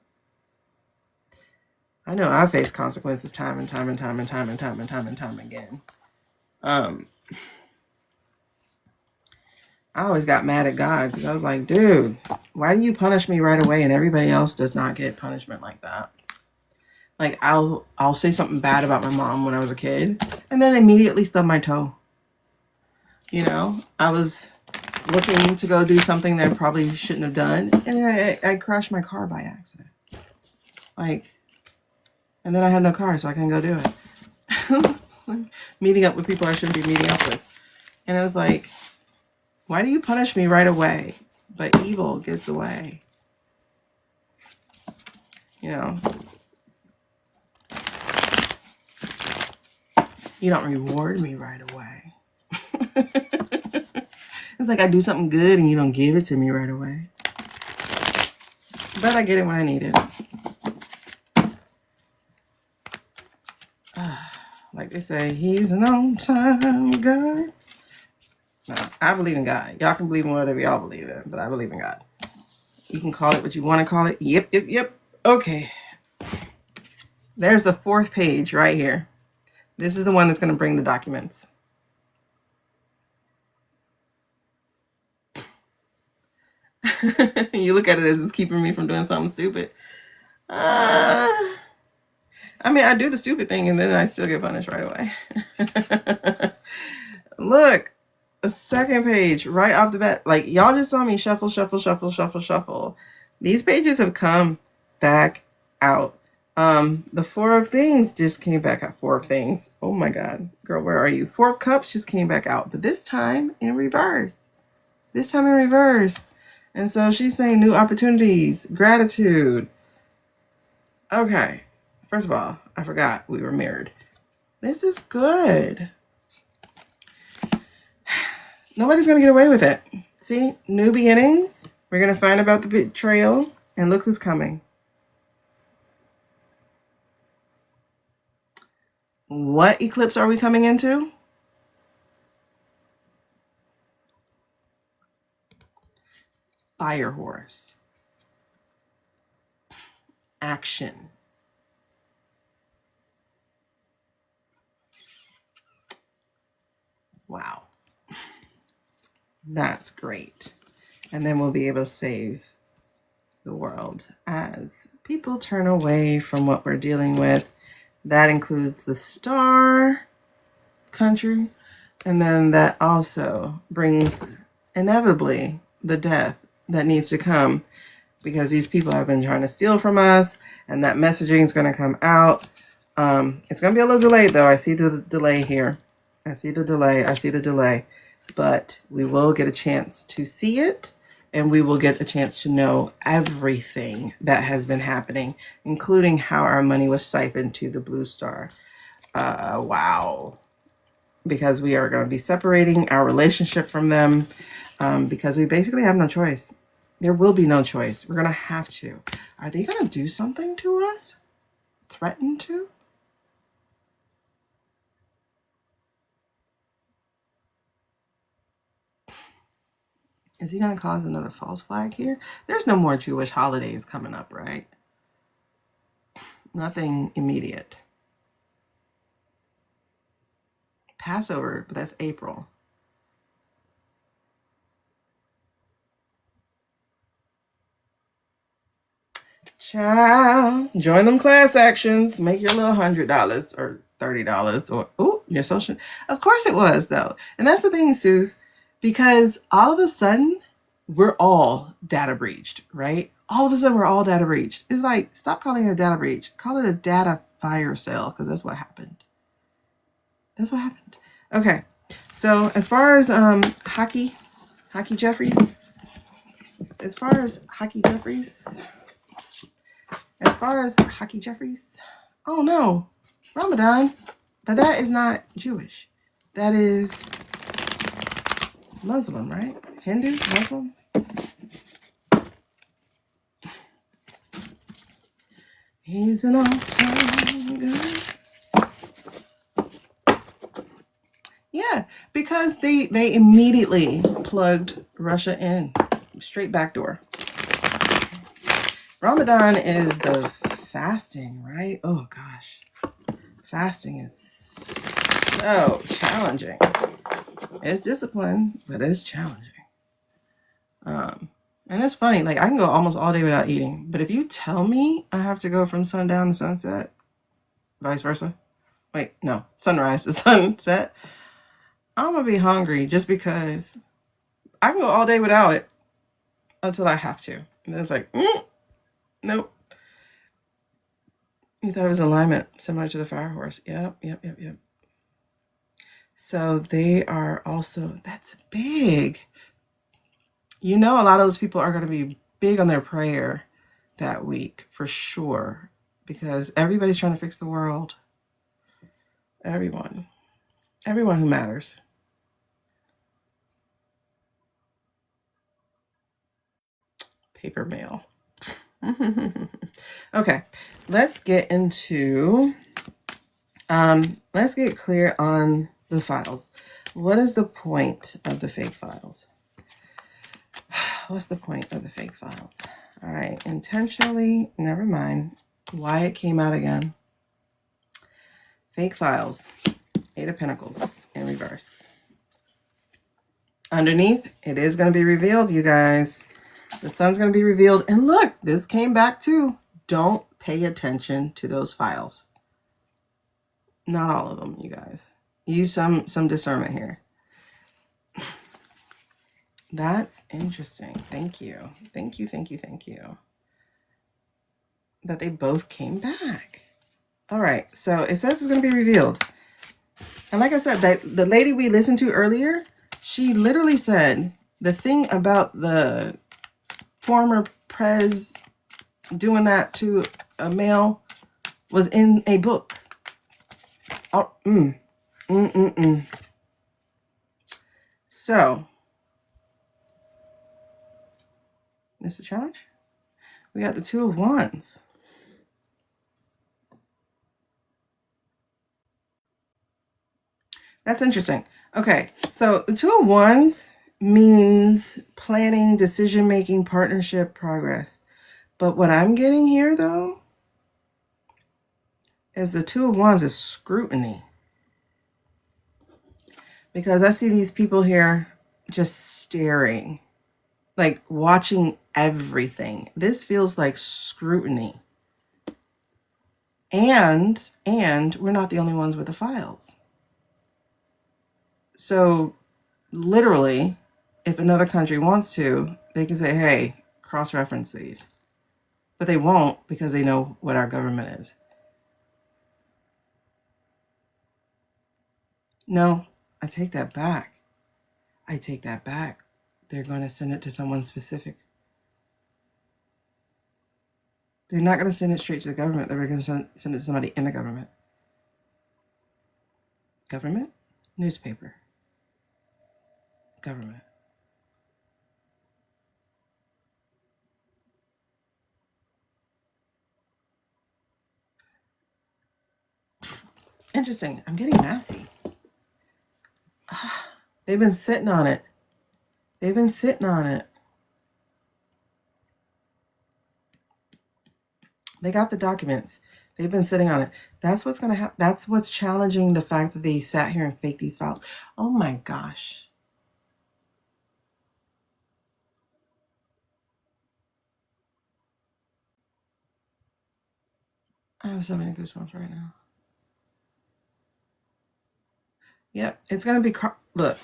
I know I face consequences time and time again. I always got mad at God because I was like, dude, why do you punish me right away and everybody else does not get punishment like that? Like I'll say something bad about my mom when I was a kid and then immediately stub my toe. You know, I was looking to go do something that I probably shouldn't have done, and I crashed my car by accident. Like, and then I had no car, so I couldn't go do it. Meeting up with people I shouldn't be meeting up with. And I was like, why do you punish me right away? But evil gets away. You know. You don't reward me right away. It's like I do something good and you don't give it to me right away. But I get it when I need it. Like they say, he's an on-time God. No, I believe in God. Y'all can believe in whatever y'all believe in, but I believe in God. You can call it what you want to call it. Yep. Okay. There's the 4th page right here. This is the one that's going to bring the documents. You look at it as it's keeping me from doing something stupid. I mean, I do the stupid thing and then I still get punished right away. Look, the 2nd page right off the bat. Like, y'all just saw me shuffle. These pages have come back out. The 4 of Things just came back out. 4 of Things. Oh my God. Girl, where are you? 4 of Cups just came back out. But this time in reverse. This time in reverse. And so she's saying new opportunities, gratitude. Okay. First of all, I forgot we were mirrored. This is good. Nobody's going to get away with it. See, new beginnings. We're going to find about the betrayal. And look who's coming. What eclipse are we coming into? Fire horse. Action. Wow. That's great. And then we'll be able to save the world as people turn away from what we're dealing with. That includes the star country. And then that also brings inevitably the death that needs to come because these people have been trying to steal from us, and that messaging is going to come out. It's going to be a little delayed though. I see the delay here. I see the delay, but we will get a chance to see it, and we will get a chance to know everything that has been happening, including how our money was siphoned to the Blue Star. Wow. Because we are going to be separating our relationship from them, because we basically have no choice. There will be no choice. We're going to have to. Are they going to do something to us? Threaten to? Is he going to cause another false flag here? There's no more Jewish holidays coming up, right? Nothing immediate. Passover, but that's April. Child, join them class actions. Make your little $100 or $30 or your social. Of course it was though, and that's the thing, Suze, because all of a sudden we're all data breached, right? All of a sudden we're all data breached. It's like, stop calling it a data breach. Call it a data fire sale, because that's what happened. That's what happened. Okay, so as far as Hockey Jeffries, oh no, Ramadan, but that is not Jewish. That is Muslim, right? Hindu, Muslim. He's an all-time good. Yeah, because they immediately plugged Russia in, straight back door. Ramadan is the fasting, right? Oh gosh, fasting is so challenging. It's discipline, but it's challenging. And it's funny, like I can go almost all day without eating, but if you tell me I have to go from sundown to sunset, vice versa. Wait, no, sunrise to sunset, I'm gonna be hungry just because I can go all day without it until I have to. And then it's like, nope. You thought it was alignment, similar to the fire horse. Yep. So they are also, that's big. You know, a lot of those people are going to be big on their prayer that week for sure, because everybody's trying to fix the world. Everyone who matters. Paper mail. Okay, let's get into, let's get clear on the files. What is the point of the fake files? What's the point of the fake files? All right, intentionally, never mind why it came out again. Fake files, 8 of Pentacles in reverse. Underneath, it is going to be revealed, you guys. The sun's going to be revealed. And look, this came back too. Don't pay attention to those files. Not all of them, you guys. Use some discernment here. That's interesting. Thank you. That they both came back. All right. So it says it's going to be revealed. And like I said, that the lady we listened to earlier, she literally said the thing about the former prez doing that to a male was in a book. Oh, So, this is the challenge. We got the Two of Wands. That's interesting. Okay, so the Two of Wands means planning, decision-making, partnership, progress. But what I'm getting here, though, is the Two of Wands is scrutiny. Because I see these people here just staring, like watching everything. This feels like scrutiny. And we're not the only ones with the files. So literally, if another country wants to, they can say, hey, cross-reference these. But they won't because they know what our government is. No, I take that back. I take that back. They're going to send it to someone specific. They're not going to send it straight to the government. They're going to send it to somebody in the government. Government? Newspaper. Government. Interesting. I'm getting Massey. They've been sitting on it. They've been sitting on it. They got the documents. They've been sitting on it. That's what's going to happen. That's what's challenging the fact that they sat here and faked these files. Oh my gosh. I have so many goosebumps right now. Yep, it's going to be, look,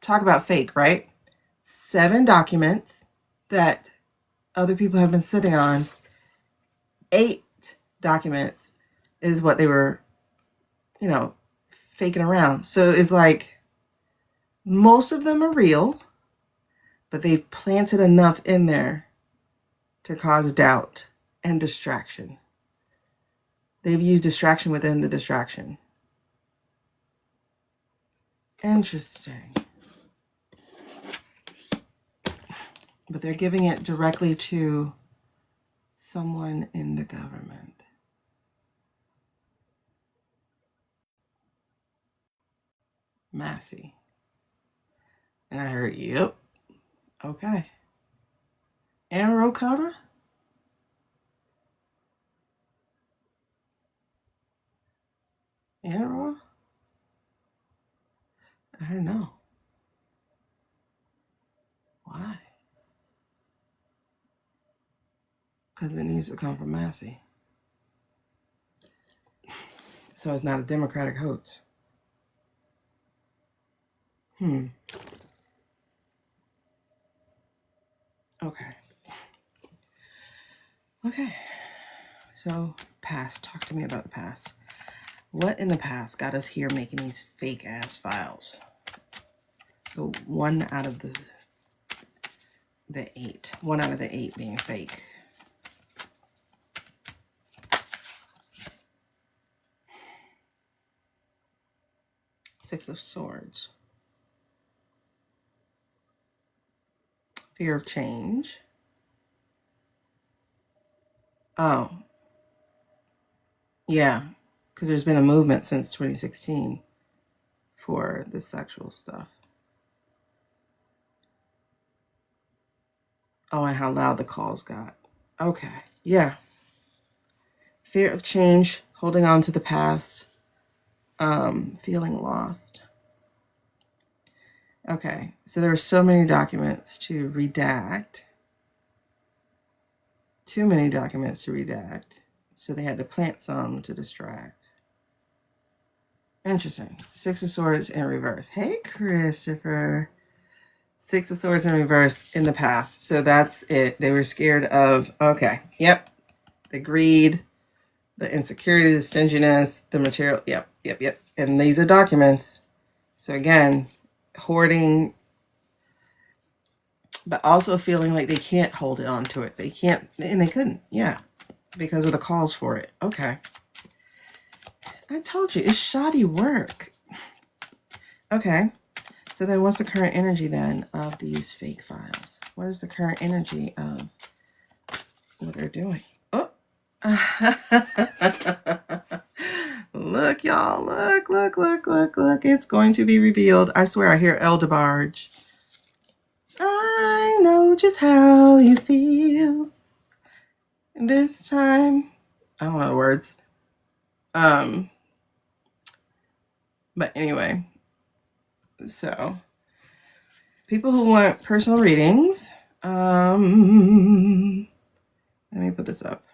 talk about fake, right? 7 documents that other people have been sitting on. 8 documents is what they were, faking around. So it's like most of them are real, but they've planted enough in there to cause doubt and distraction. They've used distraction within the distraction. Interesting. But they're giving it directly to someone in the government. Massey. And I heard, yep. Okay. And Rokota? And Ro? I don't know. Why? Because it needs to come from Massey. So it's not a Democratic hoax. Okay. Okay. So, past. Talk to me about the past. What in the past got us here making these fake ass files? The 1 out of the 8. 1 out of the 8 being fake. Six of Swords. Fear of change. Oh. Yeah. Because there's been a movement since 2016 for the sexual stuff. Oh, and how loud the calls got. Okay. Yeah. Fear of change, holding on to the past, feeling lost. Okay. So there are so many documents to redact. Too many documents to redact. So they had to plant some to distract. Interesting. 6 of Swords in reverse. Hey, Christopher. 6 of Swords in reverse in the past. So that's it. They were scared of, okay, yep. The greed, the insecurity, the stinginess, the material. Yep. And these are documents. So again, hoarding, but also feeling like they can't hold on to it. They can't, and they couldn't, yeah, because of the calls for it. Okay. I told you, it's shoddy work. Okay. So then what's the current energy then of these fake files? What is the current energy of what they're doing? Oh. Look, y'all. Look. It's going to be revealed. I swear I hear Eldebarge. I know just how you feel. This time, I don't know the words. But anyway, so people who want personal readings, let me put this up.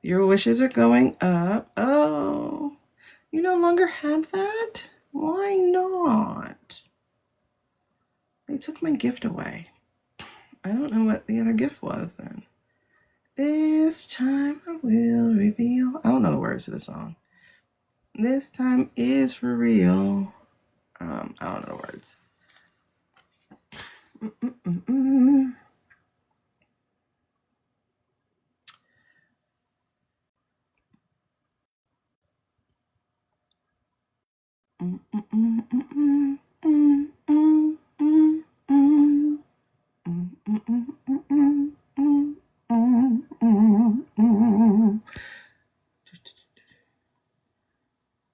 Your wishes are going up. Oh, you no longer have that? Why not? They took my gift away. I don't know what the other gift was then. This time I will reveal. I don't know the words to the song. This time is for real. I don't know the words.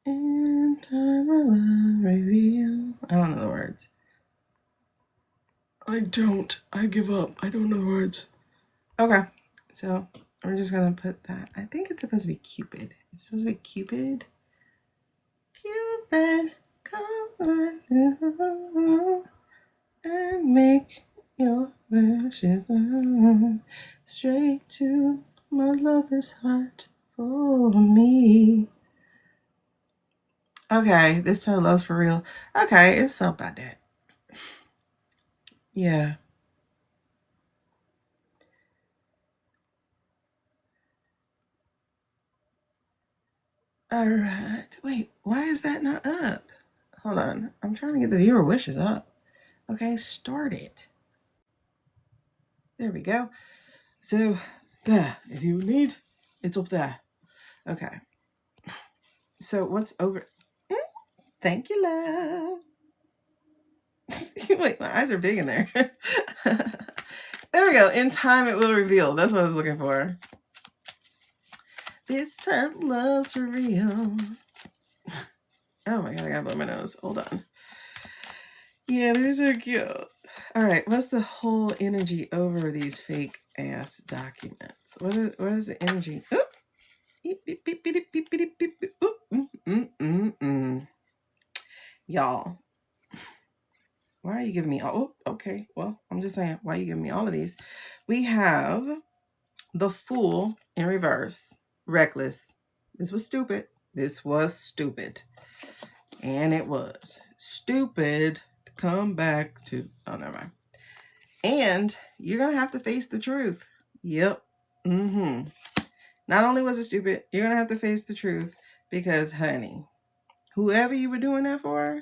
In time I will reveal. I don't know the words. I give up. I don't know the words. Okay, so we're just gonna put that. I think it's supposed to be Cupid. It's supposed to be Cupid. Cupid, come and make your wishes straight to my lover's heart for me. Okay, this time love's for real. Okay, it's so about that. Yeah. All right. Wait, why is that not up? Hold on. I'm trying to get the viewer wishes up. Okay, start it. There we go. So, there. If you need, it's up there. Okay. So, what's over? Thank you, love. Wait, my eyes are big in there. There we go. In time, it will reveal. That's what I was looking for. This time, love's for real. Oh my god, I gotta blow my nose. Hold on. Yeah, they're so cute. All right, what's the whole energy over these fake ass documents? What is the energy? Oop. Y'all, why are you giving me all? Oh, okay, well, I'm just saying, why are you giving me all of these? We have the Fool in reverse, reckless. This was stupid. And it was stupid to come back to, oh, never mind. And you're going to have to face the truth. Yep. Not only was it stupid, you're going to have to face the truth because, honey, whoever you were doing that for,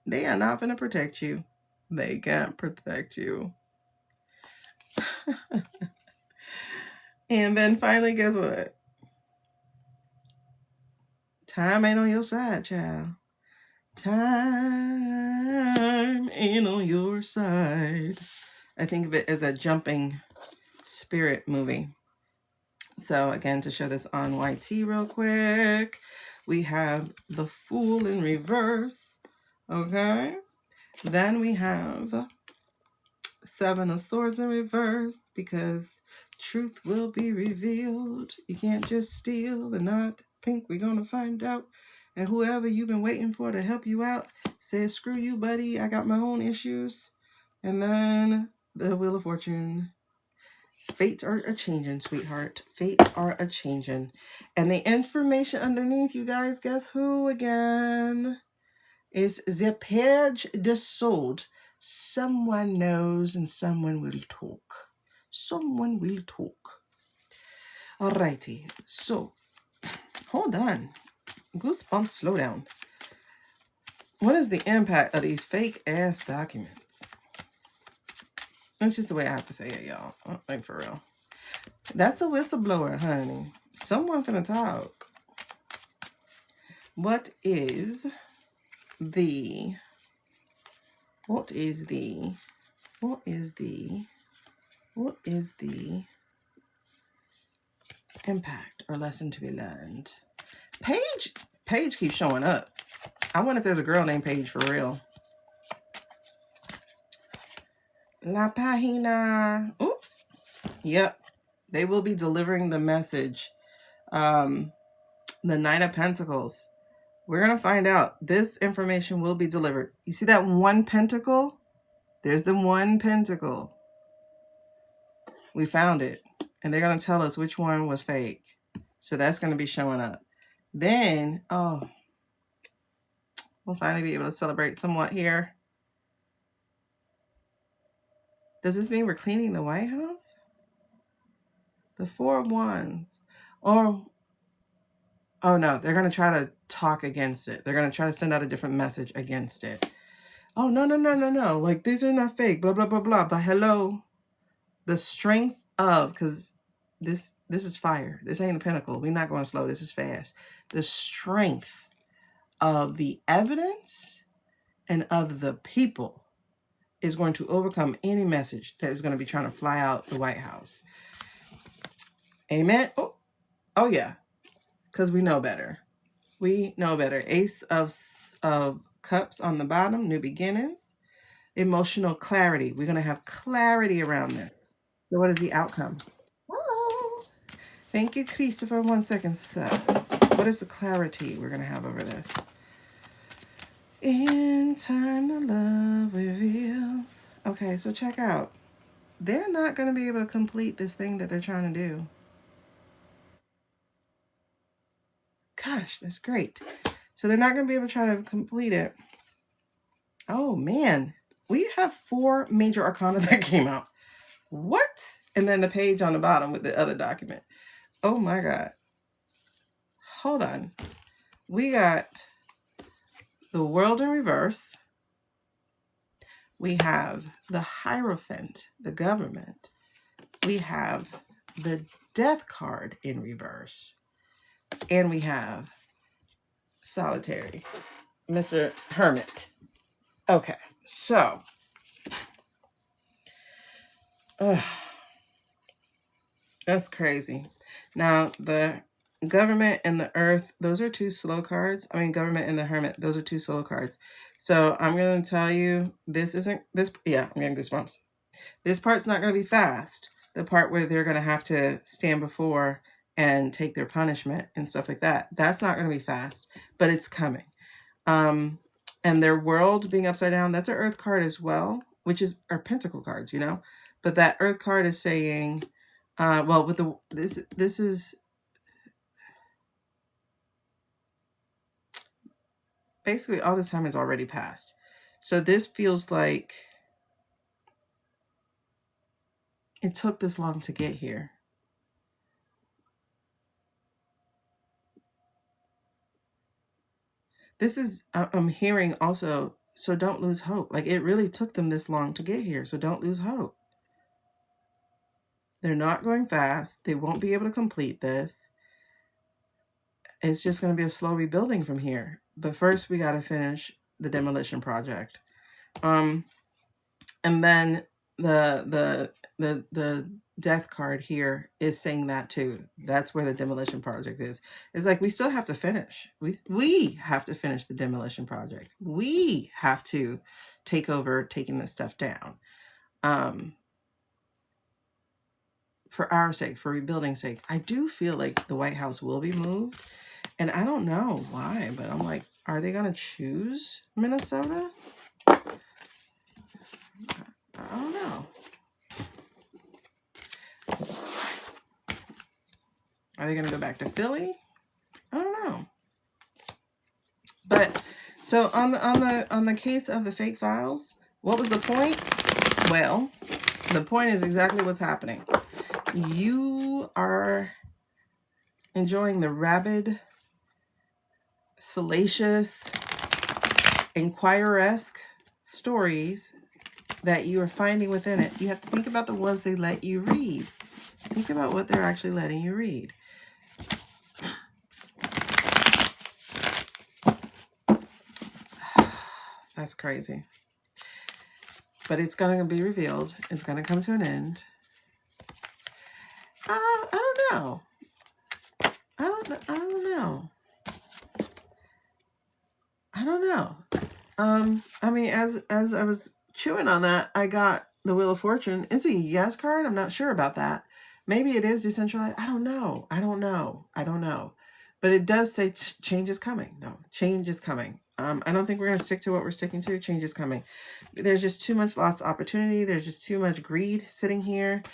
they are not going to protect you. They can't protect you. And then finally, guess what? Time ain't on your side, child. Time ain't on your side. I think of it as a jumping spirit movie. So again, to show this on YT real quick, we have the Fool in reverse. Okay. Then we have Seven of Swords in reverse because truth will be revealed. You can't just steal and not think we're going to find out. And whoever you've been waiting for to help you out says, screw you, buddy. I got my own issues. And then the Wheel of Fortune. Fates are a-changing, sweetheart. Fates are a-changing. And the information underneath, you guys, guess who again? Is the Page de Sword. Someone knows and someone will talk. Someone will talk. Alrighty. So, hold on. Goosebumps, slow down. What is the impact of these fake ass documents? That's just the way I have to say it, y'all. Like, for real. That's a whistleblower, honey. Someone finna talk. What is the impact or lesson to be learned? Paige keeps showing up. I wonder if there's a girl named Paige for real. La página. Ooh. Yep. They will be delivering the message. The Knight of Pentacles. We're going to find out. This information will be delivered. You see that one pentacle? There's the one pentacle. We found it. And they're going to tell us which one was fake. So that's going to be showing up. Then, oh, we'll finally be able to celebrate somewhat here. Does this mean we're cleaning the White House? The Four of Wands. Or, oh no, they're going to try to talk against it. They're going to try to send out a different message against it. Oh, no. Like, these are not fake, blah, blah, blah, blah. But hello, the strength of, because this is fire. This ain't a pinnacle. We're not going slow. This is fast. The strength of the evidence and of the people is going to overcome any message that is going to be trying to fly out the White House. Amen. Oh yeah. Because we know better. We know better. Ace of Cups on the bottom, new beginnings. Emotional clarity. We're going to have clarity around this. So what is the outcome? Oh, thank you, Christopher. 1 second, sir. What is the clarity we're going to have over this? In time, the love reveals. Okay, so check out. They're not going to be able to complete this thing that they're trying to do. Gosh, that's great. So they're not going to be able to try to complete it. Oh, man. We have 4 major arcana that came out. What? And then the page on the bottom with the other document. Oh, my God. Hold on. We got the World in reverse. We have the Hierophant, the government. We have the Death card in reverse. And we have Solitary, Mr. Hermit. Okay, so that's crazy. Now, the Government and the Earth, those are 2 slow cards. I mean, Government and the Hermit, those are 2 slow cards. So I'm going to tell you, I'm getting goosebumps. This part's not going to be fast. The part where they're going to have to stand before and take their punishment and stuff like that. That's not going to be fast, but it's coming. And their world being upside down, that's an Earth card as well, which is our Pentacle cards, you know. But that Earth card is saying, well, with the this is basically all this time has already passed. So this feels like it took this long to get here. This is, I'm hearing also, so don't lose hope. Like, it really took them this long to get here, so don't lose hope. They're not going fast. They won't be able to complete this. It's just going to be a slow rebuilding from here. But first, we got to finish the demolition project. And then the Death card here is saying that too. That's where the demolition project is. It's like we still have to finish. We have to finish the demolition project. We have to take over taking this stuff down. For our sake, for rebuilding sake. I do feel like the White House will be moved. And I don't know why, but I'm like, are they going to choose Minnesota? I don't know. Are they going to go back to Philly? I don't know. But so on the case of the fake files, what was the point? Well, the point is exactly what's happening. You are enjoying the rabid, salacious, Inquirer-esque stories that you are finding within it. You have to think about the ones they let you read. Think about what they're actually letting you read. That's crazy. But it's going to be revealed. It's going to come to an end. I don't know. I don't know. I mean, as I was chewing on that, I got the Wheel of Fortune. It's a yes card. I'm not sure about that. Maybe it is decentralized. I don't know. But it does say change is coming. No, change is coming. I don't think we're going to stick to what we're sticking to. Change is coming. There's just too much lost opportunity. There's just too much greed sitting here.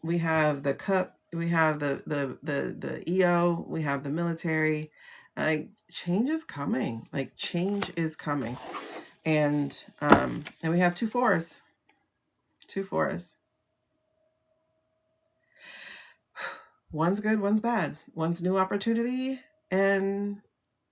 We have the cup. We have the EO. We have the military. Change is coming. Like change is coming. And we have 2 forests. 2 forests. One's good, one's bad. One's new opportunity and,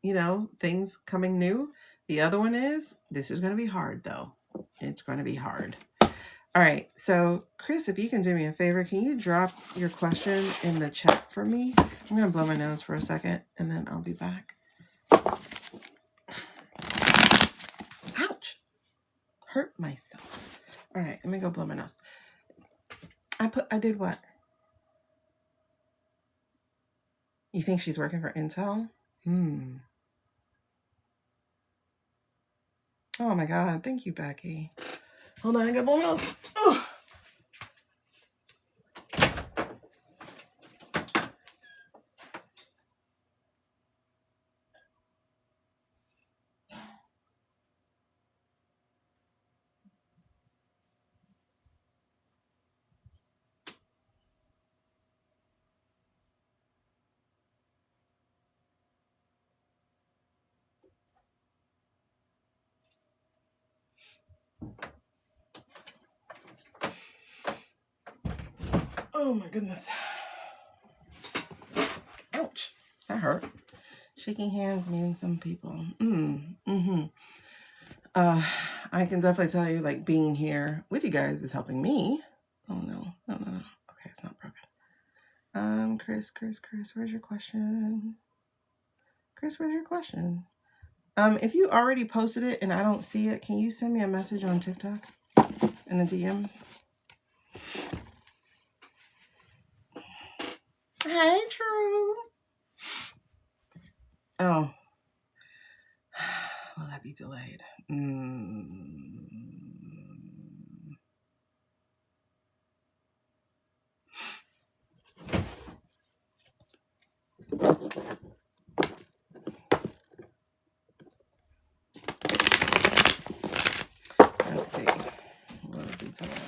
you know, things coming new. The other one is, this is going to be hard, though. It's going to be hard. All right. So, Chris, if you can do me a favor, can you drop your question in the chat for me? I'm going to blow my nose for a second, and then I'll be back. Ouch. Hurt myself. All right. Let me go blow my nose. I did what? You think she's working for Intel? Oh my God. Thank you, Becky. Hold on, I got blow my nose. Oh. Oh my goodness. Ouch. That hurt. Shaking hands, meeting some people. I can definitely tell you, like, being here with you guys is helping me. Oh no. Okay, it's not broken. Chris, where's your question? Chris, where's your question? If you already posted it and I don't see it, can you send me a message on TikTok in a DM? Hey, True. Oh. Will that be delayed? Let's see. Will it be delayed?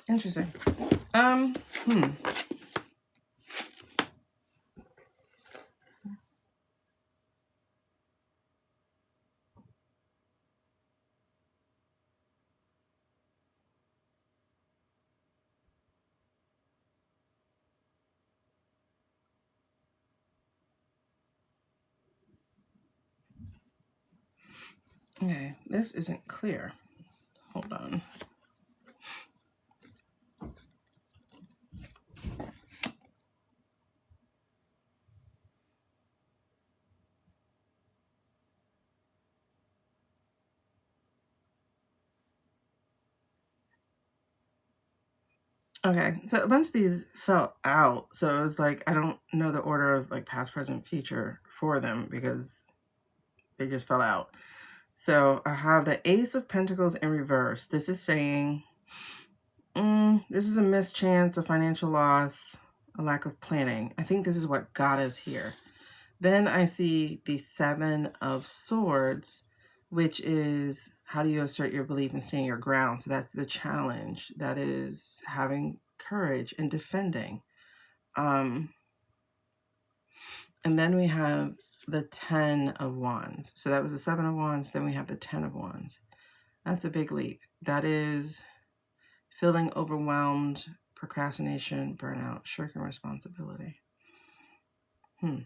Interesting. Okay, this isn't clear. Hold on. Okay, so a bunch of these fell out. So it was like, I don't know the order of like past, present, future for them because they just fell out. So I have the Ace of Pentacles in reverse. This is saying, this is a mischance, a financial loss, a lack of planning. I think this is what got us here. Then I see the Seven of Swords, which is how do you assert your belief and stand your ground? So that's the challenge. That is having courage and defending. And then we have the 10 of Wands. So that was the 7 of Wands. Then we have the 10 of Wands. That's a big leap. That is feeling overwhelmed, procrastination, burnout, shirking responsibility. And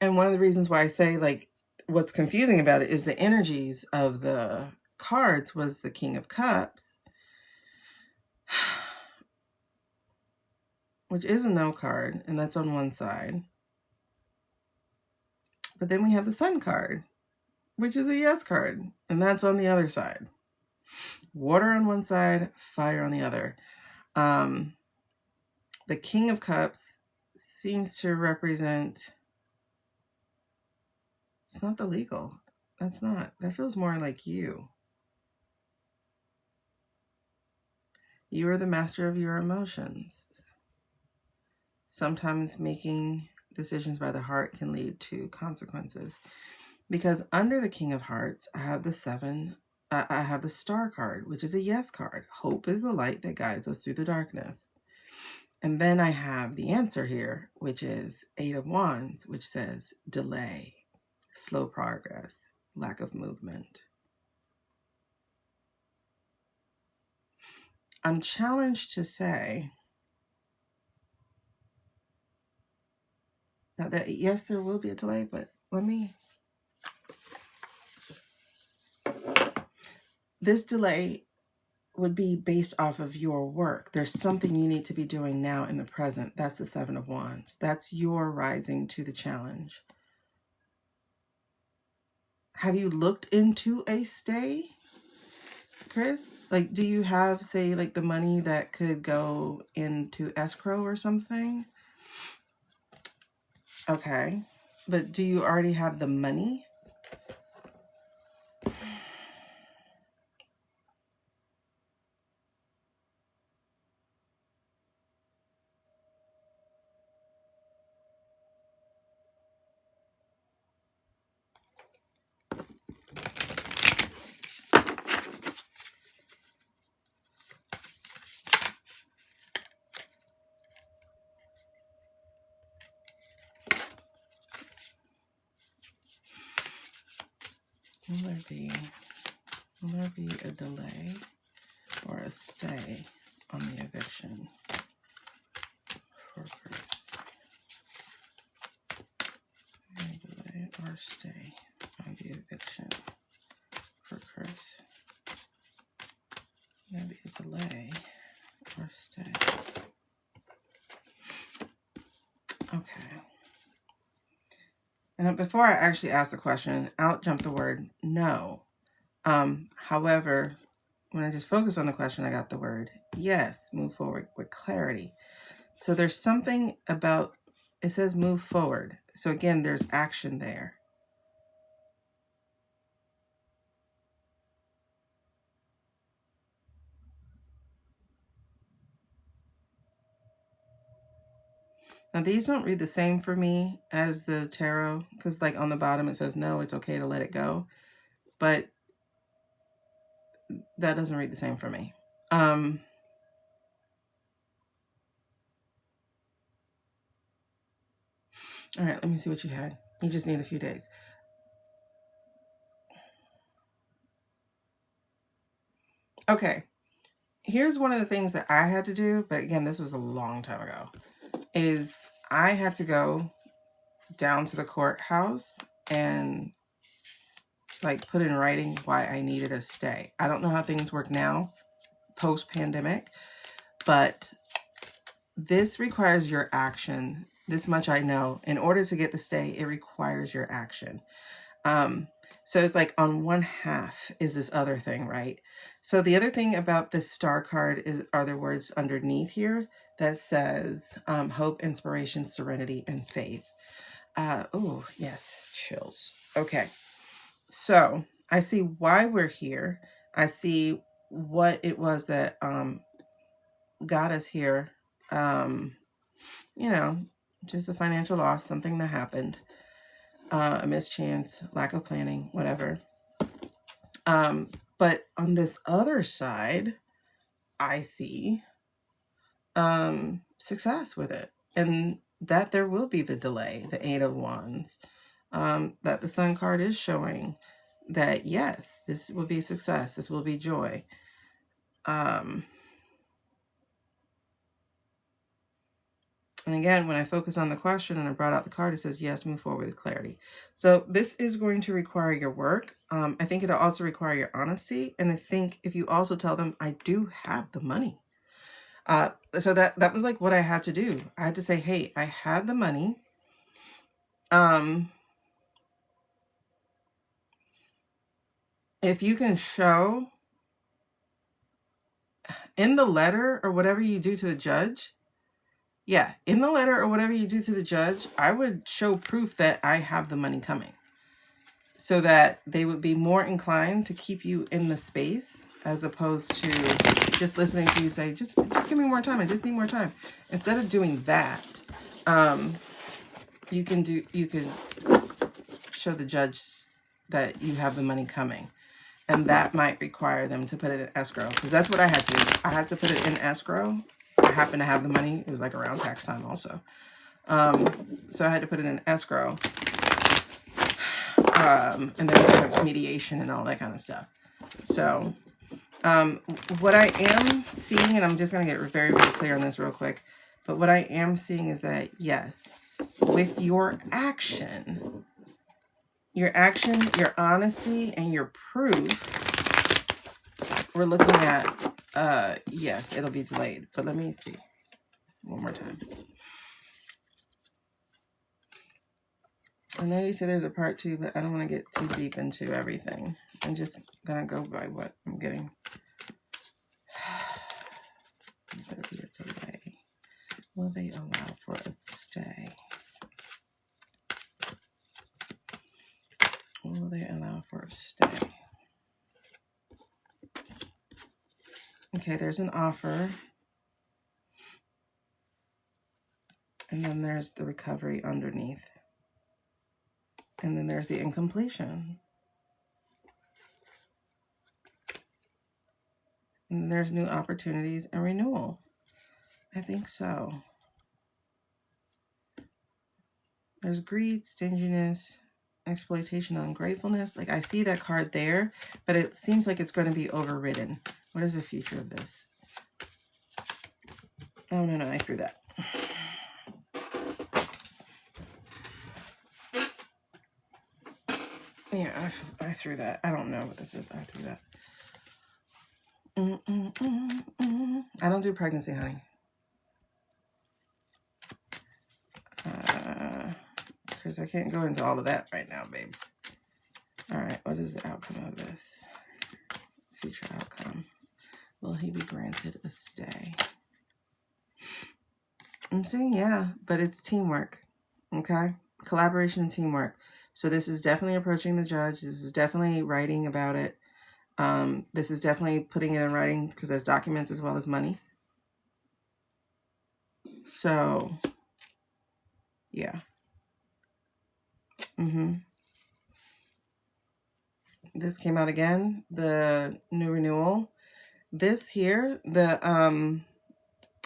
one of the reasons why I say, like, what's confusing about it is the energies of the cards was the King of Cups, which is a no card, and that's on one side. But then we have the Sun card, which is a yes card, and that's on the other side. Water on one side, fire on the other. The King of Cups seems to represent, it's not the legal. That's not. That feels more like you. You are the master of your emotions. Sometimes making decisions by the heart can lead to consequences. Because under the King of Hearts, I have the I have the Star card, which is a yes card. Hope is the light that guides us through the darkness. And then I have the answer here, which is 8 of Wands, which says delay, slow progress, lack of movement. I'm challenged to say that yes, there will be a delay, but this delay would be based off of your work. There's something you need to be doing now in the present. That's the 7 of Wands. That's your rising to the challenge. Have you looked into a stay, Chris? Like, do you have, say, like the money that could go into escrow or something? Okay. But do you already have the money? Will there be a delay or a stay on the eviction for Chris? A delay or stay on the eviction for Chris? Maybe a delay or stay. Okay. And before I actually ask the question, out jumped the word no. However, when I just focus on the question, I got the word yes, move forward with clarity. So there's something about, it says move forward. So again, there's action there. Now these don't read the same for me as the tarot, because like on the bottom it says no, it's okay to let it go. But that doesn't read the same for me. All right, let me see what you had. You just need a few days. Okay, here's one of the things that I had to do, but again, this was a long time ago, is I had to go down to the courthouse and like put in writing why I needed a stay. I don't know how things work now, post-pandemic, but this requires your action. This much I know. In order to get the stay, it requires your action. So it's like on one half is this other thing, right? So the other thing about this star card are the words underneath here that says hope, inspiration, serenity, and faith. Oh, yes, chills. Okay. So I see why we're here. I see what it was that got us here. You know, just a financial loss, something that happened, a mischance, lack of planning, whatever. But on this other side, I see success with it. And that there will be the delay, the 8 of Wands, that the Sun card is showing that, yes, this will be success. This will be joy. And again, when I focus on the question and I brought out the card, it says, yes, move forward with clarity. So this is going to require your work. I think it'll also require your honesty. And I think if you also tell them, I do have the money. So that was like what I had to do. I had to say, hey, I had the money. If you can show in the letter or whatever you do to the judge, yeah, in the letter or whatever you do to the judge, I would show proof that I have the money coming so that they would be more inclined to keep you in the space as opposed to just listening to you say, just give me more time. I just need more time. Instead of doing that, you can show the judge that you have the money coming. And that might require them to put it in escrow, because that's what I had to do. I had to put it in escrow. I happen to have the money. It was like around tax time also. So I had to put it in escrow. And then we have mediation and all that kind of stuff. So what I am seeing, and I'm just going to get very, very clear on this real quick, but what I am seeing is that, yes, with your action, your honesty, and your proof, we're looking at, yes, it'll be delayed. But let me see one more time. I know you said there's a part 2, but I don't want to get too deep into everything. I'm just going to go by what I'm getting. There'll be a delay. Will they allow for a stay? Will they allow for a stay? Okay, there's an offer. And then there's the recovery underneath. And then there's the incompletion. And then there's new opportunities and renewal. I think so. There's greed, stinginess, exploitation, ungratefulness. Like I see that card there, but it seems like it's going to be overridden. What is the future of this? Oh, no, I threw that. Yeah, I threw that. I don't know what this is. I threw that. I don't do pregnancy, honey. Because I can't go into all of that right now, babes. All right, what is the outcome of this? Future outcome. Will he be granted a stay? I'm saying yeah, but it's teamwork, okay? Collaboration and teamwork. So this is definitely approaching the judge. This is definitely writing about it. This is definitely putting it in writing because there's documents as well as money. So, yeah. This came out again, the new renewal. This here, the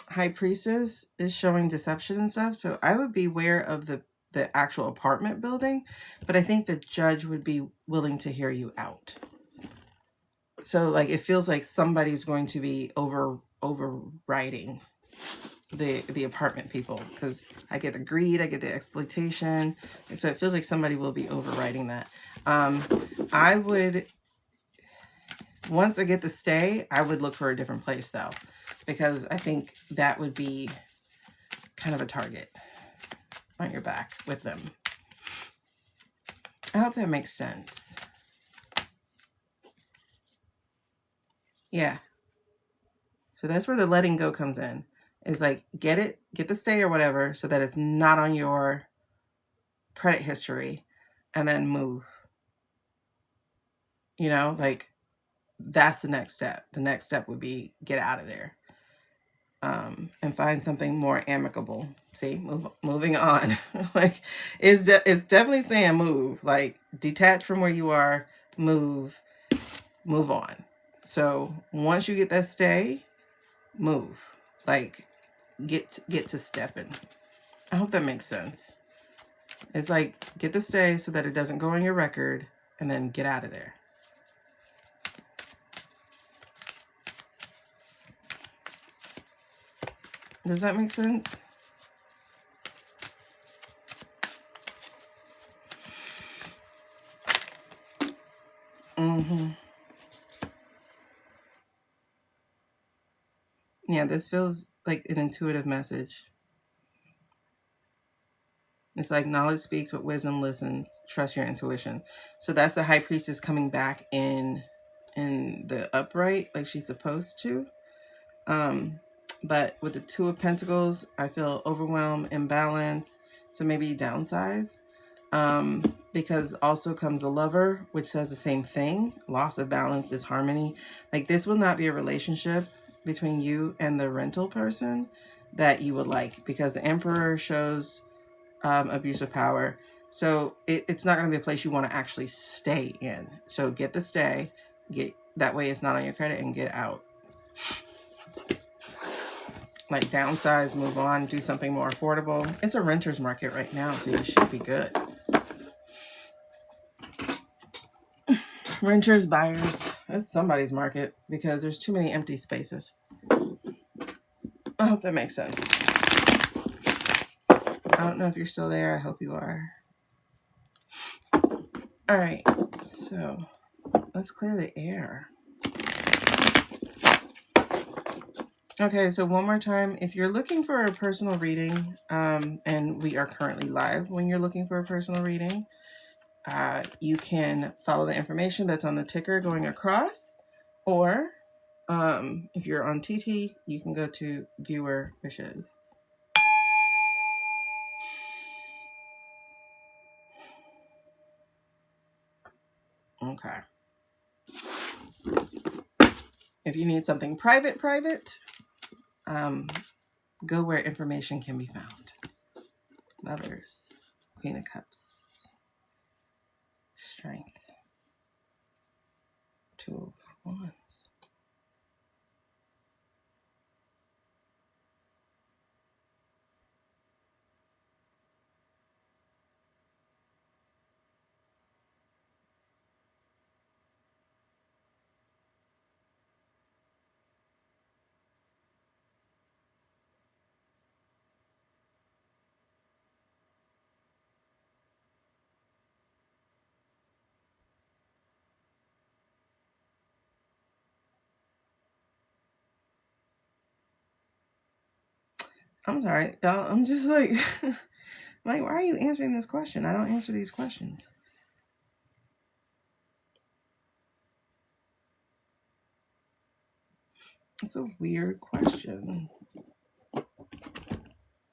High Priestess is showing deception and stuff. So I would be aware of the actual apartment building, but I think the judge would be willing to hear you out. So like it feels like somebody's going to be overriding the apartment people, because I get the greed, I get the exploitation, and so it feels like somebody will be overriding that. I would, once I get the stay, I would look for a different place though, because I think that would be kind of a target on your back with them. I hope that makes sense. Yeah. So that's where the letting go comes in. Is like, get the stay or whatever, so that it's not on your credit history, and then move. You know, like that's the next step. The next step would be get out of there. And find something more amicable. See, moving on. Like it's definitely saying move. Like detach from where you are, move on. So once you get that stay, move. Like get to stepping. I hope that makes sense. It's like, get the stay so that it doesn't go on your record, and then get out of there. Does that make sense? Yeah, this feels like an intuitive message. It's like knowledge speaks, but wisdom listens. Trust your intuition. So that's the high priestess coming back in the upright, like she's supposed to. But with the Two of Pentacles, I feel overwhelmed, imbalance. So maybe downsize. Because also comes the Lover, which says the same thing. Loss of balance is harmony. Like, this will not be a relationship between you and the rental person that you would like, because the Emperor shows abuse of power. So it's not going to be a place you want to actually stay in. So get the stay, that way it's not on your credit, and get out. Like, downsize, move on, do something more affordable. It's a renter's market right now, so you should be good. Renters, buyers, it's somebody's market because there's too many empty spaces. I hope that makes sense. I don't know if you're still there. I hope you are. All right, so let's clear the air. Okay, so one more time, if you're looking for a personal reading, and we are currently live when you're looking for a personal reading, you can follow the information that's on the ticker going across, or if you're on TT, you can go to viewer wishes. Okay. If you need something private, go where information can be found. Lovers, Queen of Cups, Strength, Two of Wands. I'm sorry, y'all. I'm just like, why are you answering this question? I don't answer these questions. It's a weird question.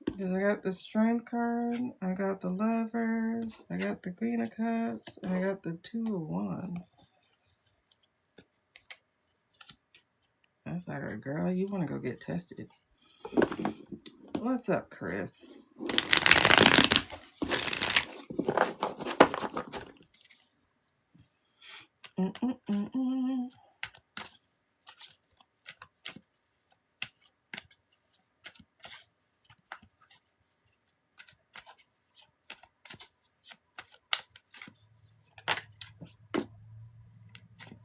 Because I got the Strength card, I got the Lovers, I got the Queen of Cups, and I got the Two of Wands. That's like, girl, you want to go get tested. What's up, Chris?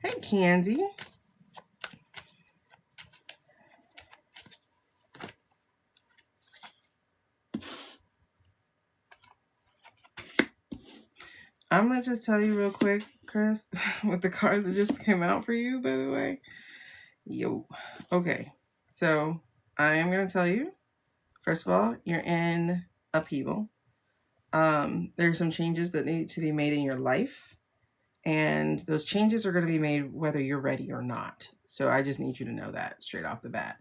Hey, Candy. I'm going to just tell you real quick, Chris, with the cards that just came out for you, by the way. Yo. Okay. So I am going to tell you, first of all, you're in upheaval. There's some changes that need to be made in your life. And those changes are going to be made whether you're ready or not. So I just need you to know that straight off the bat.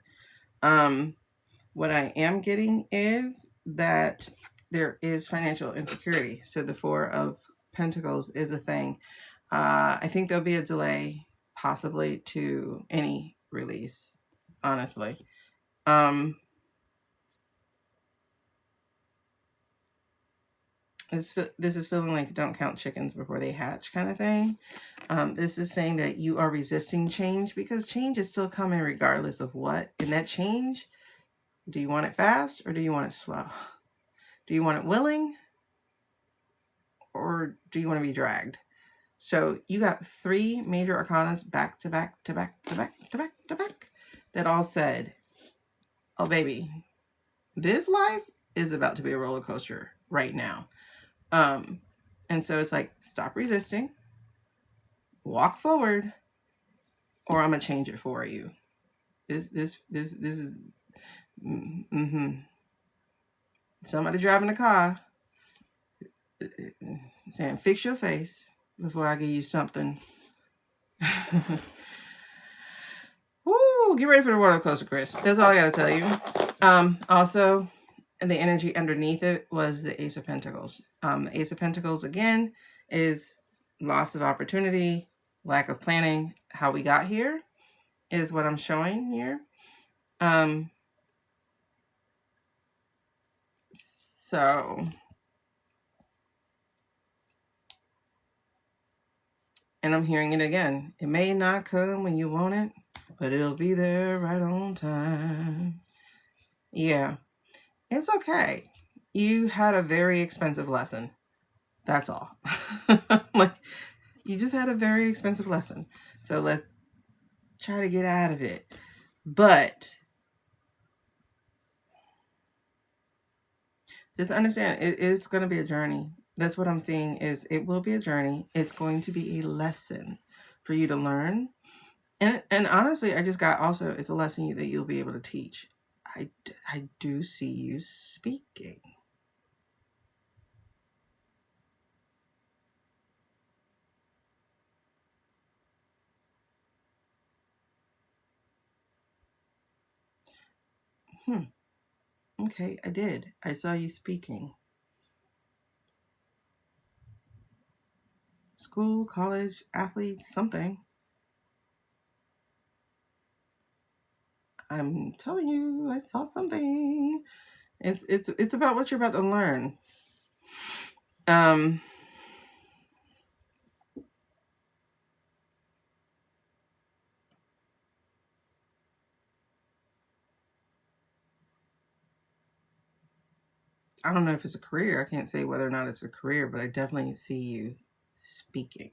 What I am getting is that there is financial insecurity. So the Four of Pentacles is a thing. I think there'll be a delay possibly to any release, honestly. This is feeling like don't count chickens before they hatch kind of thing. This is saying that you are resisting change because change is still coming regardless of what. And that change, do you want it fast or do you want it slow? Do you want it willing? Or do you want to be dragged? So you got 3 major arcanas back to back to back to back to back to back that all said, oh baby, this life is about to be a roller coaster right now. And so it's like, stop resisting, walk forward, or I'm gonna change it for you. This is somebody driving a car saying, fix your face before I give you something. Woo, get ready for the roller coaster, Chris. That's all I gotta tell you. Also, the energy underneath it was the Ace of Pentacles. The Ace of Pentacles, again, is loss of opportunity, lack of planning. How we got here is what I'm showing here. So, and I'm hearing it again. It may not come when you want it, but it'll be there right on time. Yeah, it's okay. You had a very expensive lesson. That's all. Like, you just had a very expensive lesson. So let's try to get out of it. But just understand, it is going to be a journey. That's what I'm seeing, is it will be a journey. It's going to be a lesson for you to learn. And honestly, I just got also, it's a lesson that you'll be able to teach. I do see you speaking. Okay, I did. I saw you speaking. School, college, athlete, something. I'm telling you, I saw something. It's about what you're about to learn. I don't know if it's a career. I can't say whether or not it's a career, but I definitely see you speaking.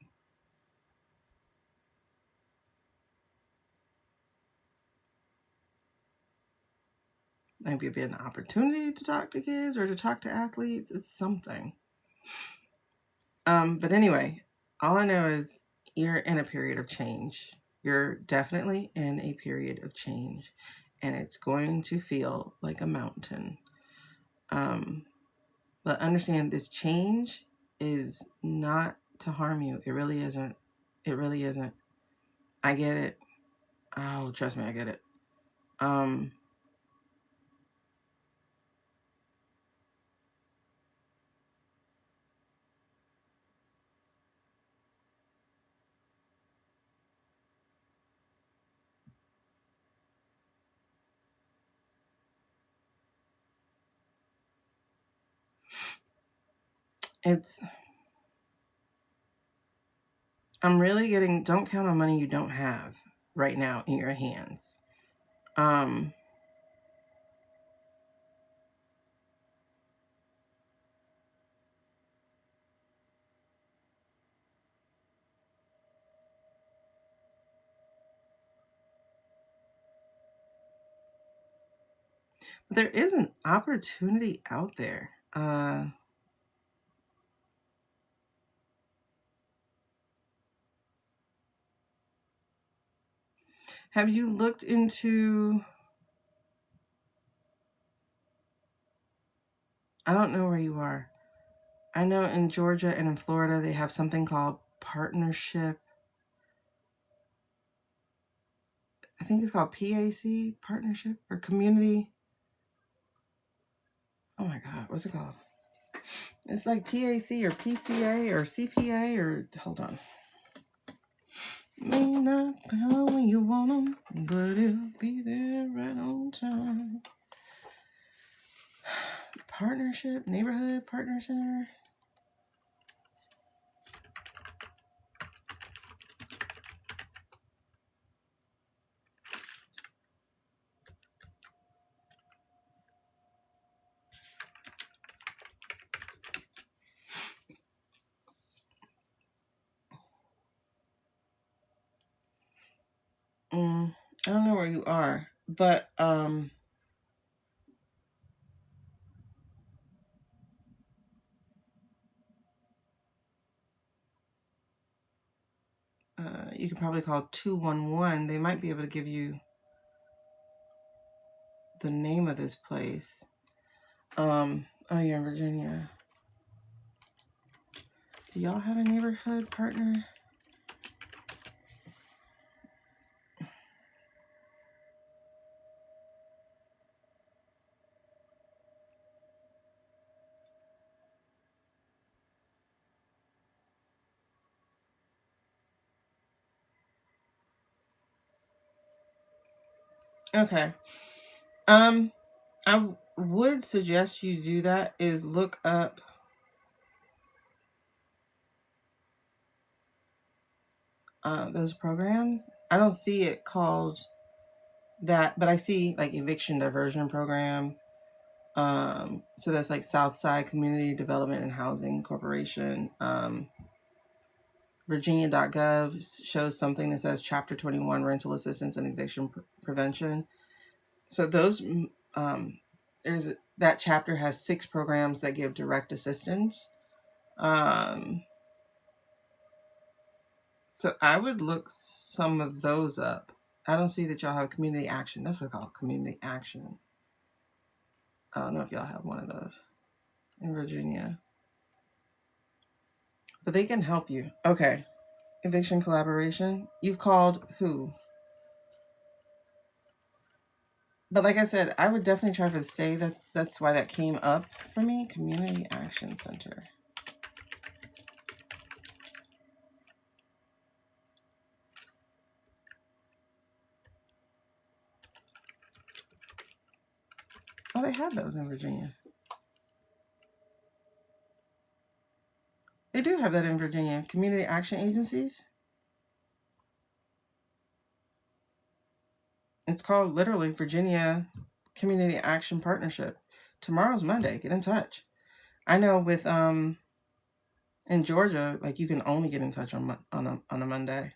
Maybe it'd be an opportunity to talk to kids or to talk to athletes. It's something. But anyway, all I know is you're in a period of change. You're definitely in a period of change, and it's going to feel like a mountain. But understand, this change is not to harm you. It really isn't. It really isn't. I get it. Oh, trust me, I get it. I'm really getting, don't count on money you don't have right now in your hands. There is an opportunity out there. Have you looked into, I don't know where you are. I know in Georgia and in Florida, they have something called partnership. I think it's called PAC, partnership, or community. Oh my God, what's it called? It's like PAC or PCA or CPA or, hold on. May not come when you want them, but it'll be there right on time. Partnership, neighborhood partner center. I don't know where you are, but you can probably call 211. They might be able to give you the name of this place. Oh, you're in Virginia. Do y'all have a neighborhood partner? Okay. I would suggest you do that is look up those programs. I don't see it called that, but I see like eviction diversion program. So that's like Southside Community Development and Housing Corporation. Virginia.gov shows something that says Chapter 21 Rental Assistance and Eviction Prevention. So those, that chapter has 6 programs that give direct assistance. So I would look some of those up. I don't see that y'all have community action. That's what it's called, community action. I don't know if y'all have one of those in Virginia. But they can help you. Okay. Eviction collaboration. You've called who? But like I said, I would definitely try for the stay. That's why that came up for me. Community Action Center. Oh, they have those in Virginia. They do have that in Virginia. Community action agencies. It's called literally Virginia Community Action Partnership. Tomorrow's Monday. Get in touch. I know with in Georgia, like you can only get in touch on a Monday.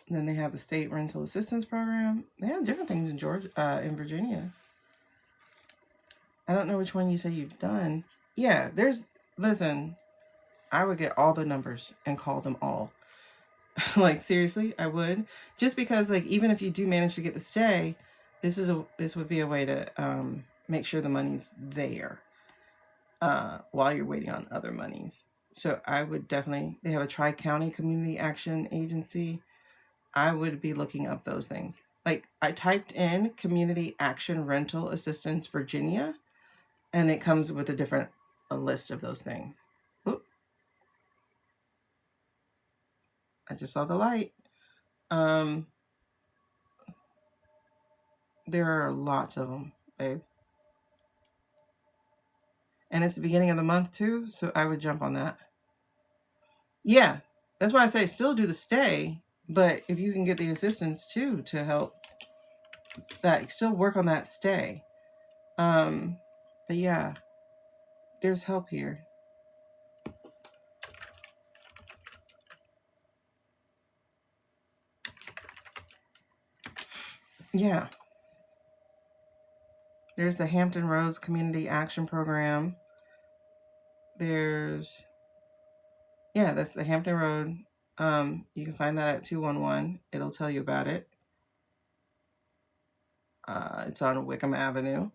Then they have the state rental assistance program. They have different things in Georgia, in Virginia. I don't know which one you say you've done. Yeah, listen, I would get all the numbers and call them all. Like seriously, I would. Just because like even if you do manage to get the stay, this would be a way to make sure the money's there while you're waiting on other monies. So I would definitely, they have a Tri-County Community Action Agency. I would be looking up those things. Like I typed in Community Action Rental Assistance Virginia, and it comes with a list of those things. Oop. I just saw the light. There are lots of them, babe. And it's the beginning of the month too, so I would jump on that. Yeah, that's why I say still do the stay, but if you can get the assistance too to help that, still work on that stay. But yeah, there's help here. Yeah. There's the Hampton Roads Community Action Program. That's the Hampton Road. You can find that at 211. It'll tell you about it. It's on Wickham Avenue.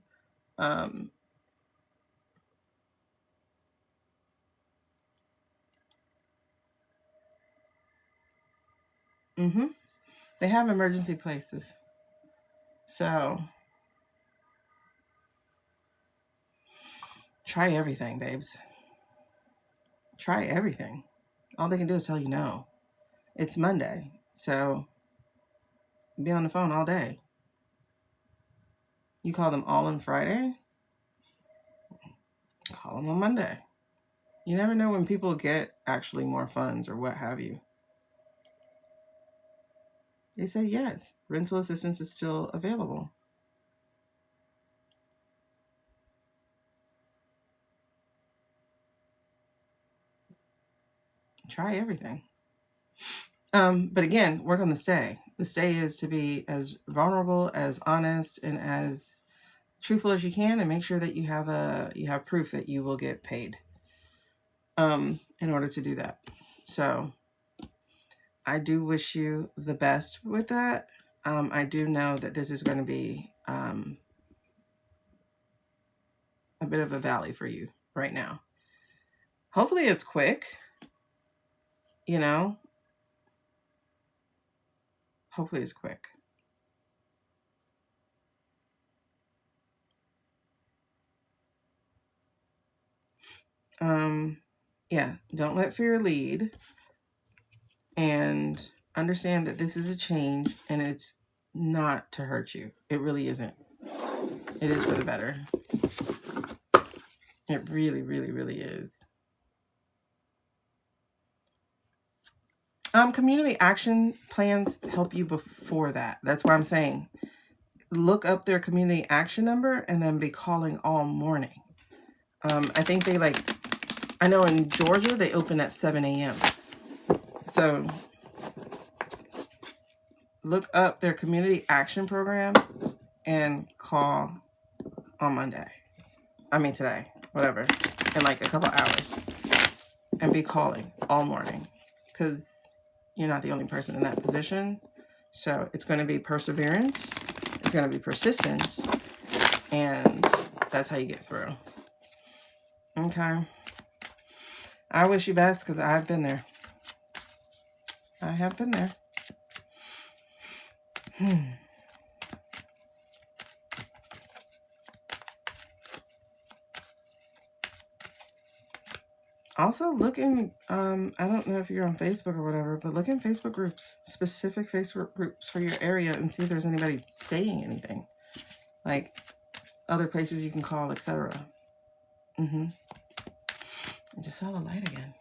They have emergency places. So try everything, babes. Try everything. All they can do is tell you no. It's Monday, so be on the phone all day. You call them all on Friday? Call them on Monday. You never know when people get actually more funds or what have you. They say yes, rental assistance is still available. try everything. But again, work on the stay. The stay is to be as vulnerable, as honest, and as truthful as you can, and make sure that you have proof that you will get paid in order to do that. So I do wish you the best with that. I do know that this is going to be a bit of a valley for you right now. Hopefully it's quick, you know. Hopefully it's quick. Yeah, don't let fear lead, and understand that this is a change and it's not to hurt you. It really isn't. It is for the better. It really, really, really is. Community action plans help you before that. That's why I'm saying look up their community action number and then be calling all morning. I think I know in Georgia, they open at 7 a.m. So look up their community action program and call on Monday. I mean today, whatever, in like a couple hours. And be calling all morning, because you're not the only person in that position. So it's going to be perseverance. It's going to be persistence. And that's how you get through. Okay. I wish you best, because I've been there. I have been there. Also, look in, I don't know if you're on Facebook or whatever, but look in Facebook groups, specific Facebook groups for your area, and see if there's anybody saying anything. Like other places you can call, etc. I just saw the light again.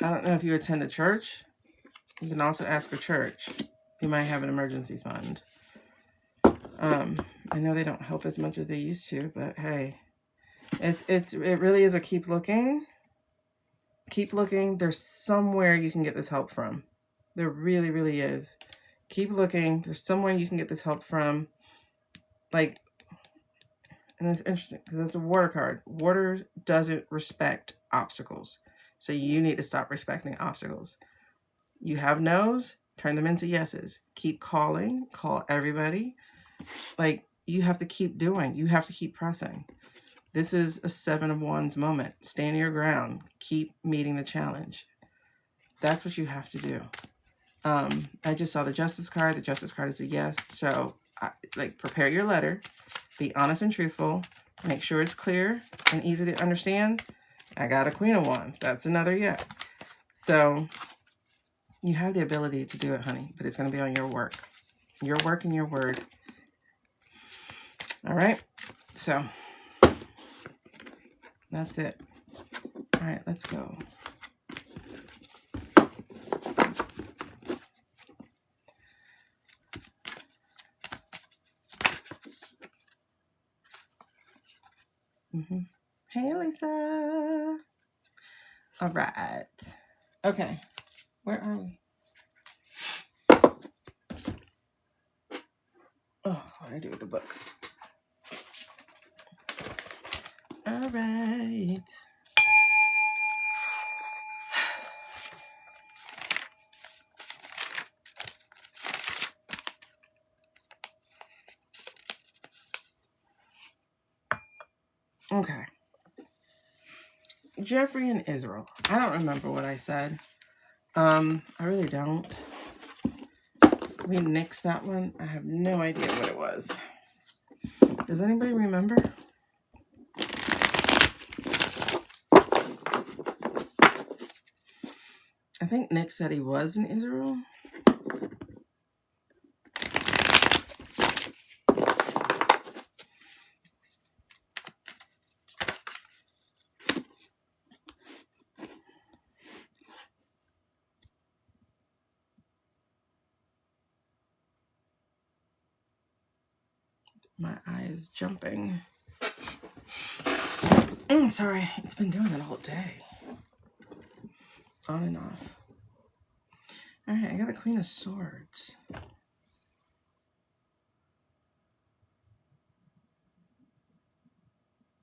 I don't know if you attend a church. You can also ask a church. They might have an emergency fund. I know they don't help as much as they used to, but hey, it really is a keep looking. Keep looking. There's somewhere you can get this help from. There really, really is. Keep looking. There's somewhere you can get this help from. Like, and it's interesting because it's a water card. Water doesn't respect obstacles. So you need to stop respecting obstacles. You have no's, turn them into yeses. Keep calling. Call everybody. Like, you have to keep doing. You have to keep pressing. This is a 7 of Wands moment. Stand your ground. Keep meeting the challenge. That's what you have to do. I just saw the Justice card. The Justice card is a yes. So, prepare your letter. Be honest and truthful. Make sure it's clear and easy to understand. I got a Queen of Wands. That's another yes. So, you have the ability to do it, honey. But it's going to be on your work. Your work and your word. All right. So, that's it. All right, let's go. Hey, Lisa. All right. Okay. Where are we? Oh, what do I do with the book? All right. Okay. Jeffrey and Israel. I don't remember what I said. I really don't. We nixed that one. I have no idea what it was. Does anybody remember? I think Nick said he was in Israel. My eye is jumping. Sorry, it's been doing it all day. On and off. All right, I got the Queen of Swords.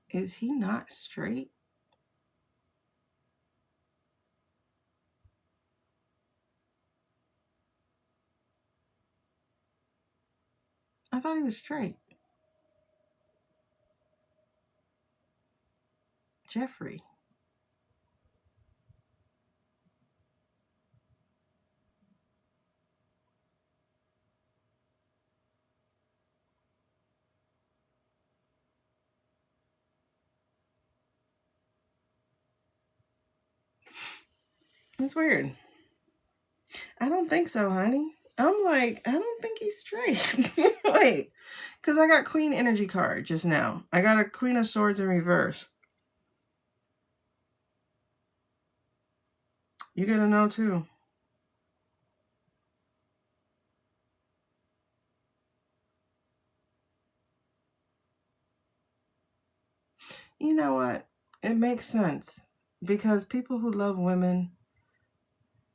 Is he not straight? I thought he was straight. Jeffrey. That's weird. I don't think so, honey. I'm like, I don't think he's straight. Wait, because I got Queen Energy card just now. I got a Queen of Swords in reverse. You gotta know too. You know what? It makes sense. Because people who love women,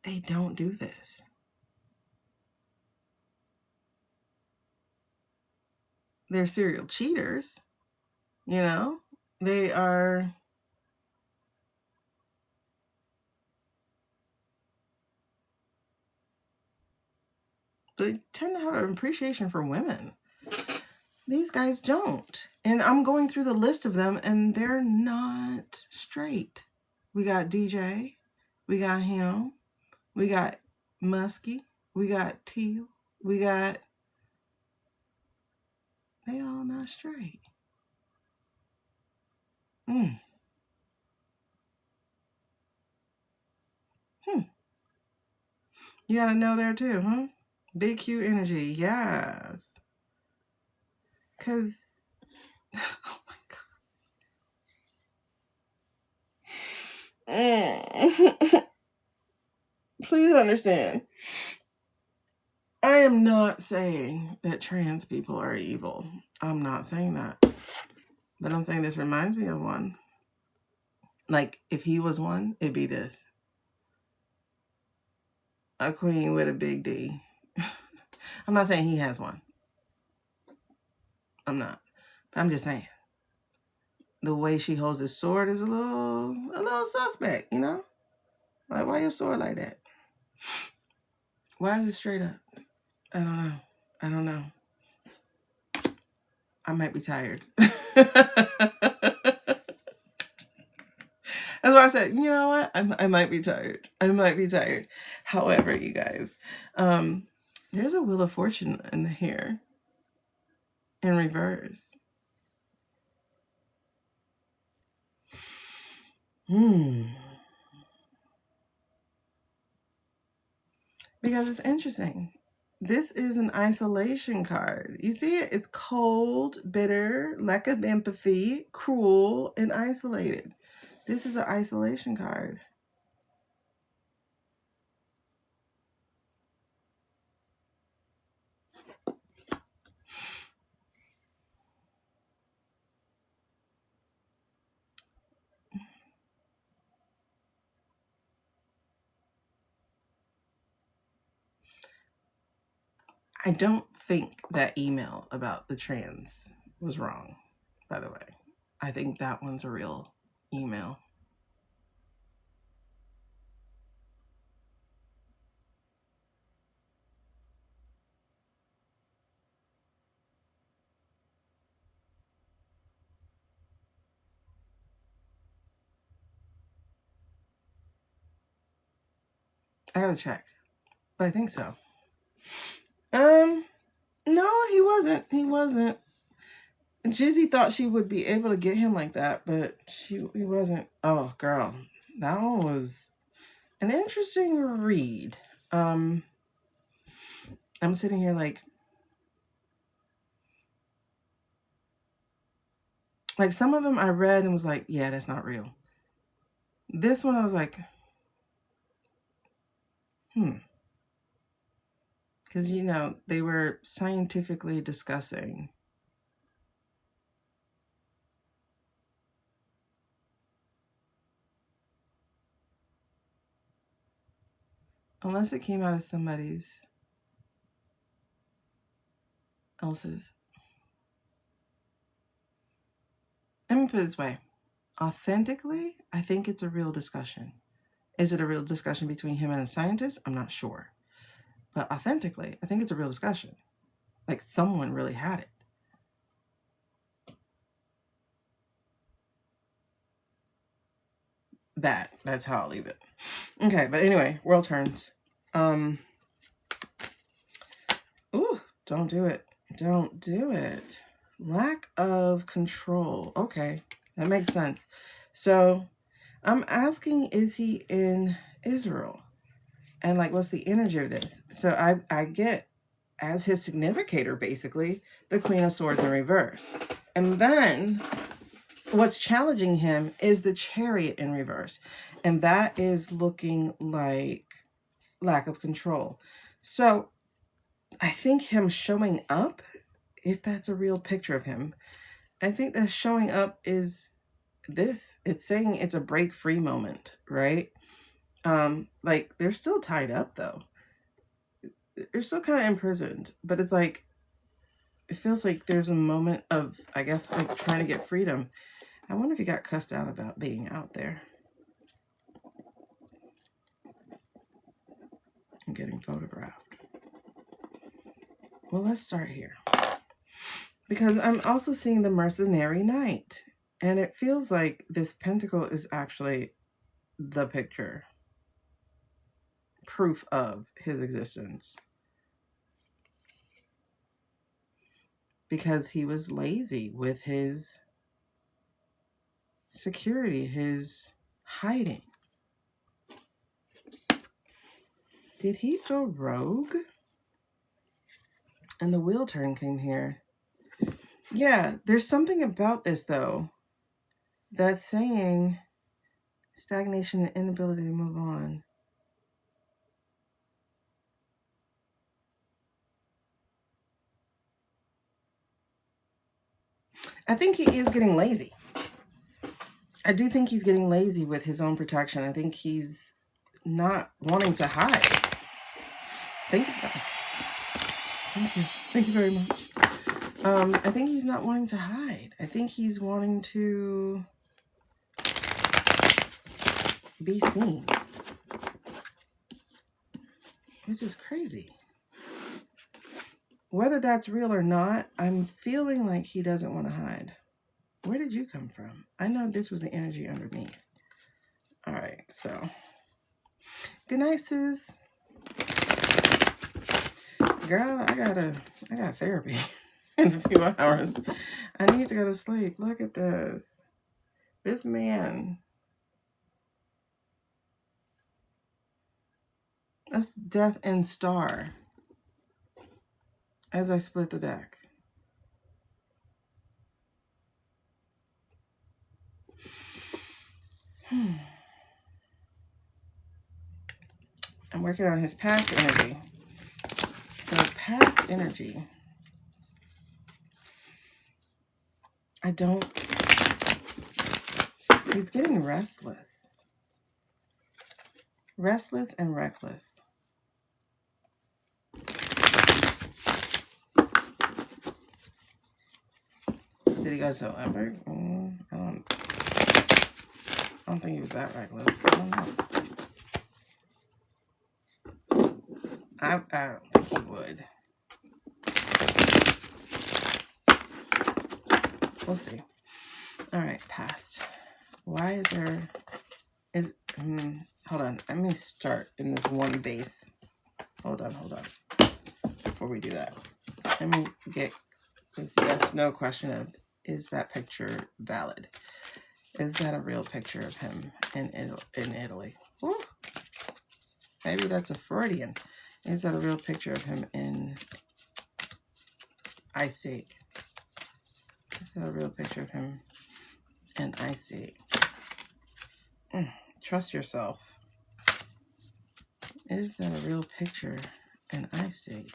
they don't do this. They're serial cheaters. You know? They are... They tend to have an appreciation for women. These guys don't. And I'm going through the list of them, and they're not straight. We got DJ. We got him. We got Muskie. We got Teal. We got... They all not straight. You gotta know there too, huh? Big Q energy, yes. Cause, oh my God. Please understand. I am not saying that trans people are evil. I'm not saying that. But I'm saying this reminds me of one. Like, if he was one, it'd be this. A queen with a big D. I'm not saying he has one. I'm not. I'm just saying. The way she holds his sword is a little suspect, you know? Like, why your sword like that? Why is it straight up? I don't know. I might be tired. That's why I said, you know what? I might be tired. I might be tired. However, you guys, there's a Wheel of Fortune in here in reverse. Because it's interesting. This is an isolation card. You see it? It's cold, bitter, lack of empathy, cruel, and isolated. This is an isolation card. I don't think that email about the trans was wrong, by the way. I think that one's a real email. I gotta check, but I think so. No, he wasn't. He wasn't. Jizzy thought she would be able to get him like that, but he wasn't. Oh, girl, that one was an interesting read. I'm sitting here like some of them I read and was like, yeah, that's not real. This one I was like, because, you know, they were scientifically discussing Unless it came out of somebody's else's. Let me put it this way. Authentically, I think it's a real discussion. Is it a real discussion between him and a scientist? I'm not sure. But authentically, I think it's a real discussion. Like someone really had it. That's how I'll leave it. Okay, but anyway, world turns. Ooh, don't do it. Don't do it. Lack of control. Okay, that makes sense. So I'm asking, is he in Israel? And like, what's the energy of this? So I get, as his significator, basically, the Queen of Swords in reverse. And then what's challenging him is the Chariot in reverse. And that is looking like lack of control. So I think him showing up, if that's a real picture of him, I think that showing up is this. It's saying it's a break free moment, right? Like they're still tied up though. They're still kind of imprisoned, but it's like, it feels like there's a moment of, I guess, like trying to get freedom. I wonder if he got cussed out about being out there and getting photographed. Well, let's start here. Because I'm also seeing the Mercenary Knight. And it feels like this pentacle is actually the picture. Proof of his existence. Because he was lazy with his security, his hiding. Did he go rogue? And the wheel turn came here. Yeah, there's something about this though that's saying stagnation and inability to move on. I think he is getting lazy. I do think he's getting lazy with his own protection. I think he's not wanting to hide. Thank you. Thank you. Thank you very much. I think he's not wanting to hide. I think he's wanting to be seen. Which is crazy. Whether that's real or not, I'm feeling like he doesn't want to hide. Where did you come from? I know this was the energy underneath. All right, so. Good night, Sus. Girl, I got therapy in a few hours. I need to go to sleep. Look at this. This man. That's Death and Star. As I split the deck. I'm working on his past energy. So past energy. He's getting restless. Restless and reckless. Did he go to the Olympics? I don't think he was that reckless. I don't know. I don't think he would. We'll see. All right, past. Why is there... hold on. Let me start in this one base. Hold on. Before we do that, let me get this yes/no question of, is that picture valid? Is that a real picture of him in Italy? Ooh. Maybe that's a Freudian. Is that a real picture of him in I-State? Is that a real picture of him in I-State? Trust yourself. Is that a real picture in I-State?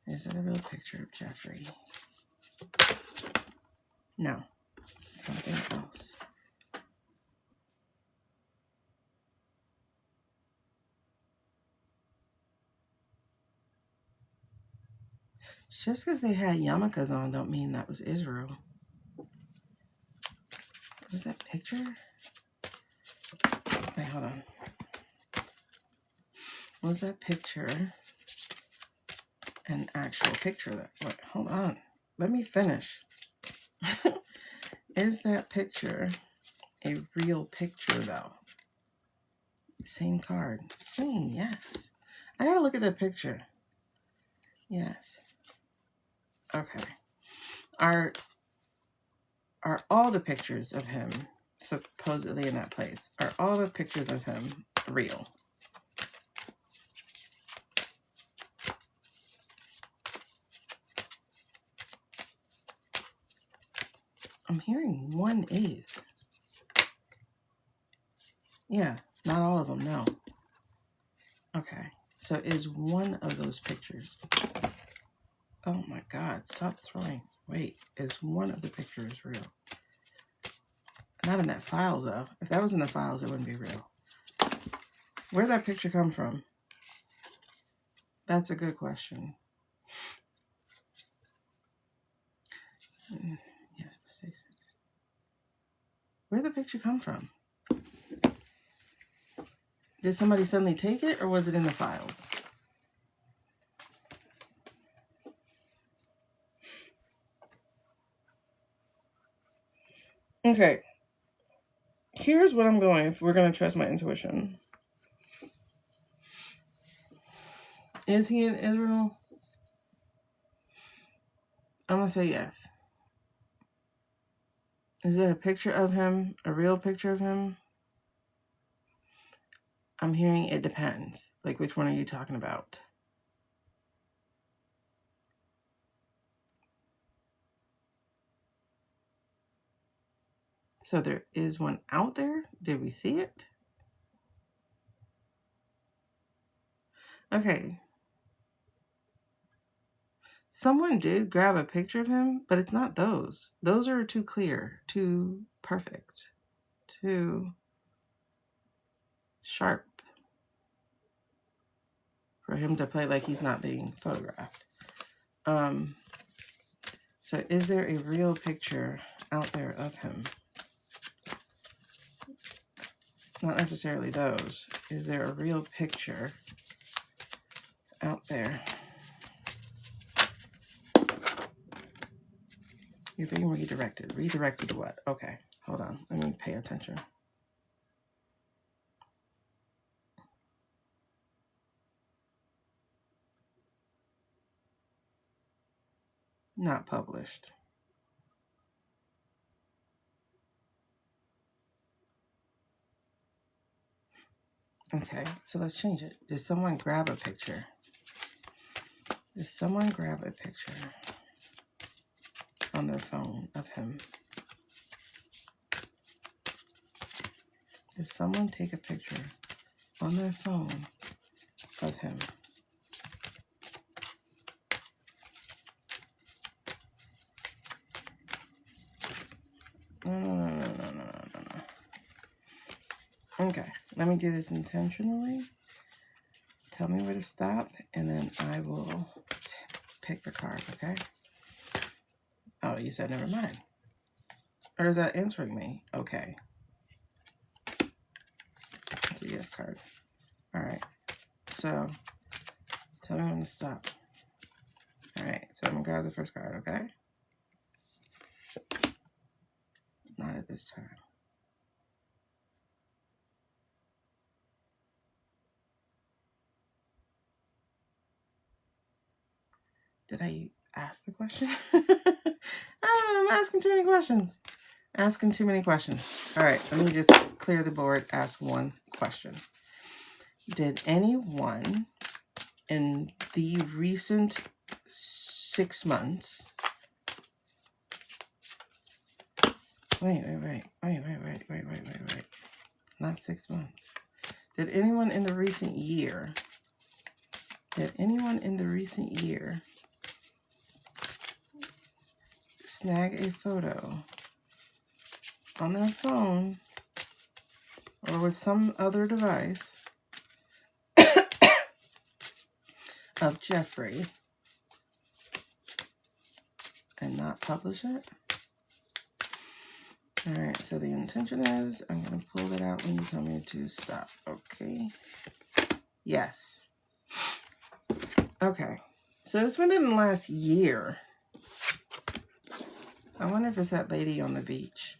Is that a real picture of Jeffrey? No. Something else. Just because they had yarmulkes on don't mean that was Israel. Was that picture? Wait, hold on. Was that picture an actual picture? Wait, hold on. Let me finish. Is that picture a real picture, though? Same card. Same, yes. I gotta look at that picture. Yes. Okay. Are all the pictures of him supposedly in that place? Are all the pictures of him real? I'm hearing one is. Yeah, not all of them, no. Okay. So is one of those pictures? Oh my God, stop throwing. Wait, is one of the pictures real? Not in that files, though. If that was in the files, it wouldn't be real. Where'd that picture come from? That's a good question. Yes, mistakes. Where'd the picture come from? Did somebody suddenly take it, or was it in the files? Okay. Here's what I'm going, if we're going to trust my intuition. Is he in Israel? I'm going to say yes. Is it a picture of him? A real picture of him? I'm hearing it depends. Like, which one are you talking about? So there is one out there? Did we see it? Okay. Someone did grab a picture of him, but it's not those. Those are too clear, too perfect, too sharp for him to play like he's not being photographed. So is there a real picture out there of him? Not necessarily those. Is there a real picture out there? You're being redirected. Redirected to what? Okay, hold on. Let me pay attention. Not published. Okay, so let's change it. Did someone grab a picture? Did someone grab a picture on their phone of him? Did someone take a picture on their phone of him? No. Okay, let me do this intentionally. Tell me where to stop, and then I will pick the card, okay? Oh, you said never mind. Or is that answering me? Okay. It's a yes card. All right. So, tell me when to stop. All right. So, I'm going to grab the first card, okay? Not at this time. Did I ask the question? I'm asking too many questions. Asking too many questions. All right. Let me just clear the board. Ask one question. Did anyone in the recent 6 months... Wait. Not 6 months. Did anyone in the recent year snag a photo on their phone or with some other device of Jeffrey and not publish it. All right, so the intention is I'm going to pull that out when you tell me to stop. Okay. Yes. Okay. So it's within the last year. I wonder if it's that lady on the beach.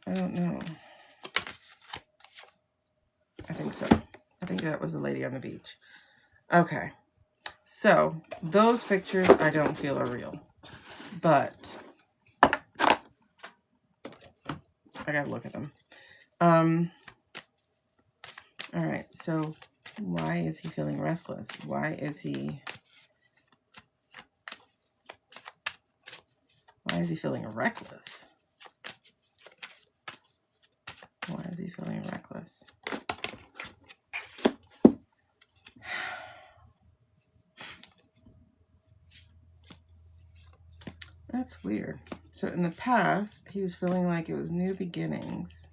I don't know. I think so. I think that was the lady on the beach. Okay. So those pictures I don't feel are real. But I gotta look at them. All right, so why is he feeling restless? Why is he feeling reckless? Why is he feeling reckless? That's weird. So in the past, he was feeling like it was new beginnings.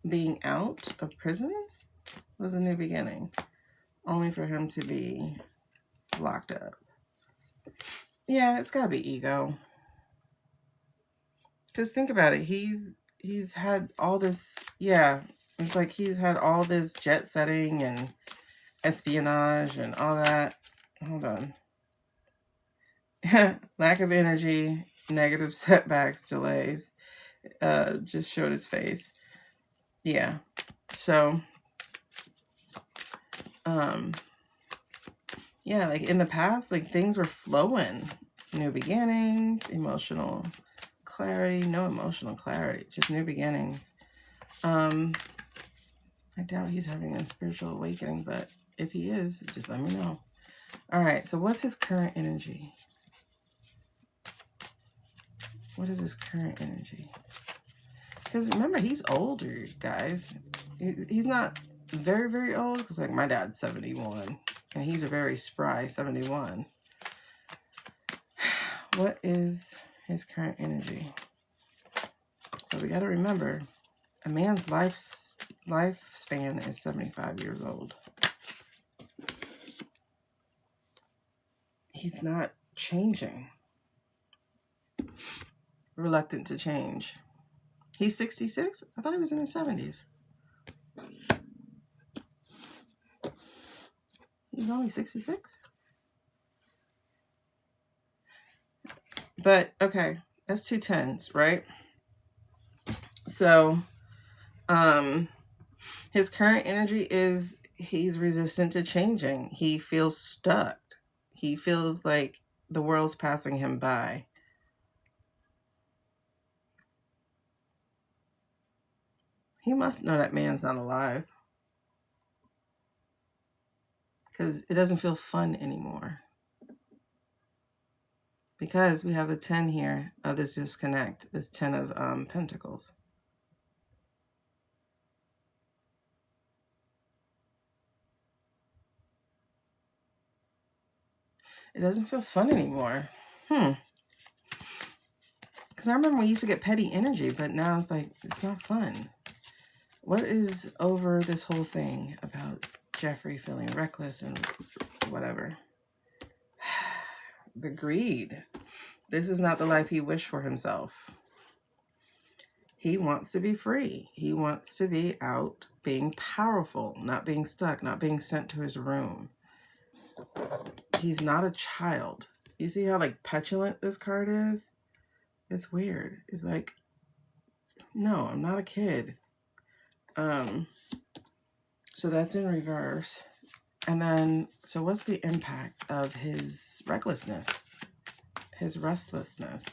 Being out of prison was a new beginning, only for him to be locked up. Yeah, it's gotta be ego. Because think about it, he's had all this, yeah, it's like he's had all this jet setting and espionage and all that. Hold on. Lack of energy, negative setbacks, delays. Just showed his face. Yeah. So, yeah, like in the past, like things were flowing. New beginnings, emotional clarity, no emotional clarity, just new beginnings. I doubt he's having a spiritual awakening, but if he is, just let me know. All right, so what's his current energy? What is his current energy? Because remember, he's older, guys. He's not very, very old, because like my dad's 71, and he's a very spry 71. What is his current energy? So we got to remember, a man's lifespan is 75 years old. He's not changing. Reluctant to change. He's 66? I thought he was in his 70s. He's only 66? But, okay, that's 2 10s, right? So, his current energy is he's resistant to changing. He feels stuck. He feels like the world's passing him by. He must know that man's not alive. Because it doesn't feel fun anymore. Because we have the 10 here of this disconnect, this 10 of Pentacles. It doesn't feel fun anymore. Because I remember we used to get petty energy, but now it's like, it's not fun. What is over this whole thing about Jeffrey feeling reckless and whatever? The greed. This is not the life he wished for himself. He wants to be free. He wants to be out being powerful, not being stuck, not being sent to his room. He's not a child. You see how like petulant this card is? It's weird. It's like, no, I'm not a kid. So that's in reverse. And then, so what's the impact of his recklessness? His restlessness?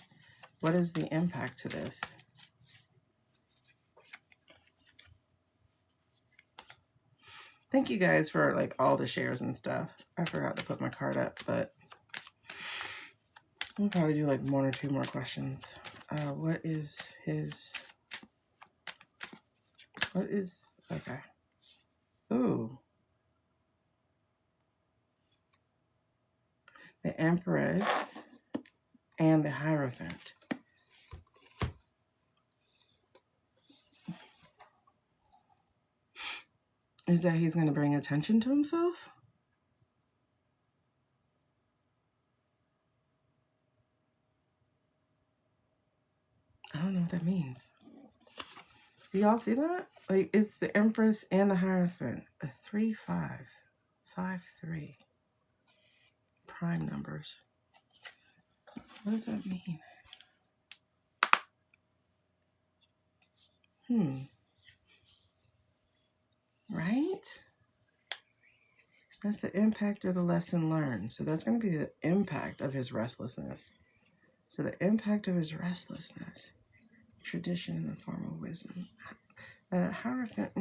What is the impact to this? Thank you guys for like all the shares and stuff. I forgot to put my card up, but I'll probably do like 1 or 2 more questions. What is his... What is... Okay. Ooh. The Empress and the Hierophant. Is that he's going to bring attention to himself? Do y'all see that? Like, it's the Empress and the Hierophant. A 3-5-5-3. Prime numbers. What does that mean? Right? That's the impact or the lesson learned. So that's going to be the impact of his restlessness. So the impact of his restlessness. Tradition in the form of wisdom. Hierophant,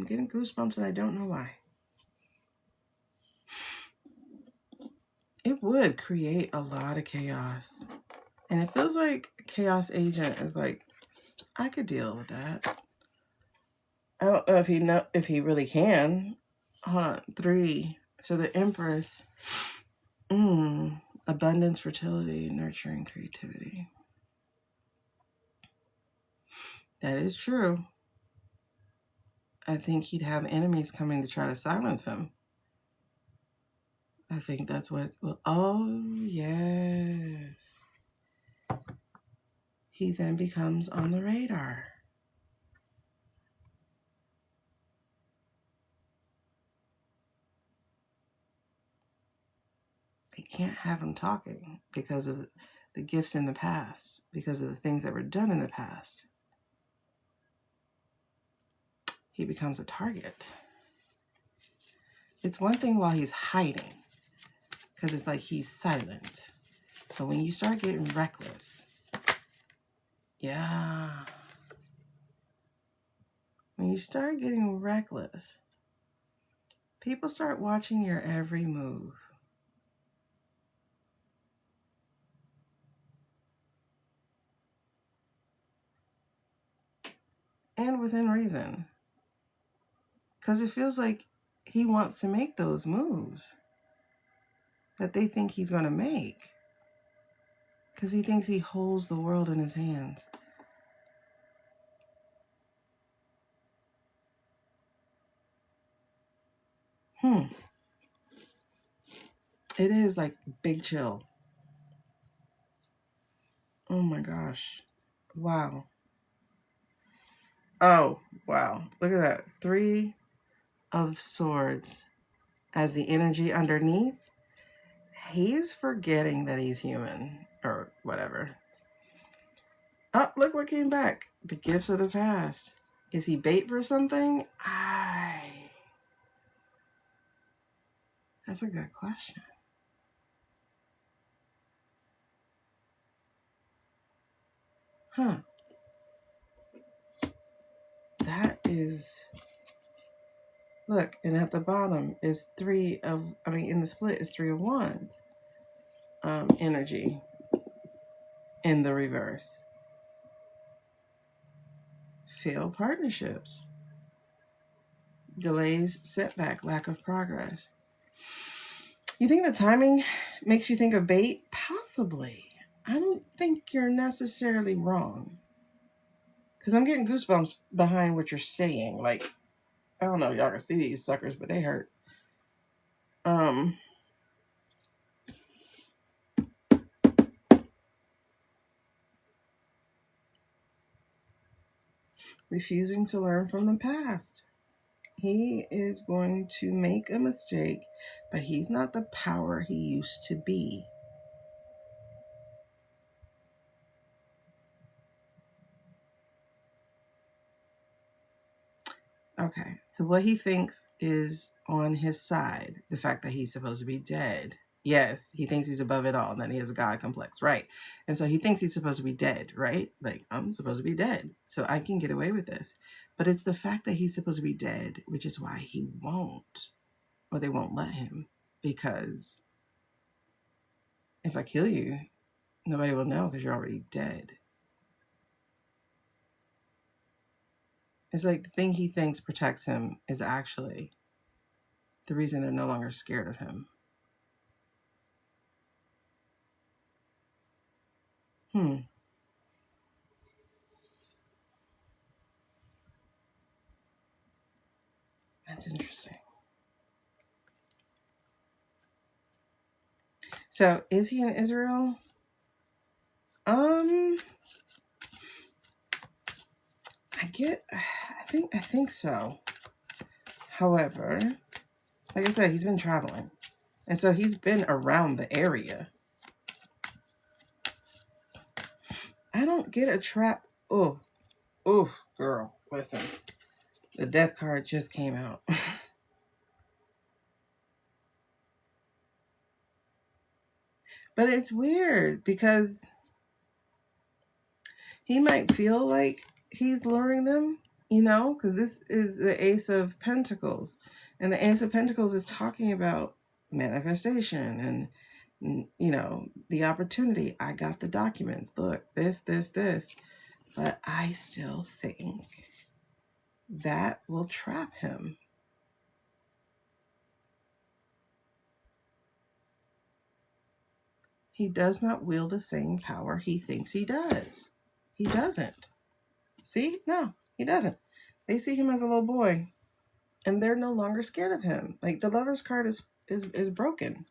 getting goosebumps and I don't know why. It would create a lot of chaos. And it feels like Chaos Agent is like, I could deal with that. I don't know if he really can. Hold on, 3. So the Empress, abundance, fertility, nurturing, creativity. That is true. I think he'd have enemies coming to try to silence him. I think that's what. Oh yes. He then becomes on the radar. They can't have him talking because of the gifts in the past, because of the things that were done in the past. He becomes a target. It's one thing while he's hiding, because it's like he's silent. But when you start getting reckless, yeah. When you start getting reckless, people start watching your every move. And within reason. Because it feels like he wants to make those moves that they think he's going to make. Because he thinks he holds the world in his hands. It is like big chill. Oh my gosh. Wow. Oh, wow. Look at that. 3 of Swords as the energy underneath. He's forgetting that he's human or whatever. Oh, look what came back. The gifts of the past. Is he bait for something? That's a good question. Huh. That is... Look, and at the bottom is in the split is 3 of Wands. Energy in the reverse. Failed partnerships. Delays, setback, lack of progress. You think the timing makes you think of bait? Possibly. I don't think you're necessarily wrong. Because I'm getting goosebumps behind what you're saying. Like, I don't know if y'all can see these suckers, but they hurt. Refusing to learn from the past. He is going to make a mistake, but he's not the power he used to be. Okay, so what he thinks is on his side, the fact that he's supposed to be dead. Yes, he thinks he's above it all and that he has a God complex, right? And so he thinks he's supposed to be dead, right? Like, I'm supposed to be dead, so I can get away with this. But it's the fact that he's supposed to be dead, which is why he won't, or they won't let him. Because if I kill you, nobody will know because you're already dead. It's like the thing he thinks protects him is actually the reason they're no longer scared of him. That's interesting. So, is he in Israel? I think so. However, like I said, he's been traveling. And so he's been around the area. I don't get a trap. Oh, girl, listen. The death card just came out. But it's weird because he might feel like he's luring them, because this is the Ace of Pentacles. And the Ace of Pentacles is talking about manifestation and, the opportunity. I got the documents. Look, this. But I still think that will trap him. He does not wield the same power he thinks he does. He doesn't. See? No, he doesn't. They see him as a little boy, and they're no longer scared of him. Like, the Lover's card is broken.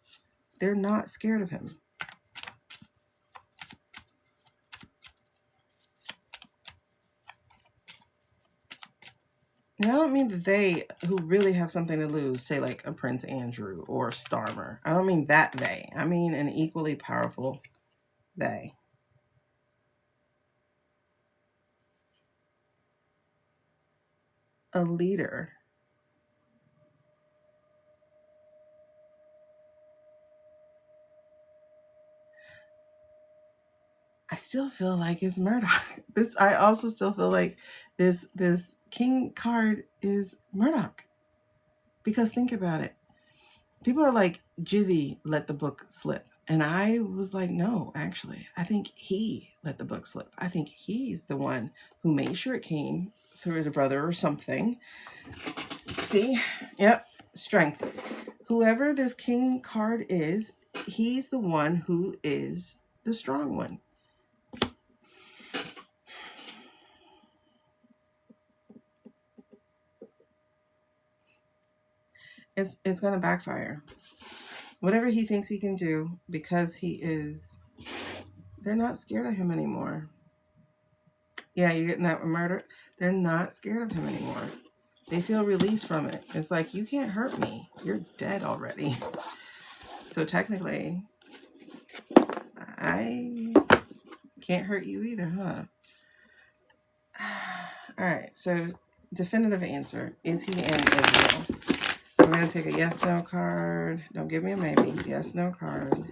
They're not scared of him. And I don't mean the they who really have something to lose, say like a Prince Andrew or Starmer. I don't mean that they. I mean an equally powerful they. A leader. I still feel like it's Murdoch. I also still feel like this King card is Murdoch. Because think about it. People are like, Jizzy let the book slip. And I was like, no, actually, I think he let the book slip. I think he's the one who made sure it came through his brother or something. See? Yep. Strength. Whoever this King card is, he's the one who is the strong one. It's going to backfire. Whatever he thinks he can do, because they're not scared of him anymore. Yeah, you're getting that murder. They're not scared of him anymore. They feel released from it. It's like, you can't hurt me. You're dead already. So technically, I can't hurt you either, huh? All right, so definitive answer. Is he in Israel? We're going to take a yes-no card. Don't give me a maybe. Yes-no card.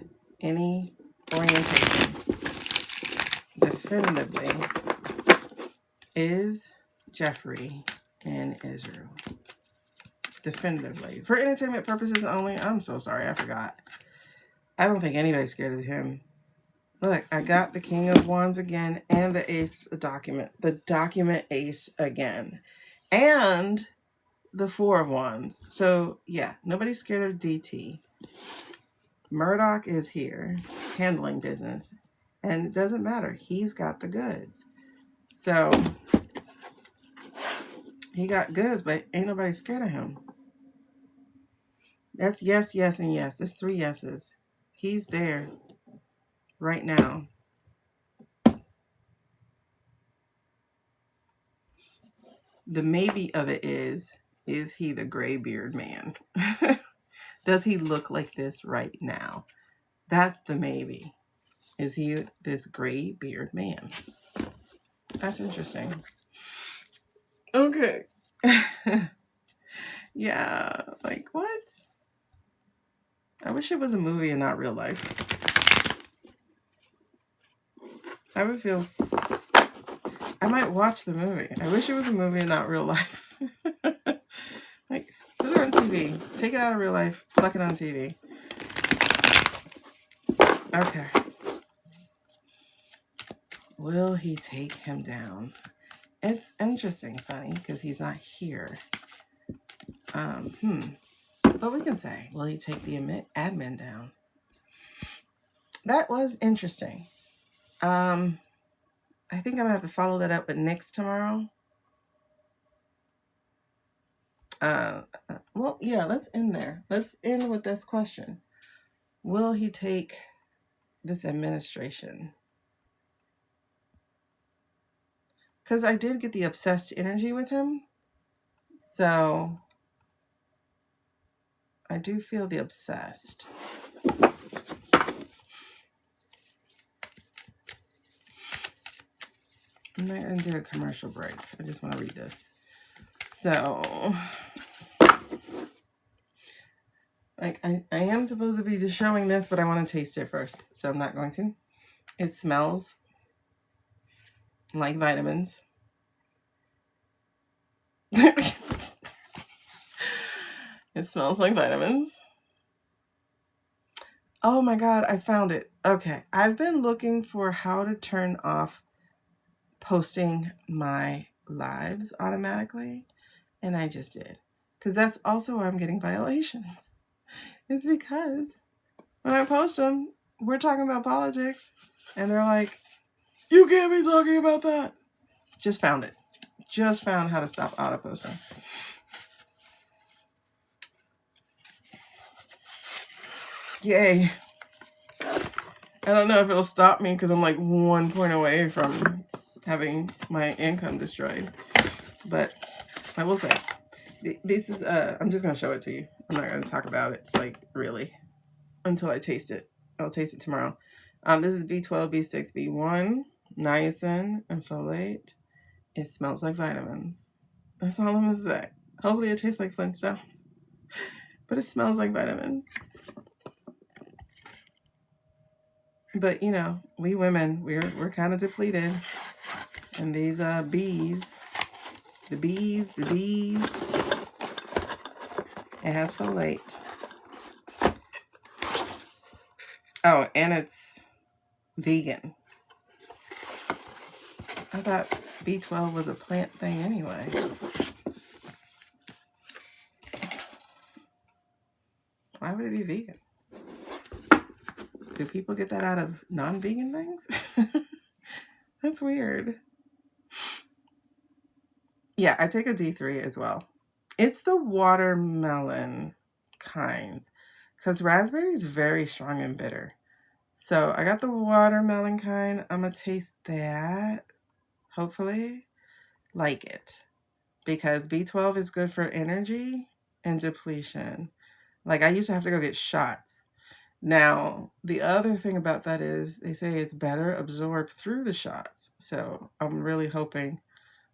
Any orientation. Definitively, is Jeffrey in Israel? Definitively. For entertainment purposes only. I'm so sorry, I forgot. I don't think anybody's scared of him. Look, I got the King of Wands again and the Ace document. The document Ace again. And the Four of Wands. So, yeah, nobody's scared of DT. Murdoch is here, handling business. And it doesn't matter. He's got the goods. So, he got goods, but ain't nobody scared of him. That's yes, yes, and yes. There's 3 yeses. He's there right now. The maybe of it is he the gray beard man? Does he look like this right now? That's the maybe. Is he this gray beard man? That's interesting. Okay. Yeah, like what? I wish it was a movie and not real life. I would feel... I might watch the movie. I wish it was a movie and not real life. Like, put it on TV. Take it out of real life. Pluck it on TV. Okay. Will he take him down? It's interesting, Sonny, because he's not here. But we can say, will he take the admin down? That was interesting. I think I'm going to have to follow that up with Nyx tomorrow. Well, yeah, let's end there. Let's end with this question. Will he take this administration? because I did get the obsessed energy with him. So I do feel the obsessed. I'm not going to do a commercial break. I just want to read this. So, like, I am supposed to be just showing this, but I want to taste it first. So I'm not going to. It smells like vitamins. It smells like vitamins. Oh my God, I found it. Okay, I've been looking for how to turn off posting my lives automatically, and I just did. Because that's also why I'm getting violations. It's because when I post them, we're talking about politics, and they're like, you can't be talking about that. Just found it. Just found how to stop auto posting. Yay. I don't know if it'll stop me because I'm like 1 point away from having my income destroyed. But I will say, this is, I'm just going to show it to you. I'm not going to talk about it, like, really, until I taste it. I'll taste it tomorrow. This is B12, B6, B1, niacin, and folate. It smells like vitamins. That's all I'm going to say. Hopefully it tastes like Flintstones. But it smells like vitamins. But, you know, we women, we're kind of depleted. And these bees, the bees, it has folate. Oh, and it's vegan. I thought B12 was a plant thing anyway. Why would it be vegan? Do people get that out of non-vegan things? That's weird. Yeah, I take a D3 as well. It's the watermelon kind, because raspberry is very strong and bitter. So I got the watermelon kind. I'm going to taste that. Hopefully like it. Because B12 is good for energy and depletion. Like, I used to have to go get shots. Now, the other thing about that is they say it's better absorbed through the shots. So I'm really hoping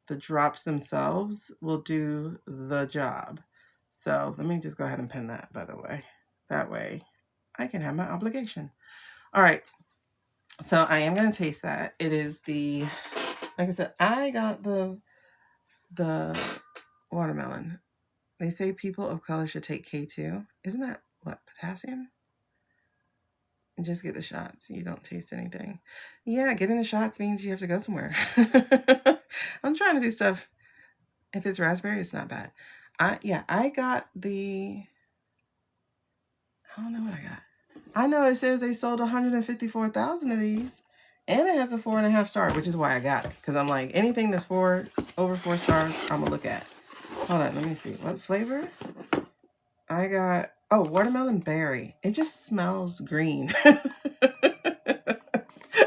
the drops themselves will do the job. So let me just go ahead and pin that, by the way. That way I can have my obligation. All right. So I am going to taste that. It is the, like I said, I got the watermelon. They say people of color should take K2. Isn't that what, potassium? And just get the shots. You don't taste anything. Yeah, getting the shots means you have to go somewhere. I'm trying to do stuff. If it's raspberry, it's not bad. I got the, I don't know what I got. I know it says they sold 154,000 of these. And it has a 4.5 star, which is why I got it. Because I'm like, anything that's over 4 stars, I'm going to look at. Hold on, let me see. What flavor? I got, oh, watermelon berry. It just smells green.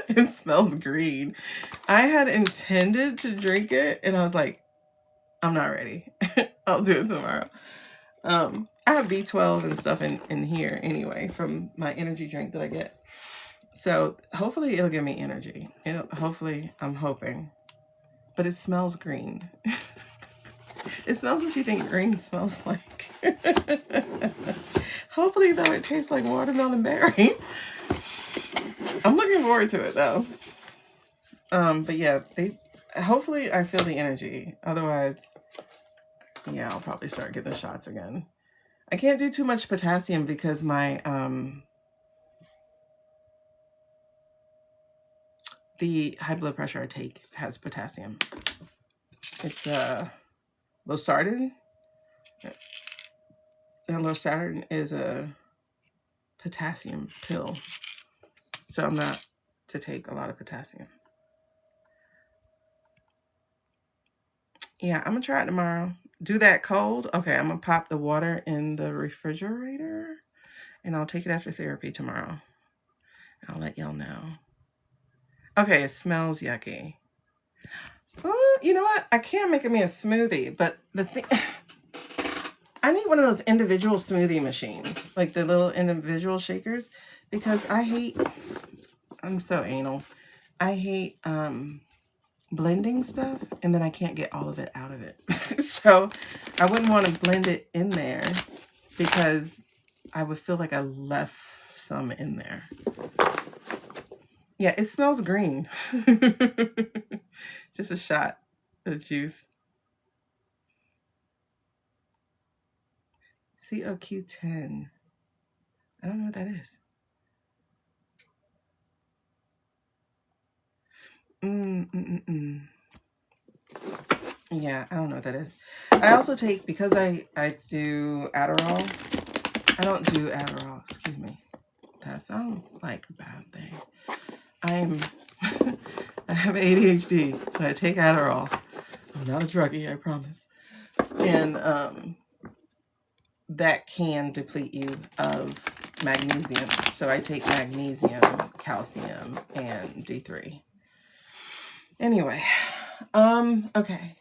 It smells green. I had intended to drink it, and I was like, I'm not ready. I'll do it tomorrow. I have B12 and stuff in here anyway from my energy drink that I get. So hopefully it'll give me energy. Hopefully, I'm hoping. But it smells green. It smells what you think green smells like. Hopefully, though, it tastes like watermelon berry. I'm looking forward to it, though. But yeah, hopefully I feel the energy. Otherwise, yeah, I'll probably start getting the shots again. I can't do too much potassium because my the high blood pressure I take has potassium. It's losartan. And losartan is a potassium pill. So I'm not to take a lot of potassium. Yeah, I'm going to try it tomorrow. Do that cold. Okay, I'm going to pop the water in the refrigerator. And I'll take it after therapy tomorrow. I'll let y'all know. Okay, it smells yucky. You know what? I can make me a smoothie, but the thing, I need one of those individual smoothie machines, like the little individual shakers, because I'm so anal. I hate blending stuff and then I can't get all of it out of it. So I wouldn't want to blend it in there because I would feel like I left some in there. Yeah, it smells green. Just a shot of juice. COQ10. I don't know what that is. Yeah, I don't know what that is. I also take, because I do Adderall. I don't do Adderall, excuse me. That sounds like a bad thing. I have ADHD, so I take Adderall. I'm not a druggie, I promise. And that can deplete you of magnesium. So I take magnesium, calcium, and D3. Anyway, okay.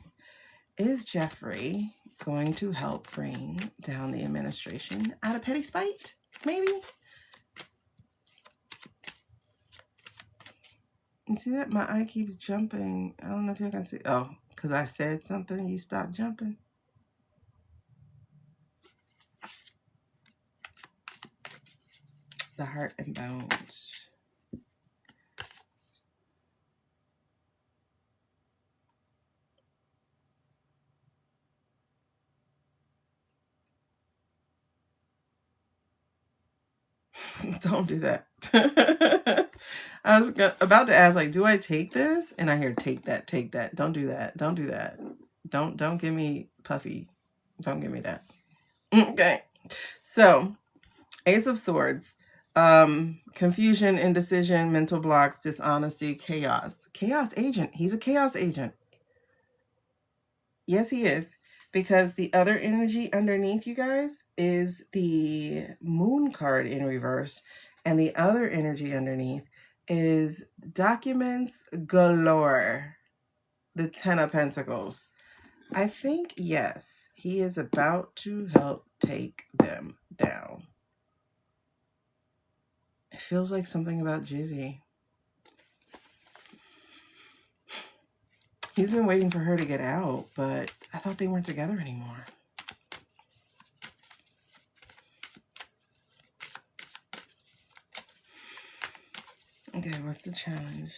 Is Jeffrey going to help bring down the administration out of petty spite? Maybe? You see that? My eye keeps jumping. I don't know if you can see. Oh, because I said something, you stopped jumping. The heart and bones. Don't do that. I was about to ask, like, do I take this? And I hear take that, take that. Don't do that. Don't do that. Don't give me puffy. Don't give me that. Okay. So, Ace of Swords. Confusion, indecision, mental blocks, dishonesty, chaos. Chaos agent. He's a chaos agent. Yes, he is. Because the other energy underneath, you guys, is the moon card in reverse. And the other energy underneath is documents galore. The 10 of Pentacles. I think, yes, he is about to help take them down. It feels like something about Jizzy. He's been waiting for her to get out, but I thought they weren't together anymore. Okay, what's the challenge?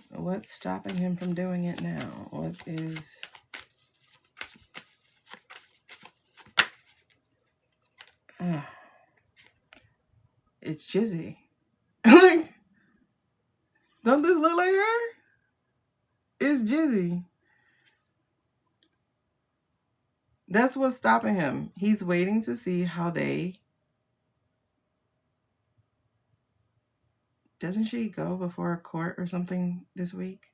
What's stopping him from doing it now? What is... it's Jizzy. Like, don't this look like her? It's Jizzy. That's what's stopping him. He's waiting to see how they... Doesn't she go before a court or something this week?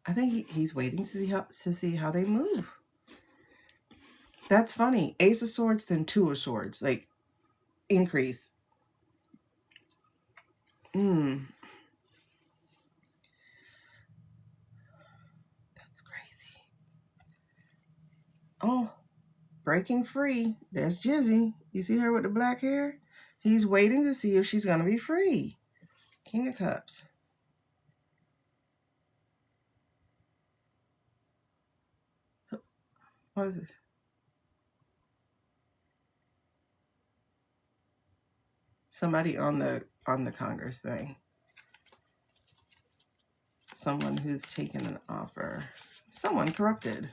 I think he's waiting to see how they move. That's funny. Ace of Swords, then Two of Swords. Like, increase. That's crazy. Oh, breaking free. There's Jizzy. You see her with the black hair? He's waiting to see if she's going to be free. King of Cups. What is this? Somebody on the Congress thing. Someone who's taken an offer. Someone corrupted.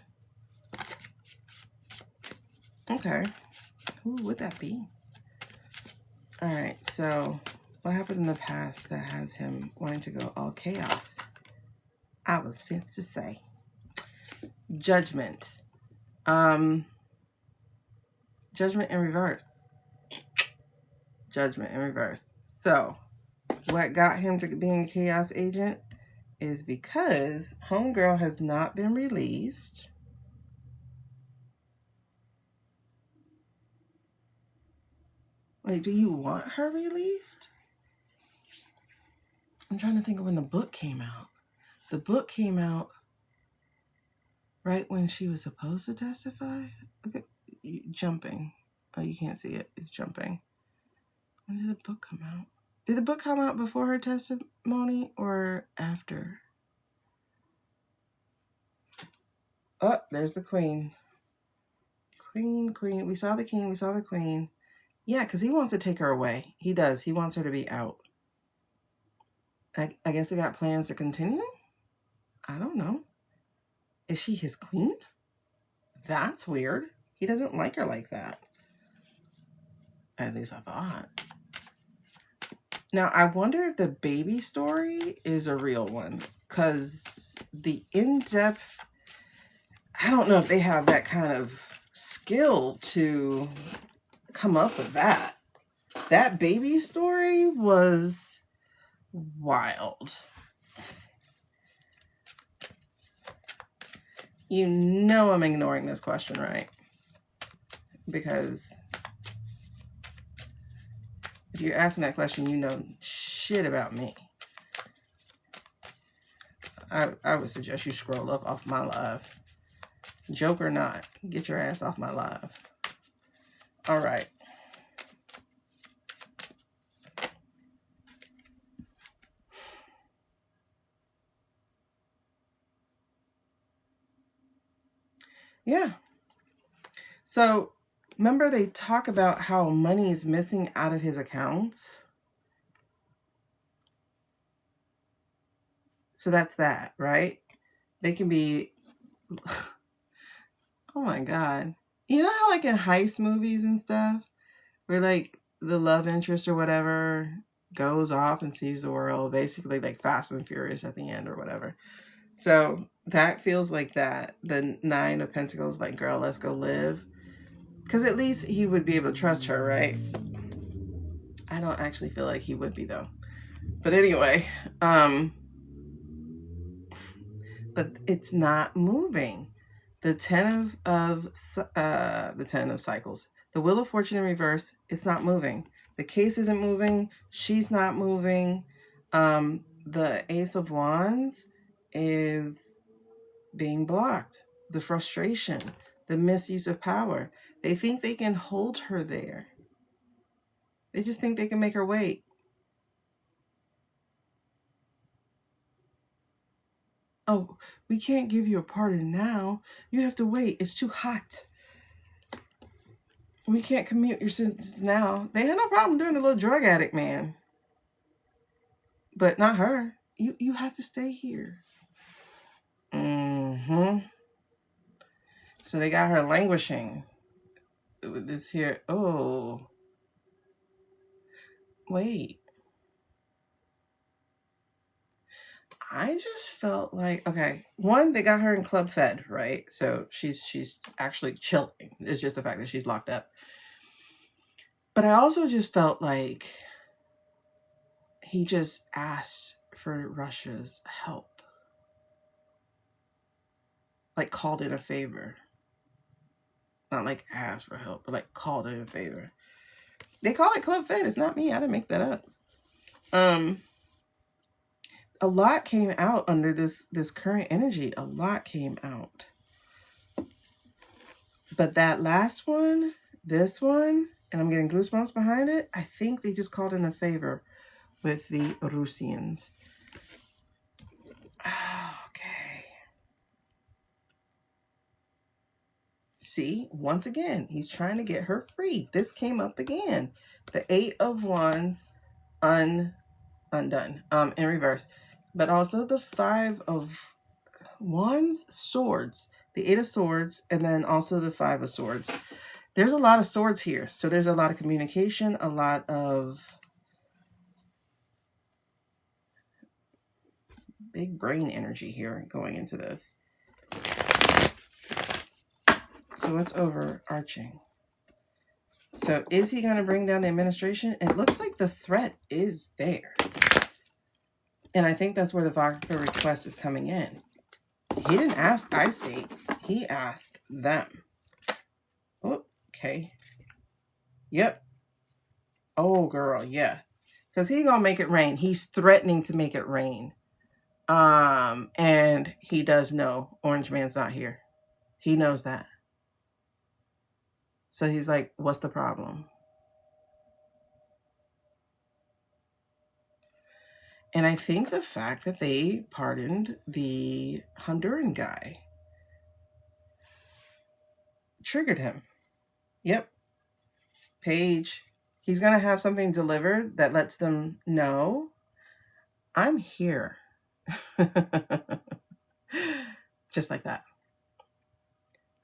Okay. Who would that be? All right. So what happened in the past that has him wanting to go all chaos? I was fit to say. Judgment. Judgment in reverse. Judgment in reverse. So what got him to being a chaos agent is because homegirl has not been released. Wait, do you want her released? I'm trying to think of when the book came out. The book came out right when she was supposed to testify. Look at jumping. Oh, you can't see it. It's jumping. When did the book come out? Did the book come out before her testimony or after? Oh, there's the queen. Queen. We saw the king. We saw the queen. Yeah, because he wants to take her away. He does. He wants her to be out. I guess they got plans to continue? I don't know. Is she his queen? That's weird. He doesn't like her like that. At least I thought. Now, I wonder if the baby story is a real one. Because the in-depth... I don't know if they have that kind of skill to come up with that. That baby story was wild. You know I'm ignoring this question, right? Because if you're asking that question, you know shit about me. I would suggest you scroll up off my live. Joke or not, get your ass off my live. All right. Yeah. So remember they talk about how money is missing out of his accounts? So that's that, right? They can be... Oh my God. You know how like in heist movies and stuff, where like the love interest or whatever goes off and sees the world, basically like Fast and Furious at the end or whatever. So that feels like that. The Nine of Pentacles, like, girl, let's go live. Because at least he would be able to trust her, right? I don't actually feel like he would be, though. But anyway, but it's not moving. The Ten of Cycles. The Wheel of Fortune in reverse, it's not moving. The case isn't moving. She's not moving. The Ace of Wands is being blocked. The frustration, the misuse of power. They think they can hold her there. They just think they can make her wait. Oh, we can't give you a pardon now. You have to wait. It's too hot. We can't commute your sentences now. They had no problem doing a little drug addict man. But not her. You have to stay here. Mm-hmm. So they got her languishing with this here. Oh. Wait. I just felt like, okay, one, they got her in Club Fed, right? So she's actually chilling. It's just the fact that she's locked up. But I also just felt like he just asked for Russia's help. Like called in a favor. Not like asked for help, but like called in a favor. They call it Club Fed. It's not me. I didn't make that up. A lot came out under this current energy. A lot came out. But that last one, this one, and I'm getting goosebumps behind it, I think they just called in a favor with the Russians. Okay. See, once again, he's trying to get her free. This came up again. The Eight of Wands undone, in reverse. But also the Five of Wands, swords. The Eight of Swords, and then also the Five of Swords. There's a lot of swords here. So there's a lot of communication, a lot of big brain energy here going into this. So what's overarching? So is he going to bring down the administration? It looks like the threat is there. And I think that's where the vodka request is coming in. He didn't ask I-State. He asked them. Oh, okay. Yep. Oh, girl, yeah. Because he's going to make it rain. He's threatening to make it rain. And he does know Orange Man's not here. He knows that. So he's like, what's the problem? And I think the fact that they pardoned the Honduran guy triggered him. Yep. Paige, he's going to have something delivered that lets them know I'm here. Just like that.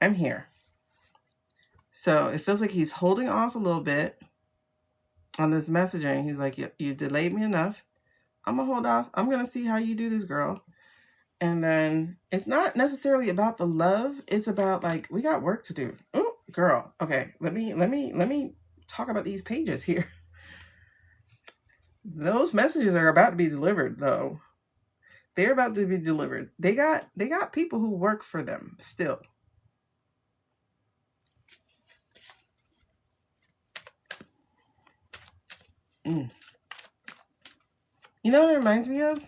I'm here. So it feels like he's holding off a little bit on this messaging. He's like, you delayed me enough. I'm going to hold off. I'm going to see how you do this, girl. And then it's not necessarily about the love. It's about like, we got work to do. Oh, girl. Okay. Let me talk about these pages here. Those messages are about to be delivered though. They're about to be delivered. They got people who work for them still. You know what it reminds me of?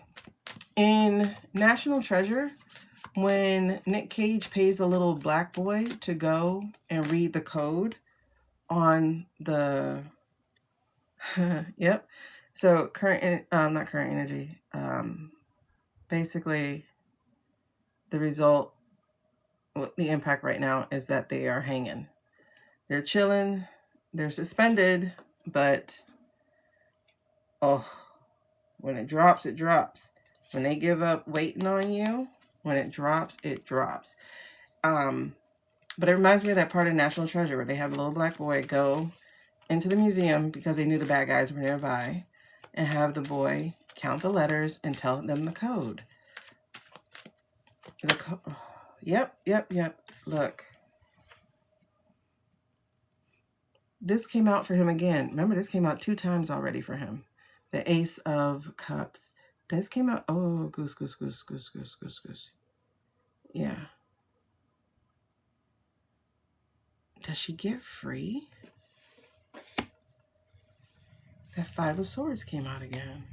In National Treasure, when Nick Cage pays the little black boy to go and read the code on the yep. So not current energy. Basically the result, the impact right now is that they are hanging. They're chilling, they're suspended, but oh, when it drops, it drops. When they give up waiting on you, when it drops, it drops. But it reminds me of that part of National Treasure where they have a little black boy go into the museum because they knew the bad guys were nearby and have the boy count the letters and tell them the code. Yep. Look. This came out for him again. Remember, this came out 2 times already for him. The Ace of Cups. This came out. Oh, goose. Yeah. Does she get free? That 5 of Swords came out again.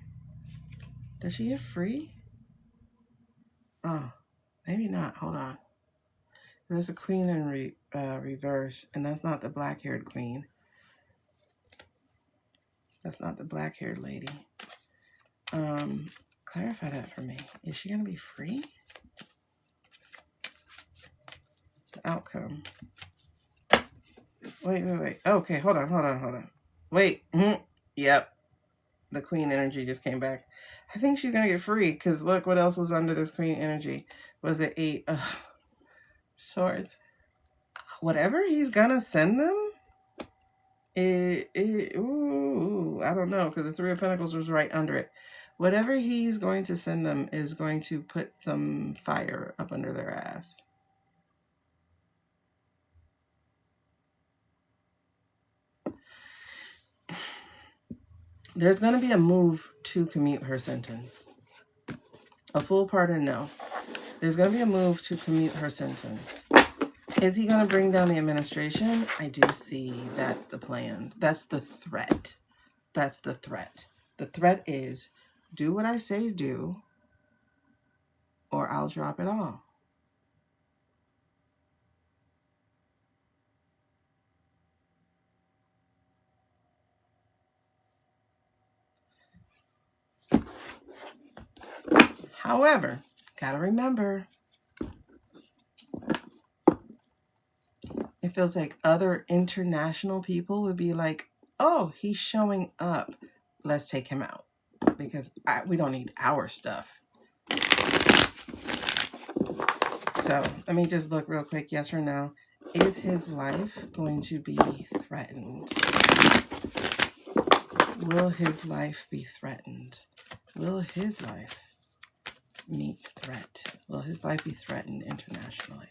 Does she get free? Oh, maybe not. Hold on. There's a queen in reverse, and that's not the black-haired queen. That's not the black-haired lady. Clarify that for me. Is she going to be free? The outcome. Wait. Okay, hold on. Wait. Yep. The queen energy just came back. I think she's going to get free because look what else was under this queen energy. Was it 8 of Swords? Whatever he's going to send them? I don't know because the 3 of Pentacles was right under it. Whatever he's going to send them is going to put some fire up under their ass. There's going to be a move to commute her sentence. A full pardon, no. There's going to be a move to commute her sentence. Is he going to bring down the administration? I do see that's the plan. That's the threat. That's the threat. The threat is do what I say do or I'll drop it all. However, gotta remember, it feels like other international people would be like, oh, he's showing up. Let's take him out because we don't need our stuff. So let me just look real quick. Yes or no. Is his life going to be threatened? Will his life be threatened? Will his life meet threat? Will his life be threatened internationally?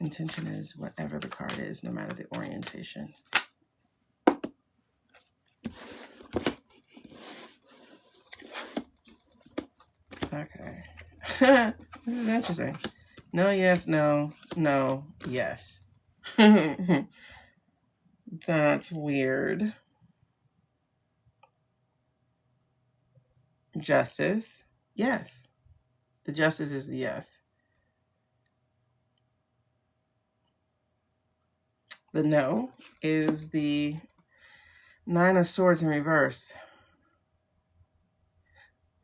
Intention is whatever the card is, no matter the orientation. Okay. This is interesting. No, yes, no, yes. That's weird. Justice, yes. The justice is the yes. The no is the Nine of Swords in reverse.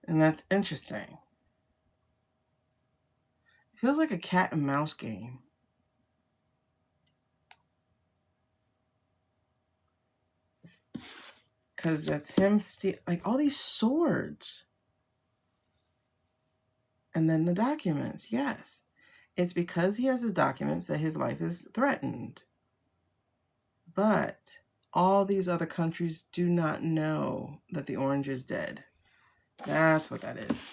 And that's interesting. Feels like a cat and mouse game. Because that's him like all these swords. And then the documents, yes. It's because he has the documents that his life is threatened. But all these other countries do not know that the orange is dead. That's what that is.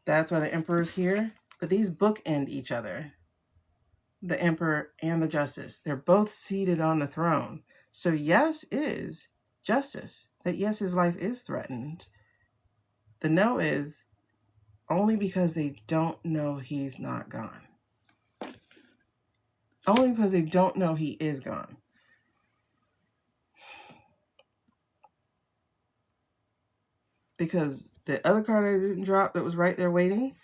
That's why the emperor's here. But these bookend each other. The emperor and the justice. They're both seated on the throne. So yes is justice. That yes, his life is threatened. The no is only because they don't know he's not gone. Only because they don't know he is gone. Because the other card I didn't drop that was right there waiting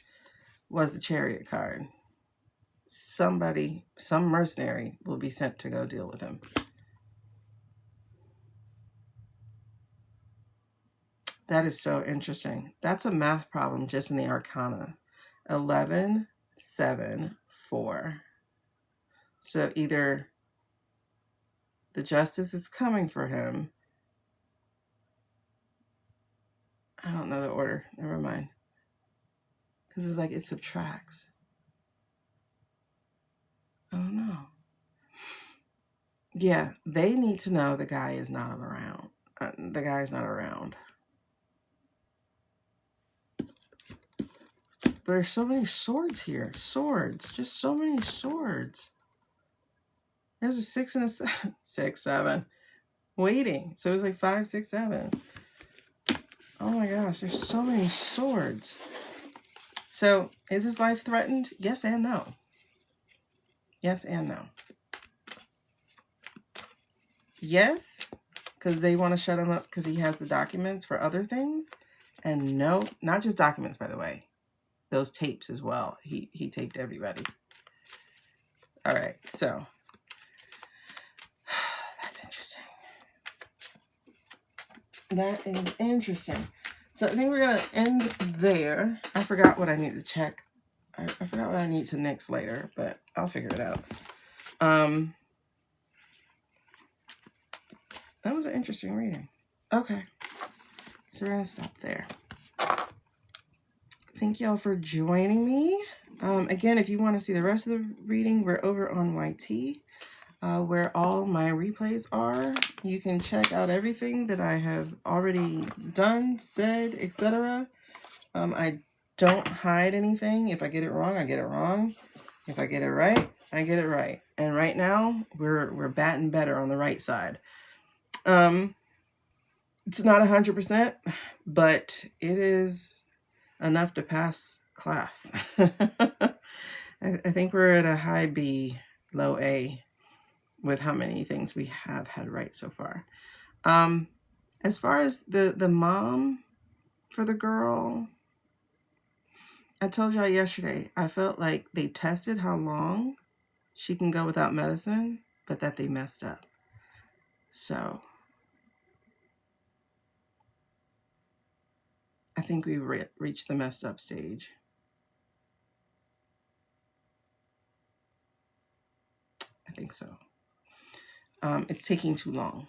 was the Chariot card. Somebody, some mercenary will be sent to go deal with him. That is so interesting. That's a math problem just in the Arcana. 11, 7, 4. So either the justice is coming for him. I don't know the order. Never mind. Because it's like it subtracts. I don't know. Yeah, they need to know the guy is not around. The guy's not around. There's so many swords here. Swords. Just so many swords. There's a 6 and a 7. 6, 7. Waiting. So it was like 5, 6, 7. Oh my gosh. There's so many swords. So is his life threatened? Yes and no. Yes and no. Yes, because they want to shut him up because he has the documents for other things. And no, not just documents, by the way. Those tapes as well. He taped everybody. All right, so that's interesting. That is interesting. So I think we're gonna end there. I forgot what I need to check. I forgot what I need to nix later, but I'll figure it out. That was an interesting reading. Okay, so we're gonna stop there. Thank y'all for joining me. Again, if you want to see the rest of the reading, we're over on YT, where all my replays are. You can check out everything that I have already done, said, etc. I don't hide anything. If I get it wrong, I get it wrong. If I get it right, I get it right. And right now, we're batting better on the right side. It's not 100%, but it is enough to pass class. I think we're at a high B, low A with how many things we have had right so far. As far as the mom for the girl, I told y'all yesterday, I felt like they tested how long she can go without medicine, but that they messed up. So I think we reached the messed up stage. I think so. It's taking too long.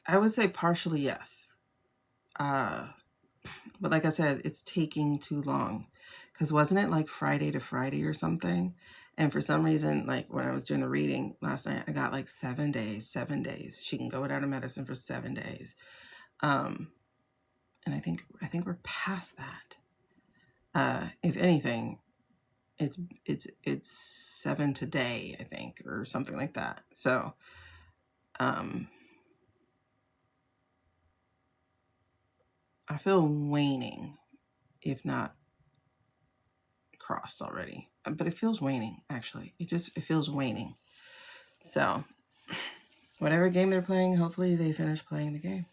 I would say partially yes. But like I said, it's taking too long. Because wasn't it like Friday to Friday or something? And for some reason, like when I was doing the reading last night, I got like 7 days, 7 days. She can go without a medicine for 7 days. And I think we're past that. If anything, it's 7 today, I think, or something like that. So I feel waning, if not crossed already. But it feels waning, actually. It feels waning. So whatever game they're playing, hopefully they finish playing the game.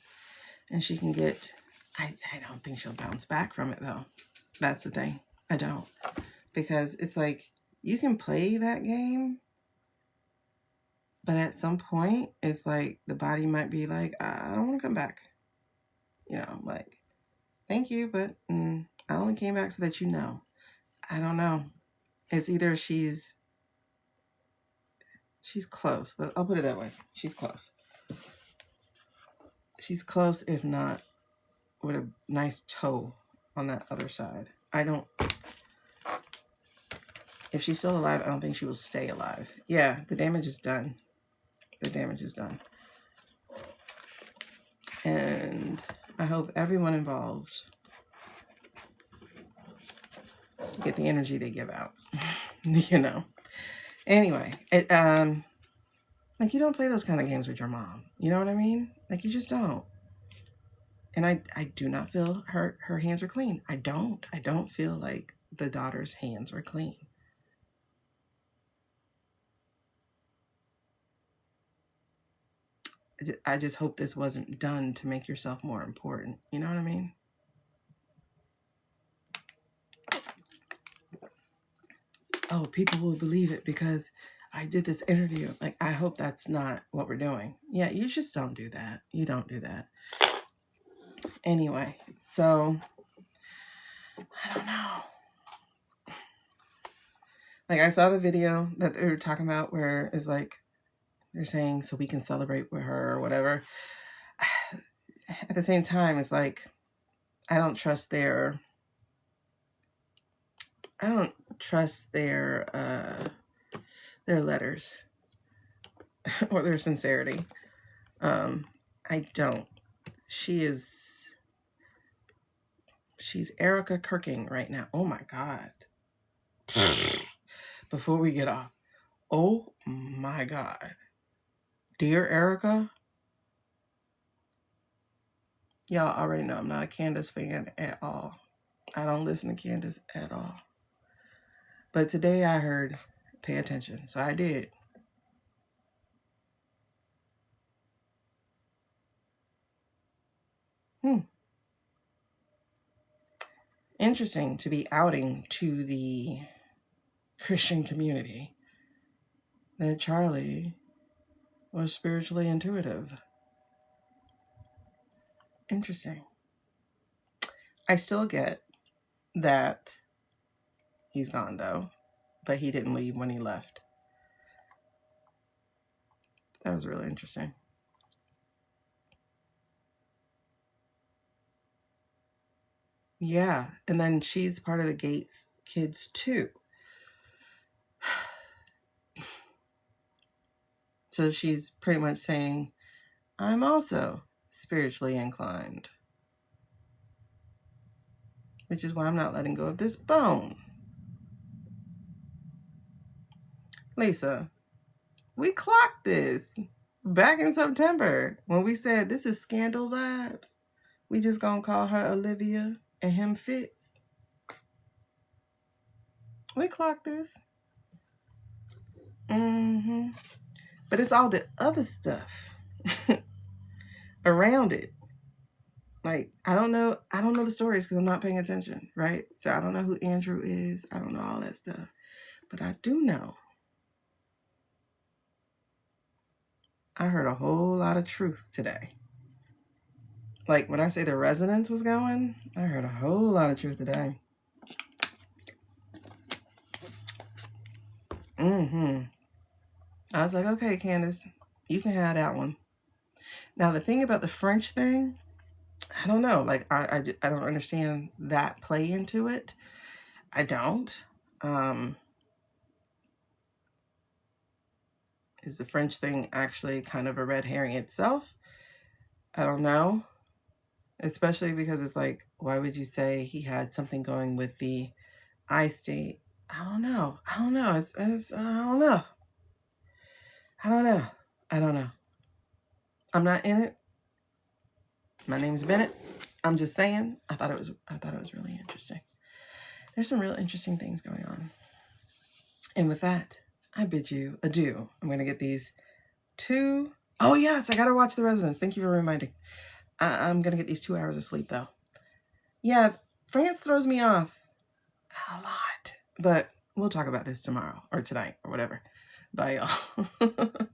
And she can get... I don't think she'll bounce back from it, though. That's the thing. I don't. Because it's like, you can play that game, but at some point, it's like the body might be like, I don't want to come back. You know, like, thank you, but I only came back so that you know. I don't know. It's either she's close. I'll put it that way. She's close. She's close, if not with a nice toe on that other side. If she's still alive, I don't think she will stay alive. Yeah, the damage is done. The damage is done. And I hope everyone involved get the energy they give out. You know. Anyway, like, you don't play those kind of games with your mom. You know what I mean? Like, you just don't. And I do not feel her hands are clean. I don't feel like the daughter's hands are clean. I just hope this wasn't done to make yourself more important. You know what I mean? Oh, people will believe it because I did this interview. Like, I hope that's not what we're doing. Yeah, you just don't do that. You don't do that. Anyway, so I don't know. Like, I saw the video that they were talking about where it's like, they're saying so we can celebrate with her or whatever. At the same time, it's like, I don't trust their letters or their sincerity. I don't. She's Erica Kirking right now. Oh my God. Before we get off. Oh my God. Dear Erica. Y'all already know I'm not a Candace fan at all. I don't listen to Candace at all. But today I heard pay attention. So I did. Interesting to be outing to the Christian community that Charlie was spiritually intuitive. Interesting. I still get that he's gone, though, but he didn't leave when he left. That was really interesting. Yeah, and then she's part of the Gates kids, too. So she's pretty much saying, I'm also spiritually inclined. Which is why I'm not letting go of this bone. Lisa, we clocked this back in September when we said this is scandal vibes. We just gonna call her Olivia and him Fitz. We clocked this. But it's all the other stuff around it. Like, I don't know the stories because I'm not paying attention, right? So I don't know who Andrew is. I don't know all that stuff. But I do know I heard a whole lot of truth today. Like, when I say the resonance was going, I heard a whole lot of truth today. I was like, okay, Candace, you can have that one. Now, the thing about the French thing, I don't know. Like, I don't understand that play into it. I don't. Is the French thing actually kind of a red herring itself? I don't know. Especially because it's like, why would you say he had something going with the I state I don't know. I don't know. It's I don't know. I don't know. I don't know. I'm not in it. My name's Bennett. I'm just saying. I thought it was really interesting. There's some real interesting things going on. And with that, I bid you adieu. I'm going to get these 2. Oh, yes, I got to watch The Residence. Thank you for reminding. I'm going to get these 2 hours of sleep, though. Yeah, France throws me off a lot. But we'll talk about this tomorrow or tonight or whatever. Bye, y'all.